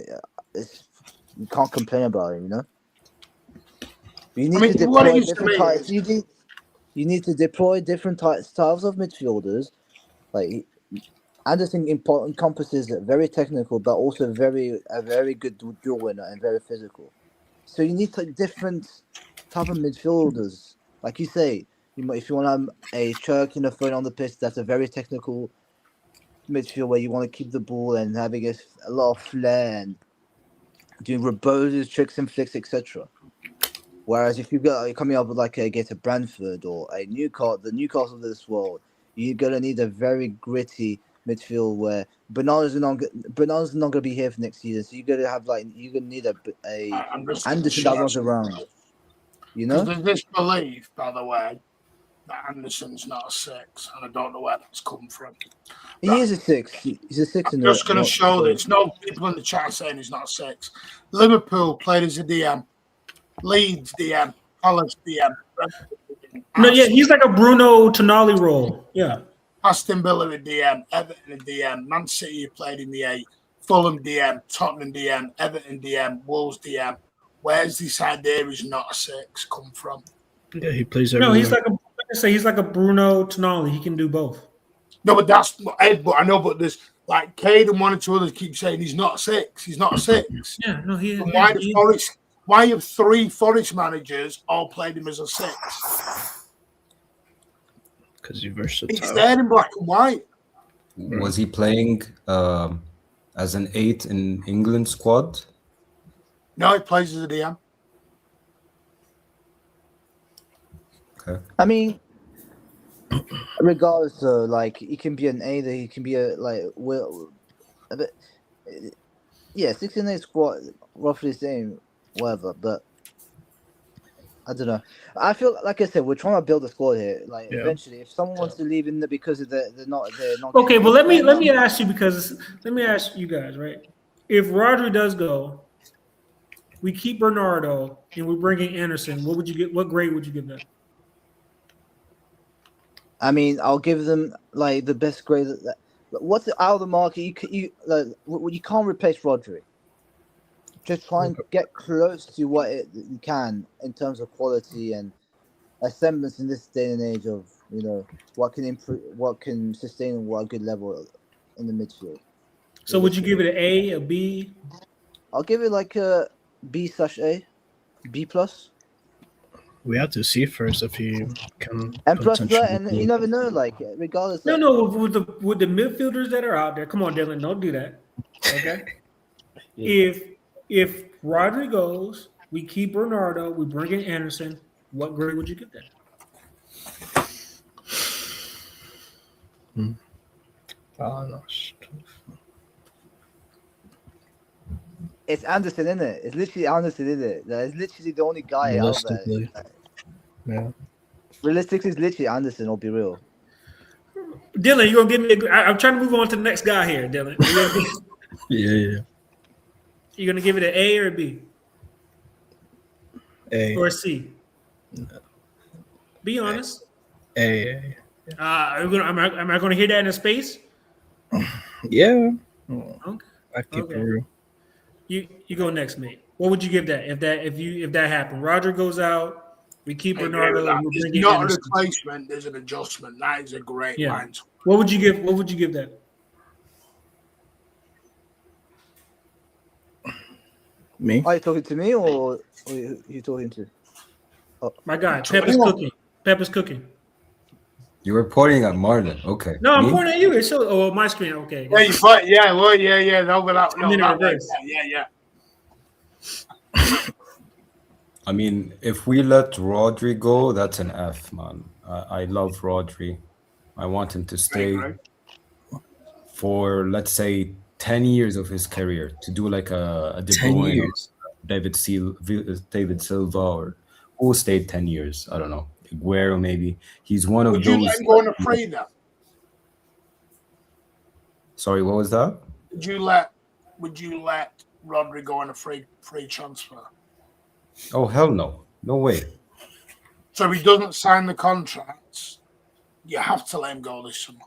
you can't complain about it, you know. But you need to deploy different types. You need to deploy different styles of midfielders. Like Anderson encompasses very technical, but also a very good duel winner and very physical. So you need different type of midfielders. Like you say, if you want a Church in the front on the pitch, that's a very technical midfield where you want to keep the ball and having a lot of flair and doing reboses, tricks and flicks, etc. Whereas if you're coming up with like against a Brentford or a Newcastle, the Newcastle of this world, you're gonna need a very gritty midfield where Bernardo's not gonna be here for next season. So you're gonna need a Anderson that runs around. You know, there's this belief, by the way, that Anderson's not a 6, and I don't know where that's come from. He is a 6. He's a 6. I'm just going to show this. No people in the chat saying he's not a 6. Liverpool played as a DM. Leeds DM. Palace DM. No, yeah, he's like a Bruno Tonali role. Yeah. Aston Villa in DM. Everton in DM. Man City played in the 8. Fulham DM. Tottenham DM. Everton DM. Wolves DM. Where's this idea he's not a 6 come from? Yeah, he plays everywhere. No, he's like a Bruno Tonali. He can do both. No, but that's Ed. But I know, but there's like Cade and one or two others keep saying he's not a 6. He's not a 6. Yeah, no, he is. Why have 3 Forest managers all played him as a 6? Because he's versatile. He's there in black and white. Was he playing as an 8 in England squad? No, he plays as a DM. Okay. I mean, regardless, though, like he can be an 8, he can be yeah, 6 and 8 squad, roughly the same, whatever. But I don't know. I feel like I said, we're trying to build a squad here. Like eventually, if someone wants to leave in because they're not. Okay, but let me ask you let me ask you guys, right? If Rodri does go, we keep Bernardo and we bring in Anderson. What would you get? What grade would you give them? I mean, I'll give them like the best grade. What's out of the market? You can't replace Rodri. Just try and get close to what you can in terms of quality and a semblance in this day and age of what can improve, what can sustain what a good level in the midfield. So would you give it an A, a B? I'll give it like a B/A, B+. We have to see first if he can. And plus, and you never know. Like regardless. No. With the midfielders that are out there, come on, Dylan, don't do that. Okay. If Rodri goes, we keep Bernardo, we bring in Anderson. What grade would you give that? No. It's Anderson, isn't it? It's literally Anderson, isn't it? It's literally the only guy out there. Yeah. Realistically, it's literally Anderson. I'll be real. Dylan, you're gonna give me. I'm trying to move on to the next guy here, Dylan. Yeah. You're gonna give it an A or a B? A or a C? No. Be honest. A. Am I gonna hear that in a space? Yeah. Okay. I keep it real. You go next, mate. What would you give that if that happened? Roger goes out. We keep Bernardo. It's not a replacement. There's an adjustment. That is a great line. What would you give? What would you give that? Me? Are you talking to me or you talking to? Oh. My guy, Pep is cooking. Pep is cooking. You were pointing at Marlon. Okay. No, I'm pointing at you. It shows. My screen. Okay. Yeah, you fight. Yeah, well, yeah. No, without yeah. I mean, if we let Rodri go, that's an F, man. I love Rodri. I want him to stay for, let's say, 10 years of his career to do like a De Bruyne, David Silva, or who stayed 10 years. I don't know. Aguero, maybe. He's one of those. Would you let him go on a free now? Sorry, what was that? Would you let Rodri go on a free transfer? Oh, hell no. No way. So if he doesn't sign the contracts, you have to let him go this summer.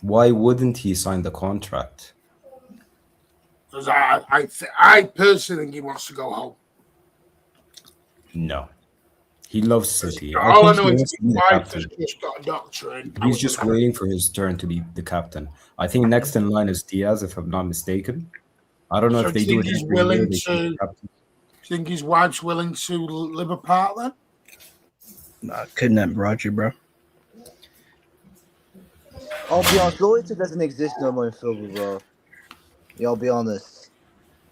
Why wouldn't he sign the contract? Because I personally think he wants to go home. No. He loves City. All I know he is wants to be his the wife captain. has just got a doctorate. He's just waiting for his turn to be the captain. I think next in line is Diaz, if I'm not mistaken. I don't know So if do they you do think it he's every year. willing They to? keep the captain. Do you think his wife's willing to live apart then? Kidnap Roger, bro. I'll be honest, loyalty doesn't exist no more in football, bro. Yeah, I'll be honest.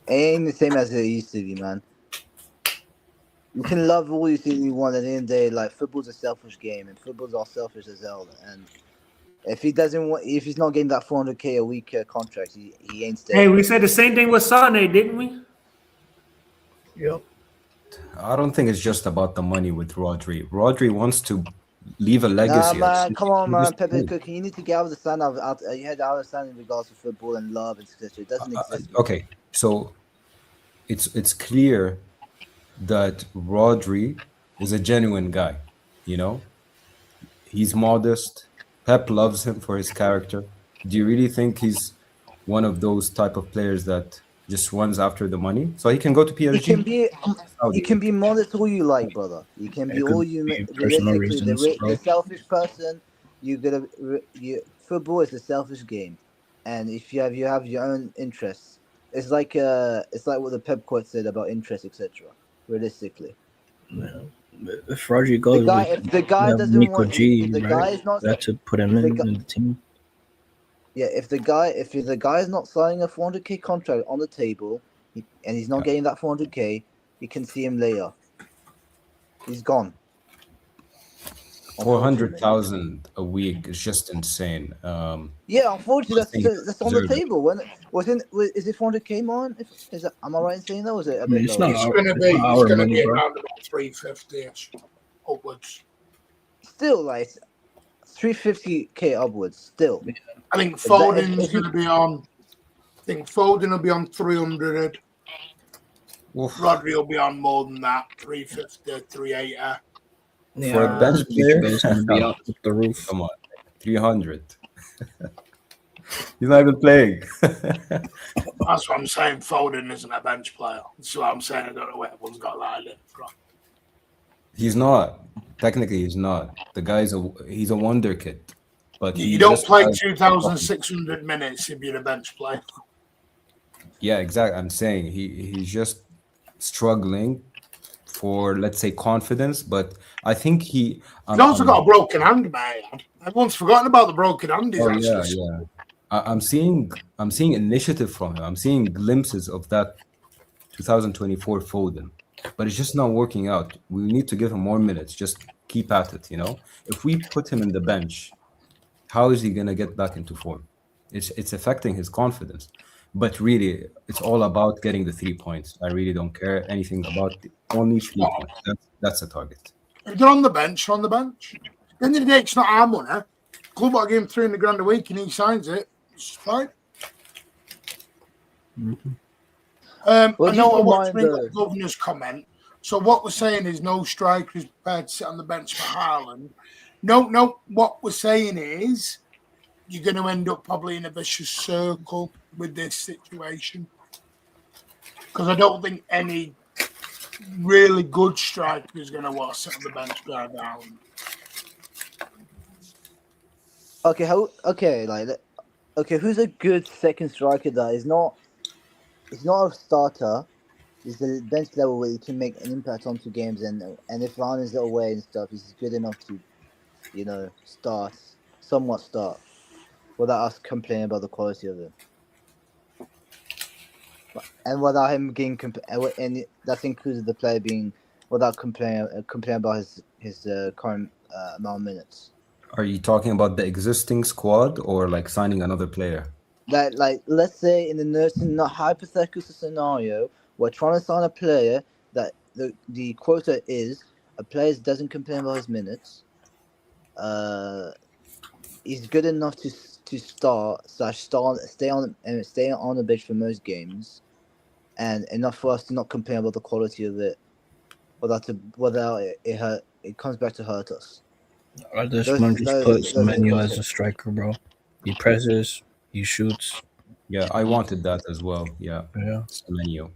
It ain't the same as it used to be, man. You can love all you think you want at the end of the day. Like, football's a selfish game, and football's all selfish as hell. And if he's not getting that 400k a week contract, he ain't staying. Hey, we said the same thing with Sane, didn't we? Yep. I don't think it's just about the money with Rodri. Rodri wants to leave a legacy. Nah, man, come on, man, Just- Pepe Cookie. You need to get out of the stand. You had out of the stand in regards to football and love and etc. It doesn't exist. Okay, so it's clear that Rodri is a genuine guy. You know, he's modest. Pep loves him for his character. Do you really think he's one of those type of players that just runs after the money? So he can go to PSG. You can be modest all you like, brother. You can be It could all you be personal realistically. reasons, bro. The selfish person, football is a selfish game, and if you have your own interests, it's like what the Pep quote said about interest, etc. Realistically, Yeah. If Roger goes, if the guy have doesn't Nico want, G, if the right? guy is not, That to put him in the team. yeah, if the guy is not signing a 400k contract on the table, and he's not getting that 400k, you can see him later. He's gone. 400,000 a week is just insane. Yeah, unfortunately, I think that's on the deserve it. table. Is it 400k, man? Am I right in saying that? Or is it a bit It's lower? not It's our- going to it's be not our money, bro. around about 350ish upwards. Still, like 350k upwards. Still, I think If that- Foden's if you- going to be on. I think Foden will be on 300. Oof. Rodri will be on more than that, 350, 380. Yeah, For a bench player, is gonna be up the roof. come on, 300. He's not even playing. That's what I'm saying. Foden isn't a bench player. That's what I'm saying. I don't know where everyone's got that idea from. He's not. Technically, he's not. The guy's he's a wonder kid. But You don't just play has- 2,600 minutes if you're a bench player. Yeah, exactly. I'm saying he's just struggling for, let's say, confidence. But I think He's also got a broken hand, man. Everyone's forgotten about the broken hand. He's Oh actually yeah. I'm seeing initiative from him. I'm seeing glimpses of that 2024 Foden, but it's just not working out. We need to give him more minutes. Just keep at it. You know, if we put him in the bench, how is he gonna get back into form? It's affecting his confidence. But really, it's all about getting the 3 points. I really don't care anything about only 3 points. That's a target. If they're on the bench, they're on the bench. At the end of the day, it's not our money. Club will give him 300 grand a week and he signs it. It's fine. I know I want to bring up the governor's comment. So what we're saying is no striker is prepared to sit on the bench for Haaland. No. What we're saying is you're going to end up probably in a vicious circle with this situation. Because I don't think any really good striker is going to want to sit on the bench behind Haaland. Who's a good second striker that is not a starter, is the bench level where he can make an impact onto games, and if Haaland's away and stuff, he's good enough to, somewhat start, without us complaining about the quality of it. And without him getting and that includes the player being without complaining about his current amount of minutes. Are you talking about the existing squad or like signing another player? That, like, let's say in the hypothetical scenario, we're trying to sign a player that the quota is a player doesn't complain about his minutes. He's good enough to start / stay on the bench for most games, and enough for us to not complain about the quality of it, whether it comes back to hurt us. I just want to just put Semenyo as a striker, bro. He presses, he shoots. Yeah, I wanted that as well. Yeah, Yeah, Semenyo.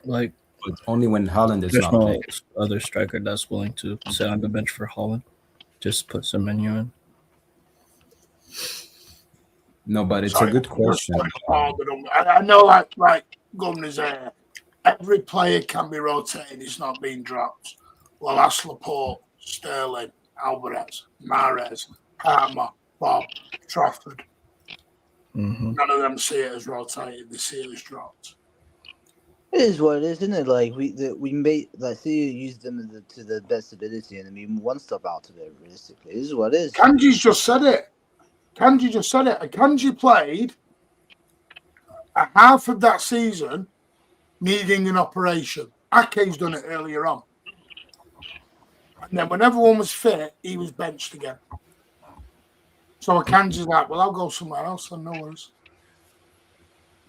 like But only when Haaland is there's not no playing. other striker that's willing to sit on the bench for Holland. Just put Semenyo in. No, but it's Sorry, a good question. I know, like Governor's there. Every player can be rotated. It's not being dropped. Well, that's Laporte, Sterling, Alvarez, Mahrez, Palmer, Bob, Trafford. Mm-hmm. None of them see it as rotated. They see it as dropped. It is what it is, isn't it? Like we made like see you use them to the best ability, and I mean one step out of it. Realistically, this is what it is. Kanji's just said it. Kanji played a half of that season needing an operation. Ake's done it earlier on. And then when everyone was fit, he was benched again. So Akanji's like, well, I'll go somewhere else. And no worries.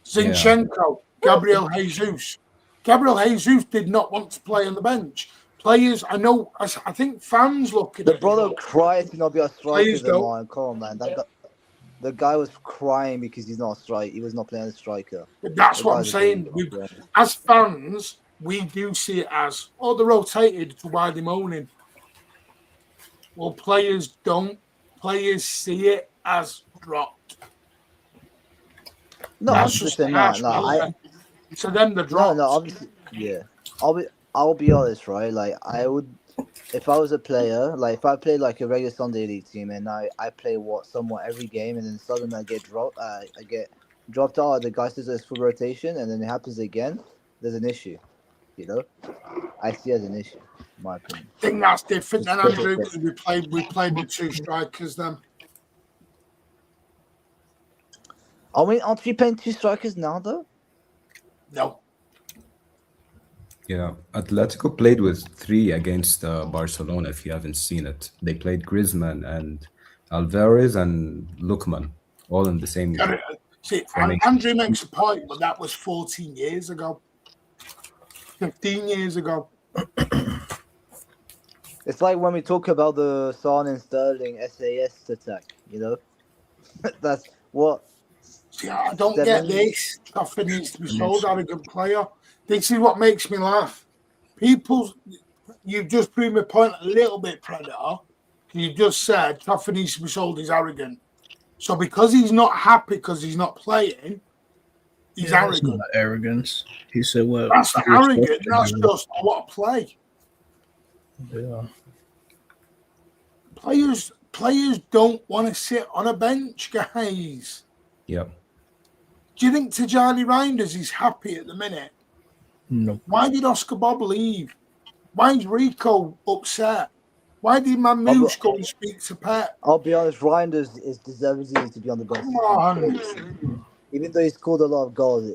Zinchenko, Gabriel Jesus. Gabriel Jesus did not want to play on the bench. Players, I know, I think fans look at The it. brother cried to not be a striker. Don't. Come on, man. The guy was crying because he's not a striker. He was not playing as a striker. But that's what I'm saying. As fans, we do see it as, oh, they're rotated, so why are they moaning? Well, players don't. Players see it as dropped. No, That's just harsh, to them, the dropped. No, obviously, yeah. I'll be honest, right? Like I would, if I was a player, like if I played like a regular Sunday League team and I play somewhat every game, and then suddenly I get dropped out. The guy says it's full rotation, and then it happens again. There's an issue, you know. I see it as an issue, in my opinion. I think that's different than Andrew, because we played with two strikers then. Aren't we playing two strikers now though? No. Yeah, Atletico played with 3 against Barcelona. If you haven't seen it, they played Griezmann and Alvarez and Lookman all in the same game. See, Andrew makes a point, but that was 14 years ago, 15 years ago. It's like when we talk about the Son and Sterling SAS attack, you know. That's what. See, I don't get this. Trafford needs to be sold, arrogant player. This is what makes me laugh. You've just proved my point a little bit, Predator. You just said Trafford needs to be sold, he's arrogant. So because he's not happy because he's not playing, he's arrogant. That's not arrogance. He said, "Well, that's arrogant. That's just I want to play." Yeah. Players don't want to sit on a bench, guys. Yeah. Do you think Tajani Reinders is happy at the minute? No. Why did Oscar Bob leave? Why is Rico upset? Why did Mamouche go and speak to Pep? I'll be honest, Reinders is deserving to be on the bench. Come on. Even though he scored a lot of goals,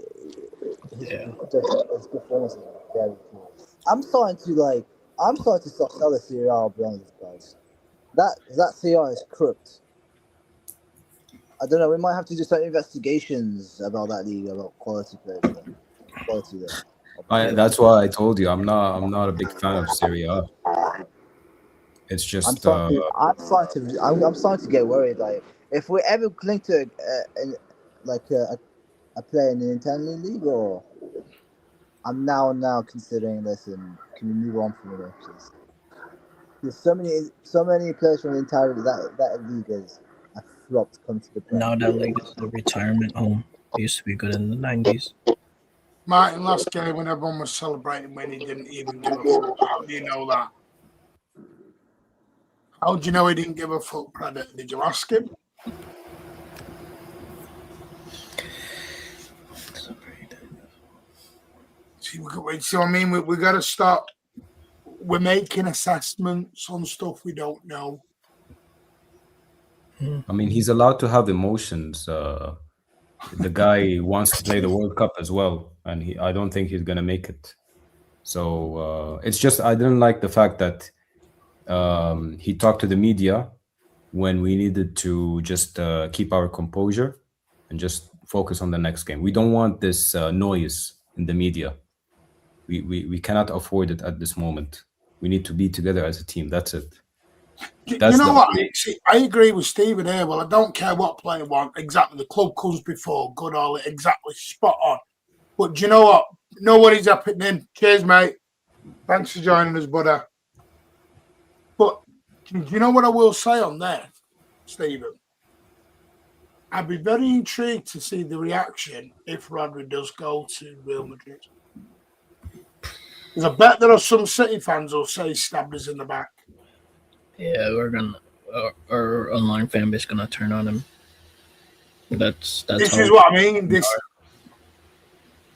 his performance is very poor. I'm starting to sell the Serie A, I'll be honest, guys. That Serie A is crooked. I don't know. We might have to do some investigations about that league, about quality players. Quality there. That's why I told you I'm not a big fan of Serie A. It's just I'm starting to get worried. Like if we ever cling to a player in the Italian league, or I'm now considering this, and can we move on from it, please? There's so many players from the entire that league is a flop to come to the Premier. Now that league is a retirement home. It used to be good in the 90s. Martin, last game when everyone was celebrating when he didn't even give a fuck. How do you know that? How do you know he didn't give a fuck, Predator? Did you ask him? See what I mean? We got to stop. We're making assessments on stuff we don't know. I mean, he's allowed to have emotions. The guy wants to play the World Cup as well, and I don't think he's gonna make it. So it's just I didn't like the fact that he talked to the media when we needed to just keep our composure and just focus on the next game. We don't want this noise in the media. We cannot afford it at this moment. We need to be together as a team. That's it. You That's know the what? I agree with Stephen here. Well, I don't care what player want. Exactly. The club comes before. Good all exactly spot on. But do you know what? Nobody's happening. Cheers, mate. Thanks for joining us, buddy. But do you know what I will say on there, Stephen? I'd be very intrigued to see the reaction if Rodri does go to Real Madrid. Because I bet there are some City fans who'll say stabbed us in the back. Yeah, we're gonna our online fan base gonna turn on him. That's This how is what I mean.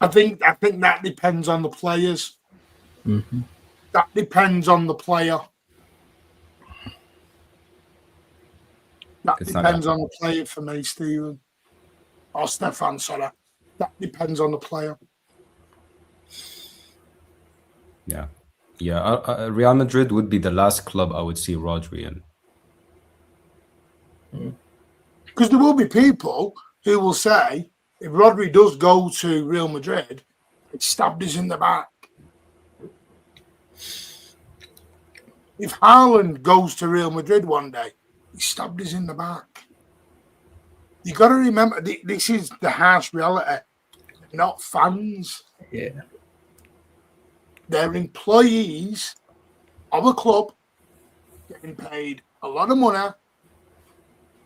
I think that depends on the players. Mm-hmm. That depends on the player. That It's not depends on the player for me, Stephen. Or Stefan, sorry. That depends on the player. Yeah. Real Madrid would be the last club I would see Rodri in. Because there will be people who will say, if Rodri does go to Real Madrid, it stabbed us in the back. If Haaland goes to Real Madrid one day, he stabbed us in the back. You got to remember, this is the harsh reality. They're not fans. Yeah. They're employees of a club getting paid a lot of money.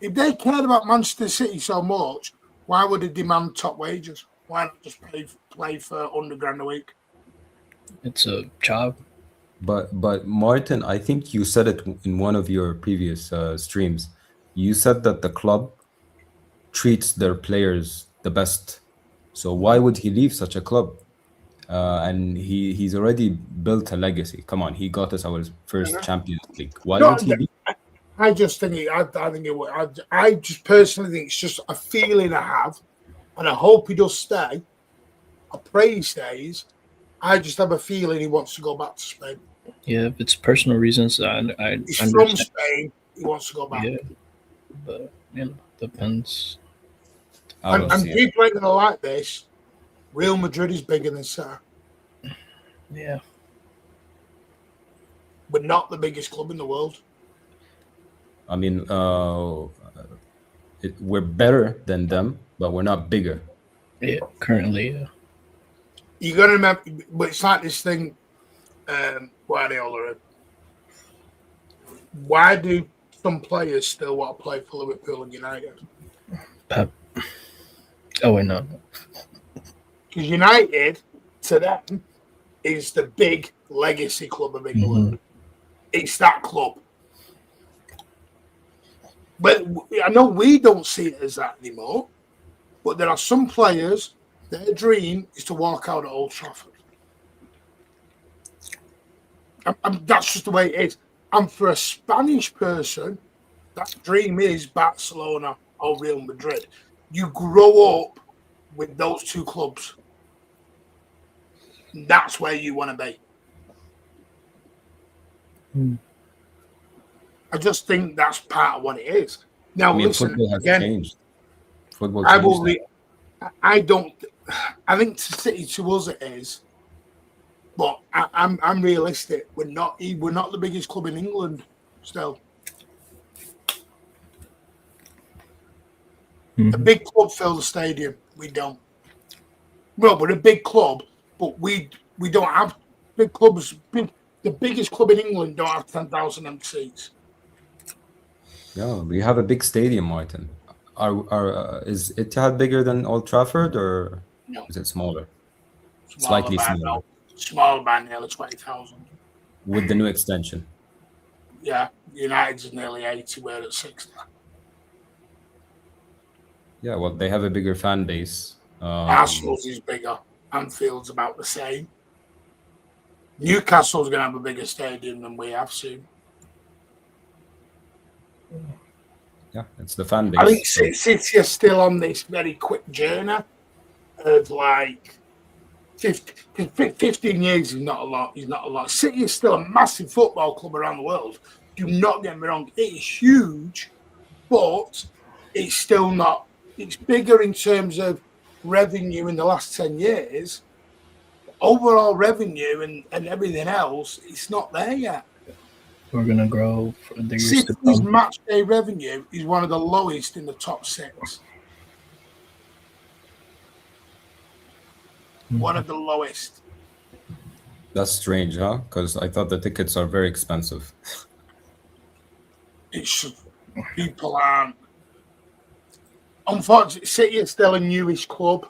If they cared about Manchester City so much, why would they demand top wages? Why not just play for £100,000 a week? It's a job. But Martin, I think you said it in one of your previous streams. You said that the club treats their players the best. So why would he leave such a club? And he's already built a legacy. Come on, he got us our first Champions League. Why would he leave? I just think I just personally think it's just a feeling I have, and I hope he does stay. I pray he stays. I just have a feeling he wants to go back to Spain. Yeah, if it's personal reasons, I He's understand. from Spain. He wants to go back. Yeah, but depends. And people ain't gonna like this. Real Madrid is bigger than City. Yeah, We're not the biggest club in the world. I mean, we're better than them, but we're not bigger. yeah. Currently, yeah. You got to remember, but it's like this thing. Guardiola. Why do some players still want to play for Liverpool and United? Pep. Oh wait, no. Because United, to them, is the big legacy club of England. Mhm. It's that club. But I know we don't see it as that anymore. But there are some players, their dream is to walk out at Old Trafford. That's just the way it is. And for a Spanish person, that dream is Barcelona or Real Madrid. You grow up with those two clubs. That's where you want to be. I just think that's part of what it is. Now, I mean, listen, football has again, changed. Football I changed. will. I don't. I think to City to us it is, but I'm realistic. We're not the biggest club in England still. A big club fills the stadium. We don't. Well, we're a big club, but we don't have big clubs. The biggest club in England don't have 10,000 seats. Yeah, we have a big stadium, Martin. Is Etihad bigger than Old Trafford, or No. is it smaller? Smaller Slightly by smaller. about- Smaller by nearly 20,000. With the new extension. Yeah, United's nearly 80. We're at 60. Yeah, well, they have a bigger fan base. Arsenal's is bigger. Anfield's about the same. Newcastle's going to have a bigger stadium than we have soon. Yeah, it's the fan base. I think so- City are still on this very quick journey of like 15 years is not a lot. Is not a lot. City is still a massive football club around the world. Do not get me wrong. It is huge, but it's still not. It's bigger in terms of revenue in the last 10 years. Overall revenue and everything else, it's not there yet. We're gonna grow for the years to City's come. match day revenue is one of the lowest in the top 6. One of the lowest. That's strange, huh? Because I thought the tickets are very expensive. It's people aren't. Unfortunately, City is still a newish club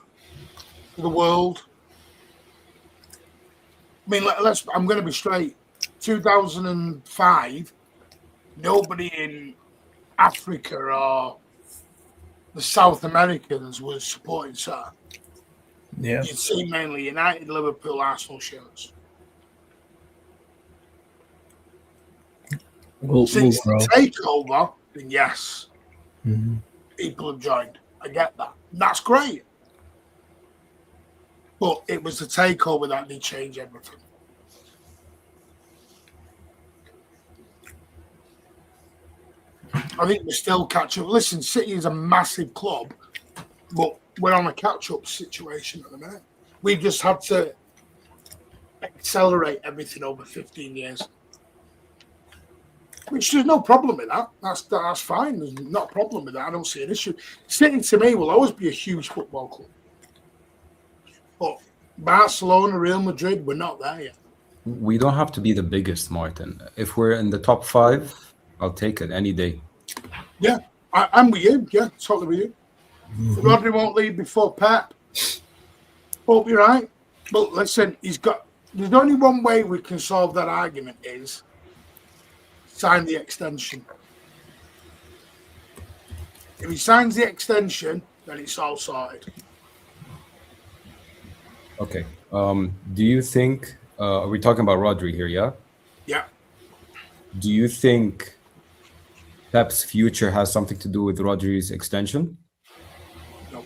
to the world. I mean, I'm going to be straight. 2005, nobody in Africa or the South Americans was supporting City. Yeah. You'd see mainly United, Liverpool, Arsenal shirts. We'll Since grow. the takeover, then yes, Mm-hmm. people have joined. I get that. That's great. But it was the takeover that did change everything. I think we're still catch up. Listen, City is a massive club, but we're on a catch-up situation at the minute. We've just had to accelerate everything over 15 years. Which there's no problem with that. That's fine. There's not a problem with that. I don't see an issue. City to me will always be a huge football club. But Barcelona, Real Madrid, we're not there yet. We don't have to be the biggest, Martin. If we're in the top 5, I'll take it any day. Yeah, I'm with you. Yeah, totally with you. Mm-hmm. Rodri won't leave before Pep. Hope you're right. But listen, there's only one way we can solve that argument is sign the extension. If he signs the extension, then it's all sorted. Okay. Do you think, are we talking about Rodri here, yeah? Yeah. Do you think Pep's future has something to do with Rodri's extension? No.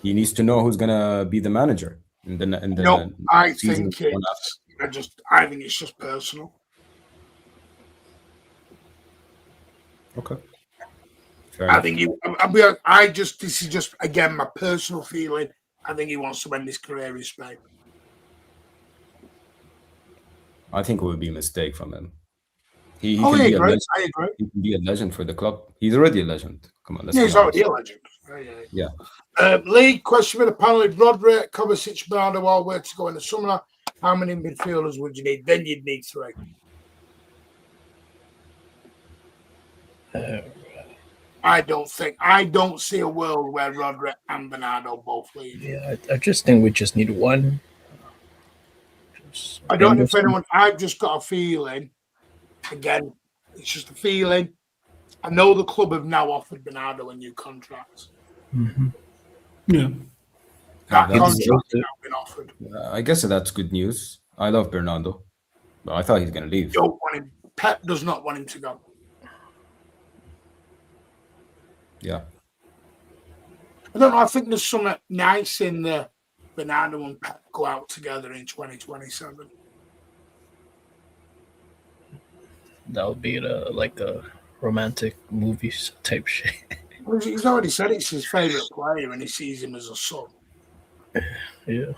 He needs to know who's going to be the manager. No, I think it's just personal. Okay. This is just, again, my personal feeling. I think he wants to end his career in Spain. I think it would be a mistake from him. He I agree. He can be a legend for the club. He's already a legend. Come on, he's already a legend. Yeah. League question for the panel: Rodri, Kovacic, Bernardo, all where to go in the summer. How many midfielders would you need? Then you'd need 3. I don't see a world where Rodri and Bernardo both leave. Yeah, I just think we just need one. I don't know if anyone. I've just got a feeling. Again, it's just a feeling. I know the club have now offered Bernardo a new contract. Mm-hmm. Yeah. That contract has now been offered. I guess that's good news. I love Bernardo, but I thought he's going to leave. Don't want him. Pep does not want him to go. Yeah. I don't know. I think there's something nice in the Bernardo and Pep go out together in 2027. That would be like a romantic movies type shit. He's already said it's his favourite player and he sees him as a son. Yeah.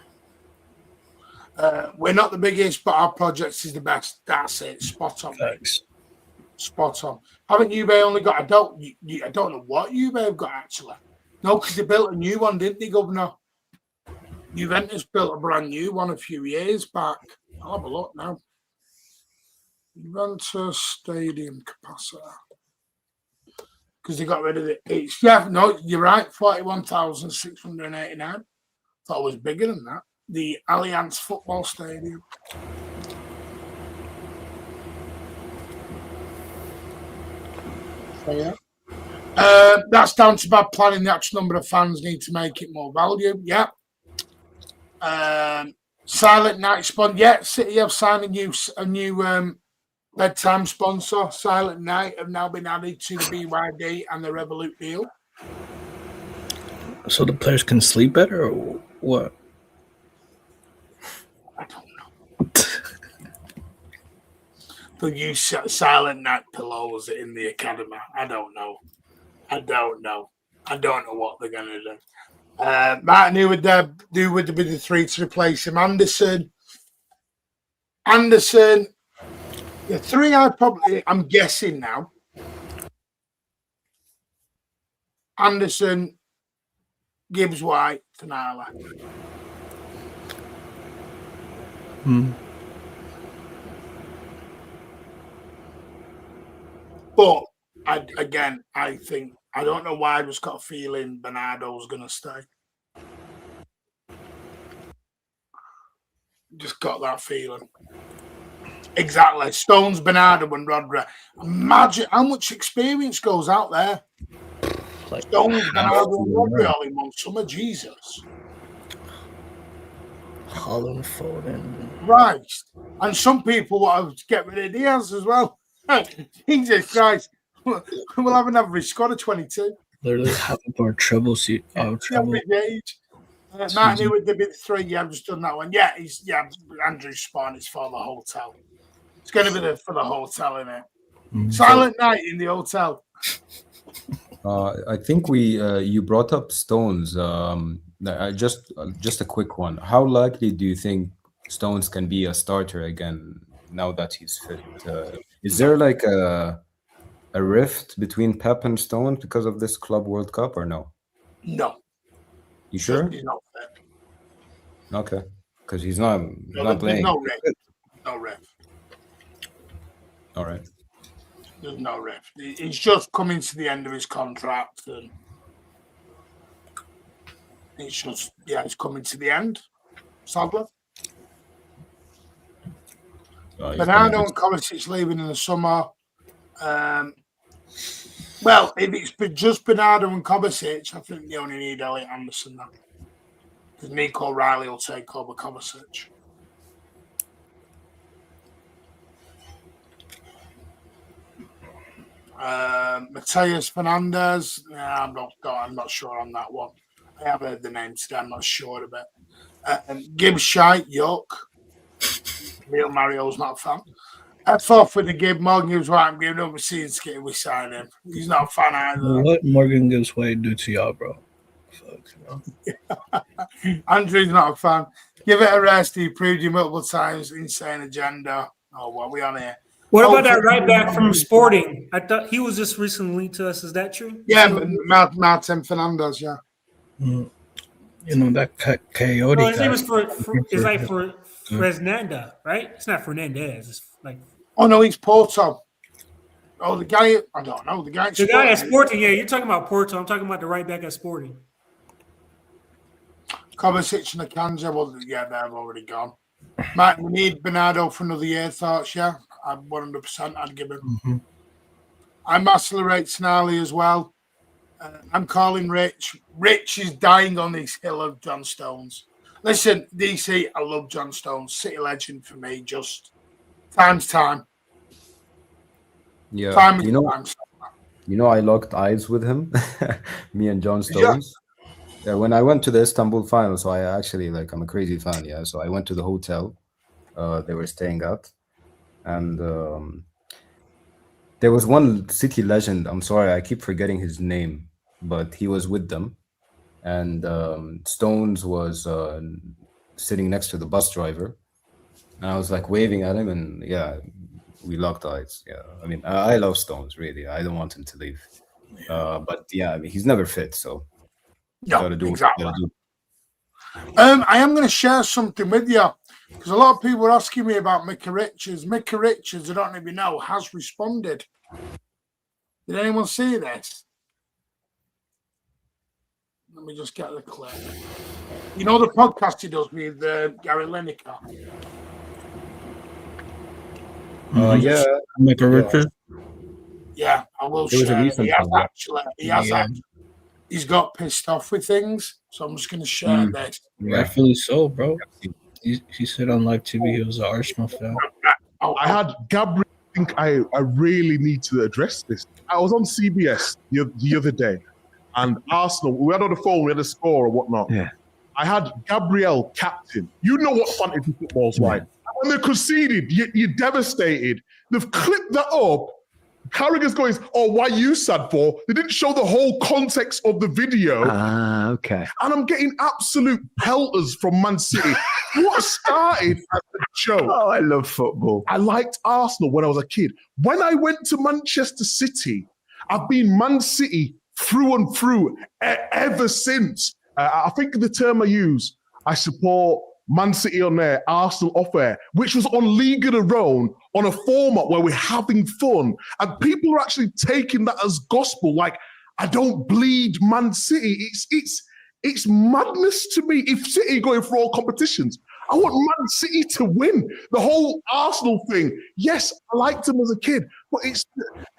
We're not the biggest, but our project is the best. That's it. Spot on. Thanks. Spot on. Haven't Juve only got? I don't know what Juve have got actually. No, because they built a new one, didn't they, Governor? Juventus built a brand new one a few years back. I'll have a look now. Juventus stadium capacity. Because they got rid of it. You're right. 41,689. Thought it was bigger than that. The Allianz Football Stadium. So, yeah. That's down to bad planning. The actual number of fans need to make it more value. Yeah. Silent Night sponsor. Yeah, City have signed a new bedtime sponsor. Silent Night have now been added to the BYD and the Revolut deal. So the players can sleep better, or what? I don't know. They'll use silent night pillows in the academy. I don't know. I don't know what they're going to do. Martin, who would do with the three to replace him? Anderson. The three I'm guessing now. Anderson, Gibbs White, Finale. But I think I don't know why I just got a feeling Bernardo's gonna stay. Just got that feeling. Exactly. Stones, Bernardo, and Rodri. Imagine how much experience goes out there. Like, Stones, Bernardo, and Rodri all in one summer. Jesus. Holland, Foden. Right. And some people want to get rid of Diaz as well. Jesus Christ. We'll have an average squad of 22. Literally half of our treble seat. Treble. Martin, who would there be the three? Yeah, I've just done that one. Yeah, Andrew's spawn is for the hotel. It's going to be for the hotel, isn't it? Silent night in the hotel. I think you brought up Stones. Just a quick one. How likely do you think Stones can be a starter again now that he's fit? Is there like a rift between Pep and Stones because of this Club World Cup or no? No. You sure? He's not fit. Okay, because he's not playing. No rift. No rift. All right. There's no rift. He's just coming to the end of his contract, and it's coming to the end. Sadly. Bernardo and Kovacic leaving in the summer. Well, if it's just Bernardo and Kovacic, I think they only need Elliot Anderson now. Because Nico Riley will take over Kovacic. Mateus Fernandez. I'm not sure on that one. I have heard the name today. I'm not sure of it. Gibbs Shite, yuck. Real Mario's not a fan. F off with the Gibb. Morgan Gibbs White. I'm giving up a Seedskit. We sign him. He's not a fan either. What Morgan Gibbs White do to y'all, bro? Fuck, you know? Andrew's not a fan. Give it a rest. He proved you multiple times. Insane agenda. Oh, what are we on here? What about that right back from Sporting? I thought he was just recently to us. Is that true? Yeah, Martin Fernandez, yeah. You know, that coyote. No, his name is for Fresnanda, right? It's not Fernandez. It's like. Oh, no, he's Porto. Oh, the guy, I don't know. The guy at Sporting, yeah, you're talking about Porto. I'm talking about the right back at Sporting. Kovacic and Akanji, well, yeah, they've already gone. Martin, we need Bernardo for another year, thoughts, yeah? I'm 100%, I'd give him. Mm-hmm. I'm accelerate Snarly as well. I'm calling Rich. Rich is dying on this hill of John Stones. Listen, DC, I love John Stones. City legend for me, just time's time. Yeah, time you know, I locked eyes with him, me and John Stones. Yeah, when I went to the Istanbul final, so I actually, I'm a crazy fan, yeah. So I went to the hotel they were staying at, and there was one City legend. I'm sorry, I keep forgetting his name, but he was with them, and Stones was sitting next to the bus driver, and I was waving at him, and yeah, we locked eyes. Yeah, I mean, I love Stones, really. I don't want him to leave, but yeah, I mean, he's never fit, so. Yeah, exactly. I am going to share something with you because a lot of people are asking me about Mickey Richards. Mickey Richards, I don't even know, has responded. Did anyone see this? Let me just get the clip. You know the podcast he does with Gary Lineker? Yeah. Mickey Richards? Yeah, I will share it. He has actually. He's got pissed off with things, so I'm just going to share this. Rightfully so, bro. He said on live TV he was an Arsenal fan. I had Gabriel. I think I really need to address this. I was on CBS the other day, and Arsenal, we had on the phone, we had a score or whatnot. Yeah. I had Gabriel captain. You know what fantasy football's like. When they conceded, you're devastated. They've clipped that up. Carragher's going, oh, why you sad for? They didn't show the whole context of the video. Okay. And I'm getting absolute pelters from Man City. What started as a joke? Oh, I love football. I liked Arsenal when I was a kid. When I went to Manchester City, I've been Man City through and through ever since. I think the term I use, I support Man City on air, Arsenal off air, which was on League of Their Own, on a format where we're having fun. And people are actually taking that as gospel. Like, I don't bleed Man City. It's madness to me. If City going for all competitions, I want Man City to win. The whole Arsenal thing, yes, I liked them as a kid, but it's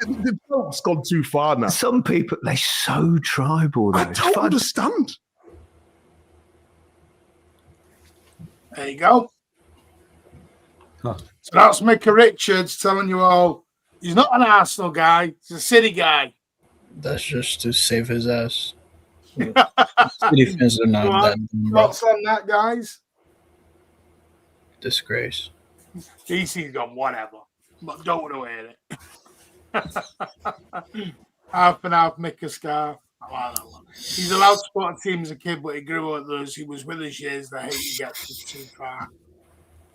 the joke's gone too far now. Some people, they're so tribal. Though. I don't understand. There you go. Huh. So that's Micah Richards telling you all he's not an Arsenal guy, he's a City guy. That's just to save his ass. City fans are not that Thoughts on that, guys? disgrace. DC's gone whatever, but don't want to hear it. Half and half, Micah scarf. I like that one. He's allowed to support a team as a kid, but he grew up with us. He was with us years. The hate he gets is too far.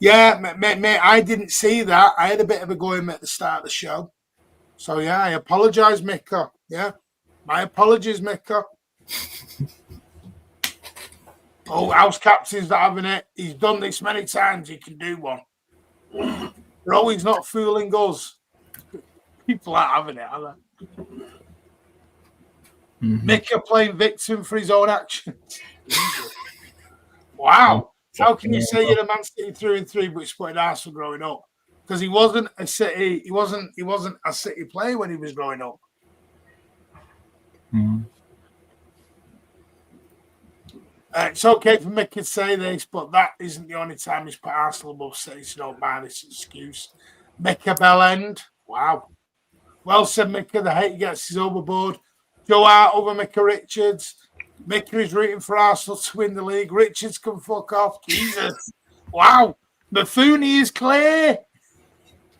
Yeah, mate, I didn't see that. I had a bit of a go in at the start of the show. So, yeah, I apologise, Micah. Yeah, my apologies, Micah. Oh, house captain's not having it. He's done this many times. He can do one. Bro, he's not fooling us. People aren't having it, are they? Micah playing victim for his own actions. Wow. How can you say you're a Man City through and through, but you supported Arsenal growing up? Because he wasn't a City. He wasn't a City player when he was growing up. It's okay for Mick to say this, but that isn't the only time he's put Arsenal above City, so don't mind this excuse. Micah Bellend. Wow. Well said, Micah. The hate he gets is overboard. Joe Hart over Micah Richards. Micah is rooting for Arsenal to win the league. Richards can fuck off. Jesus. Wow. Buffoni is clear.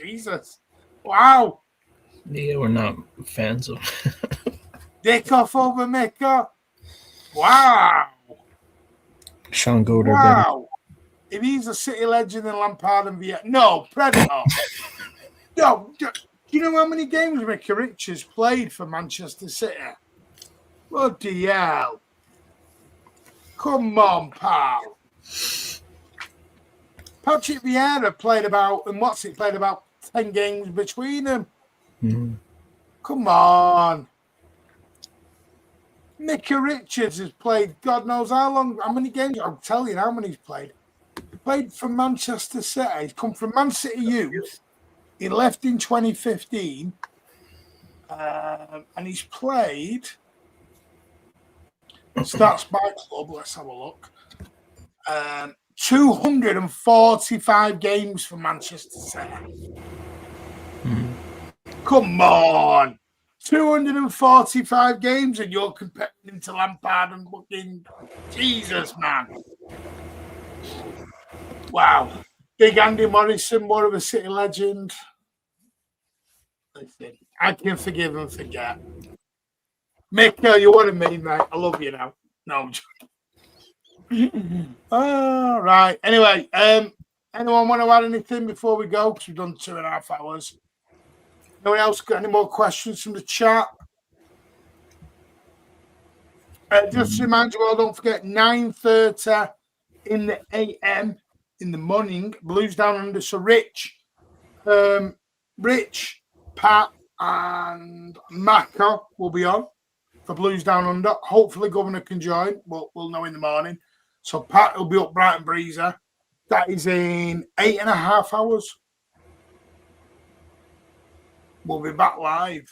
Jesus. Wow. Yeah, we're not fans of. Dick off over Micah. Wow. Sean Goder. Wow. If he's a City legend in Lampard and Vietnam. No, Predator. No. Do you know how many games Micah Richards played for Manchester City? Bloody hell. Come on, pal. Patrick Vieira played about 10 games between them. Come on. Micah Richards has played God knows how many games. I'll tell you how many he's played. He played for Manchester City. He's come from Man City Youth. He left in 2015. And he's played... Stats by club, let's have a look. 245 games for Manchester City. Come on. 245 games and you're comparing him to Lampard and fucking Jesus, man. Wow. Big Andy Morrison, more of a City legend. Listen, I can forgive and forget. Micah, you what I mean, mate. I love you now. No, I'm joking. All right. Anyway, anyone want to add anything before we go? Because we've done 2.5 hours. Anyone else got any more questions from the chat? Just to remind you all, don't forget 9:30 in the AM in the morning. Blues Down Under. So Rich, Pat, and Maka will be on for Blues Down Under. Hopefully, Governor can join, but we'll know in the morning. So Pat will be up bright and breezy. That is in 8.5 hours. We'll be back live.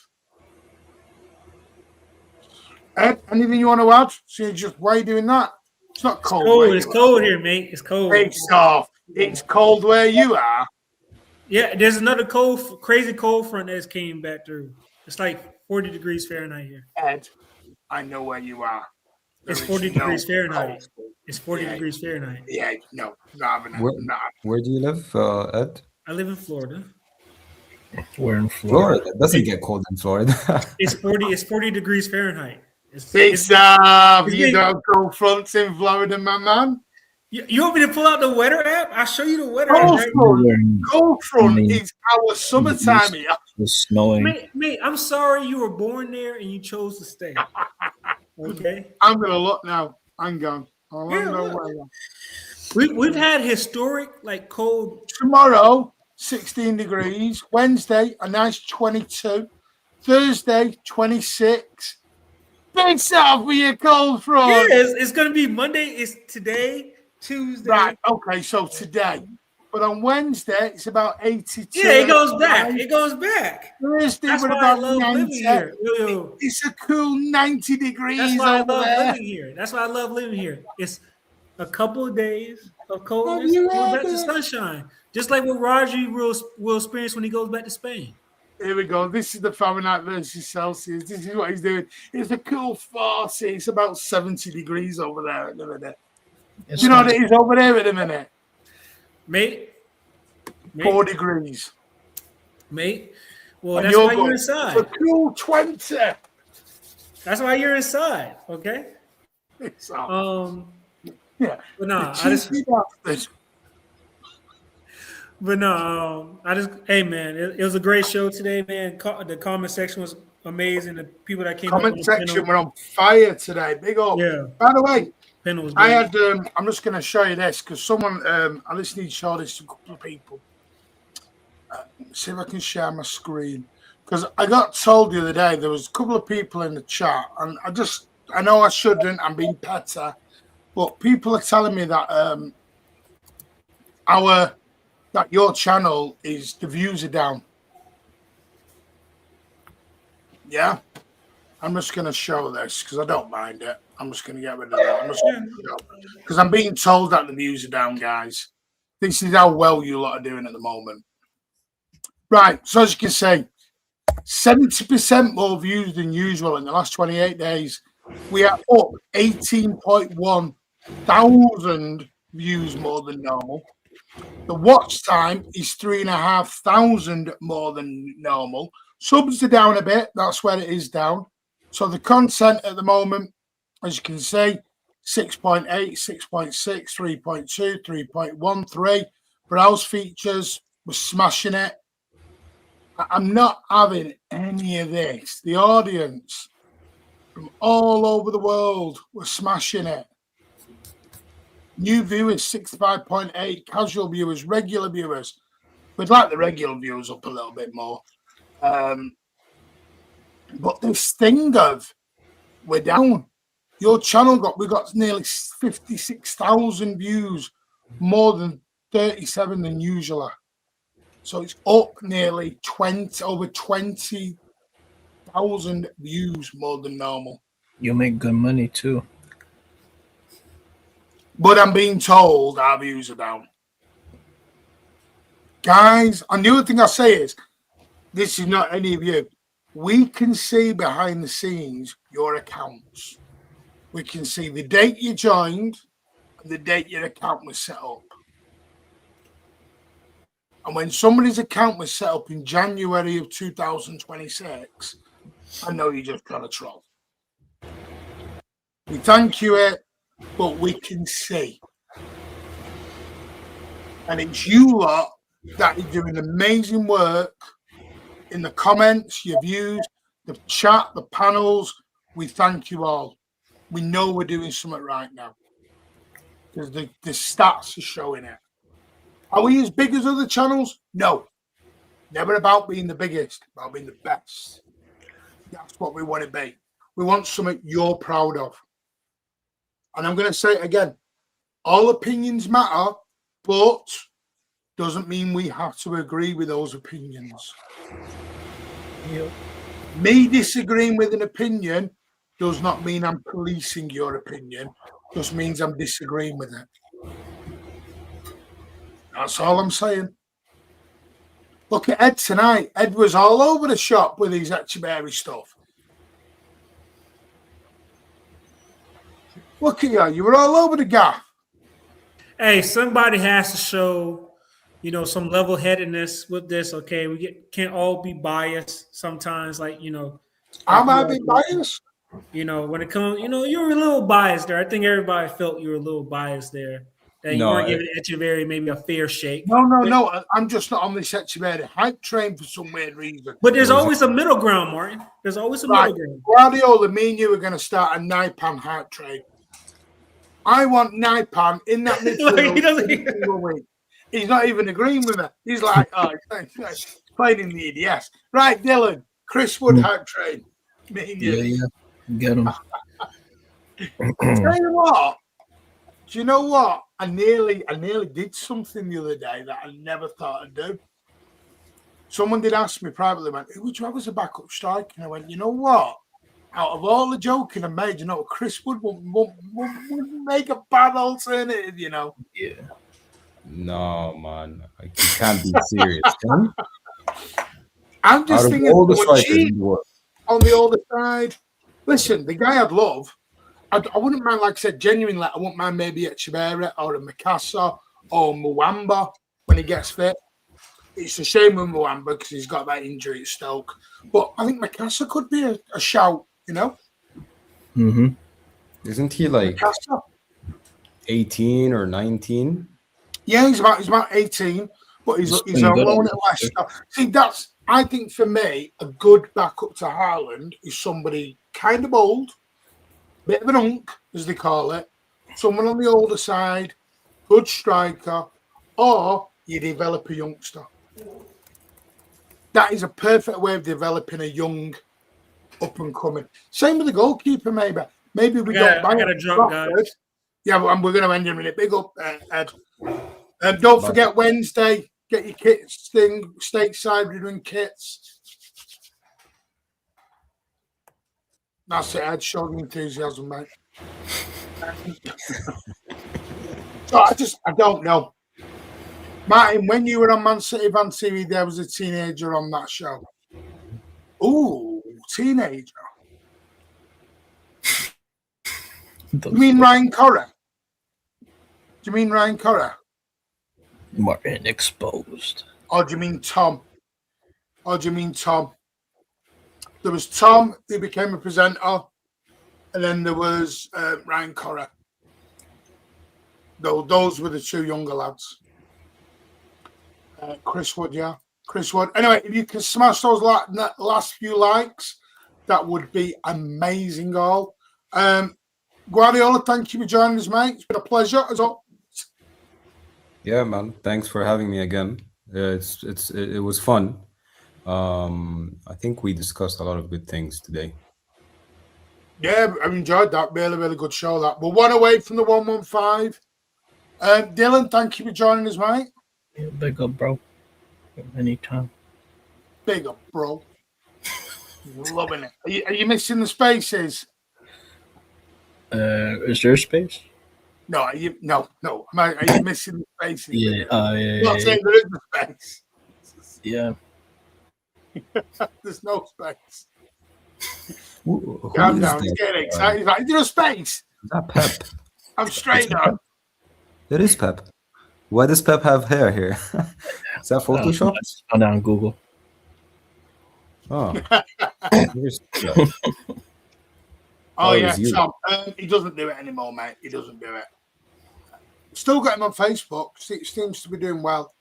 Ed, anything you want to add? So why are you doing that? It's not cold. It's cold here, mate. It's cold. It's off. It's cold where you are. Yeah, there's another crazy cold front that's came back through. It's like 40 degrees Fahrenheit here. Ed, I know where you are. It's There 40 is no degrees Fahrenheit. cold. It's 40 Yeah. degrees Fahrenheit. Yeah, no, not having it. Where, Not where do you live, Ed? I live in Florida. We're in Florida. Florida. It doesn't get cold in Florida. It's 40. It's 40 degrees Fahrenheit. It's you don't go fronts in Florida, my man. You want me to pull out the weather app? I'll show you the weather app. Cold Right? front, cold front I mean, is our summertime here. It's snowing. Mate, I'm sorry you were born there and you chose to stay. Okay. I'm gonna look now. Hang on. Yeah, look. We've had historic like cold. Tomorrow, 16 degrees. Wednesday, a nice 22. Thursday, 26. Big South for your cold front. Yeah, it's gonna be Monday. It's today, Tuesday. Right. Okay. So today, but on Wednesday it's about 82. Yeah, it goes back. It goes back. Thursday, That's we're why I about love 90. living here. Yo. It's a cool 90 degrees. That's why I over love there. living here. That's why I love living here. It's a couple of days of coldness, you goes back ever- to sunshine. Just like what Raji will experience when he goes back to Spain. Here we go. This is the Fahrenheit versus Celsius. This is what he's doing. It's a cool 40. It's about 70 degrees over there at the minute. Do you know what it is over there at the minute? Mate. 4 degrees. Mate. Well, And that's why going, you're inside. It's a cool 20. That's why you're inside. Okay. So, yeah. But no, hey man, it was a great show today, man. The comment section was amazing. The people that came comment section were on fire today. Big up. Yeah. By the way, was I had. I'm just going to show you this because someone. I just need to show this to a couple of people. See if I can share my screen because I got told the other day there was a couple of people in the chat, and I know I shouldn't. I'm being petty, but people are telling me that that your channel is the views are down. Yeah, I'm just going to show this because I don't mind it. I'm just going to get rid of that. Because I'm being told that the views are down, guys. This is how well you lot are doing at the moment. Right, so as you can see, 70% more views than usual in the last 28 days. We are up 18.1 thousand views more than normal. The watch time is 3,500 more than normal. Subs are down a bit. That's where it is down. So the content at the moment, as you can see, 6.8, 6.6, 3.2, 3.13. Browse features, we're smashing it. I'm not having any of this. The audience from all over the world, we're smashing it. New viewers, 65.8. Casual viewers, regular viewers. We'd like the regular viewers up a little bit more. But this thing of we're down. Your channel we got nearly 56,000 views, more than 37 than usual. So it's up nearly over 20,000 views more than normal. You make good money too. But I'm being told our views are down. Guys, and the other thing I say is, this is not any of you. We can see behind the scenes your accounts. We can see the date you joined and the date your account was set up. And when somebody's account was set up in January of 2026, I know you're just trying to troll. We thank you, but we can see. And it's you lot that is doing amazing work in the comments, your views, the chat, the panels. We thank you all. We know we're doing something right now because the stats are showing it. Are we as big as other channels? No. Never about being the biggest, about being the best. That's what we want to be. We want something you're proud of. And I'm going to say it again. All opinions matter, but doesn't mean we have to agree with those opinions. Yep. Me disagreeing with an opinion does not mean I'm policing your opinion. Just means I'm disagreeing with it. That's all I'm saying. Look at Ed tonight. Ed was all over the shop with his Echeberry stuff. Look at you. You were all over the gaff. Hey, somebody has to show, some level-headedness with this. Okay, can't all be biased sometimes. Like I like you might are be biased. When it comes, you're a little biased there. I think everybody felt you were a little biased there. That you No, weren't giving Echeverry maybe a fair shake. No. I'm just not on this Echeverry hype train for some weird reason. But there's always a middle ground, Martin. There's always a middle ground. Guardiola, me and you are going to start a Naipan hype train. I want Naipan in that midfield. He's not even agreeing with me. He's like, he's playing in the EDS. Right, Dylan, Chris Wood hype train. Me and you. Yeah. Get him. Tell you what. Do you know what? I nearly did something the other day that I never thought I'd do. Someone did ask me privately, went, who would you have as a backup striker? And I went, you know what? Out of all the joking I made, Chris Wood wouldn't make a bad alternative, Yeah. No, man. You can't be serious. Huh? I'm just thinking all the strikers on the older side. Listen, the guy I'd love, I wouldn't mind, like I said, genuinely, I wouldn't mind maybe Echeverry or a Mikasa or Muamba when he gets fit. It's a shame with Muamba because he's got that injury at Stoke. But I think Mikasa could be a shout, Mm-hmm. Isn't he like Mikasa. 18 or 19? Yeah, he's about 18, but he's on loan at Leicester. See, I think for me, a good backup to Haaland is somebody kind of old, bit of an unk, as they call it, someone on the older side, good striker, or you develop a youngster. That is a perfect way of developing a young up-and-coming. Same with the goalkeeper, maybe. Maybe we don't buy a drop, guys. Yeah, and we're going to end in a minute. Big up, Ed. Don't forget Wednesday. Get your kits thing stateside. We're doing kits. That's it, Ed. Show the enthusiasm, mate. So I don't know. Martin, when you were on Man City Van TV, there was a teenager on that show. Ooh, teenager. You mean Ryan Corrie? Do you mean Ryan Corrie? Martin exposed. Or do you mean Tom? There was Tom, who became a presenter, and then there was Ryan Corrie. Those were the two younger lads. Chris Wood, yeah. Chris Wood. Anyway, if you can smash those last few likes, that would be amazing. All. Guardiola, thank you for joining us, mate. It's been a pleasure as always. Yeah, man. Thanks for having me again. It was fun. I think we discussed a lot of good things today. Yeah, I enjoyed that. Really, really good show. That. We're one away from the 115. Dylan, thank you for joining us, mate. Yeah, big up, bro. Anytime. Big up, bro. Loving it. Are you missing the spaces? Is there space? No, are you missing the spaces? Yeah. I'm not saying there is a space. Yeah. There's no space. Who Calm is down. He's that? getting excited. He's like, is there a space? Is that Pep? I'm straight on. It is Pep. Why does Pep have hair here? Is that Photoshop? I found on Google. Oh. Oh, yeah, you. Tom. He doesn't do it anymore, mate. He doesn't do it. Still got him on Facebook. Seems to be doing well.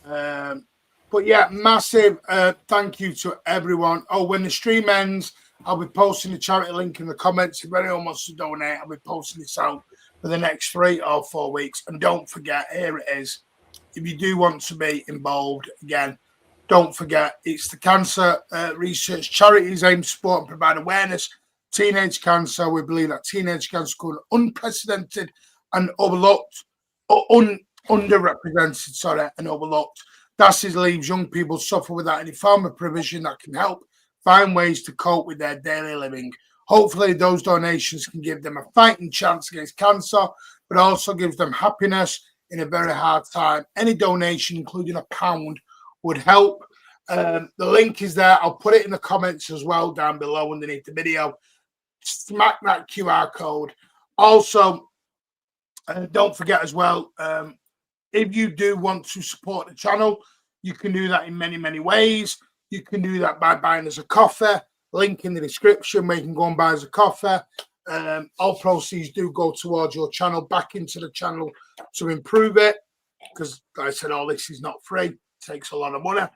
But yeah, massive thank you to everyone. Oh, when the stream ends, I'll be posting the charity link in the comments. If anyone wants to donate, I'll be posting this out for the next 3 or 4 weeks. And don't forget, here it is. If you do want to be involved, again, don't forget, it's the Cancer Research Charities aim to support and provide awareness. Teenage cancer, we believe that teenage cancer is unprecedented and overlooked, or underrepresented, and overlooked. That leaves young people suffer without any form of provision that can help find ways to cope with their daily living. Hopefully, those donations can give them a fighting chance against cancer, but also gives them happiness in a very hard time. Any donation, including £1, would help. The link is there. I'll put it in the comments as well down below underneath the video. Smack that QR code. Also, don't forget as well, if you do want to support the channel, you can do that in many, many ways. You can do that by buying us a coffee. Link in the description where you can go and buy us a coffee. All proceeds do go towards your channel, back into the channel to improve it. Because, like I said, all this is not free. It takes a lot of money.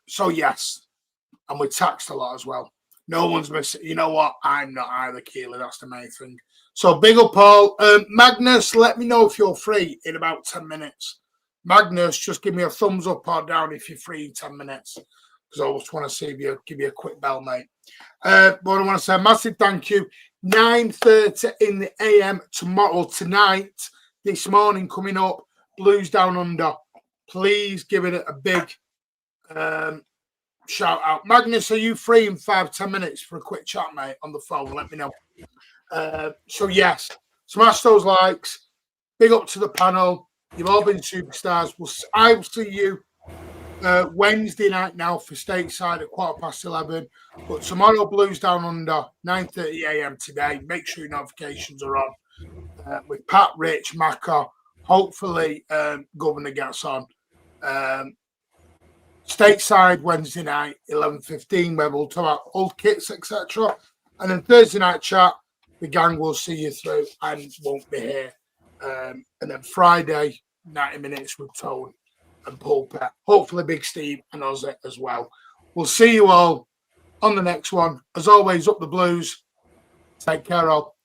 So, yes. And we're taxed a lot as well. No one's missing. You know what? I'm not either, Keely. That's the main thing. So, big up, Paul. Magnus, let me know if you're free in about 10 minutes. Magnus, just give me a thumbs up or down if you're free in 10 minutes. Because I just want to see if you give you a quick bell, mate. But I want to say a massive thank you. 9:30 in the AM tonight, this morning coming up, Blues Down Under. Please give it a big shout out. Magnus, are you free in 5-10 minutes for a quick chat, mate, on the phone? Let me know. So, yes, smash those likes. Big up to the panel. You've all been superstars. I will see you Wednesday night now for Stateside at 11:15. But tomorrow, Blues Down Under, 9:30 AM today. Make sure your notifications are on. With Pat, Rich, Maka. Hopefully, Governor gets on. Stateside Wednesday night, 11:15, where we'll talk about old kits, etc. And then Thursday night chat, the gang will see you through and won't be here. And then Friday, 90 minutes with Tone and Pulpit. Hopefully Big Steve and us as well. We'll see you all on the next one. As always, up the Blues. Take care all.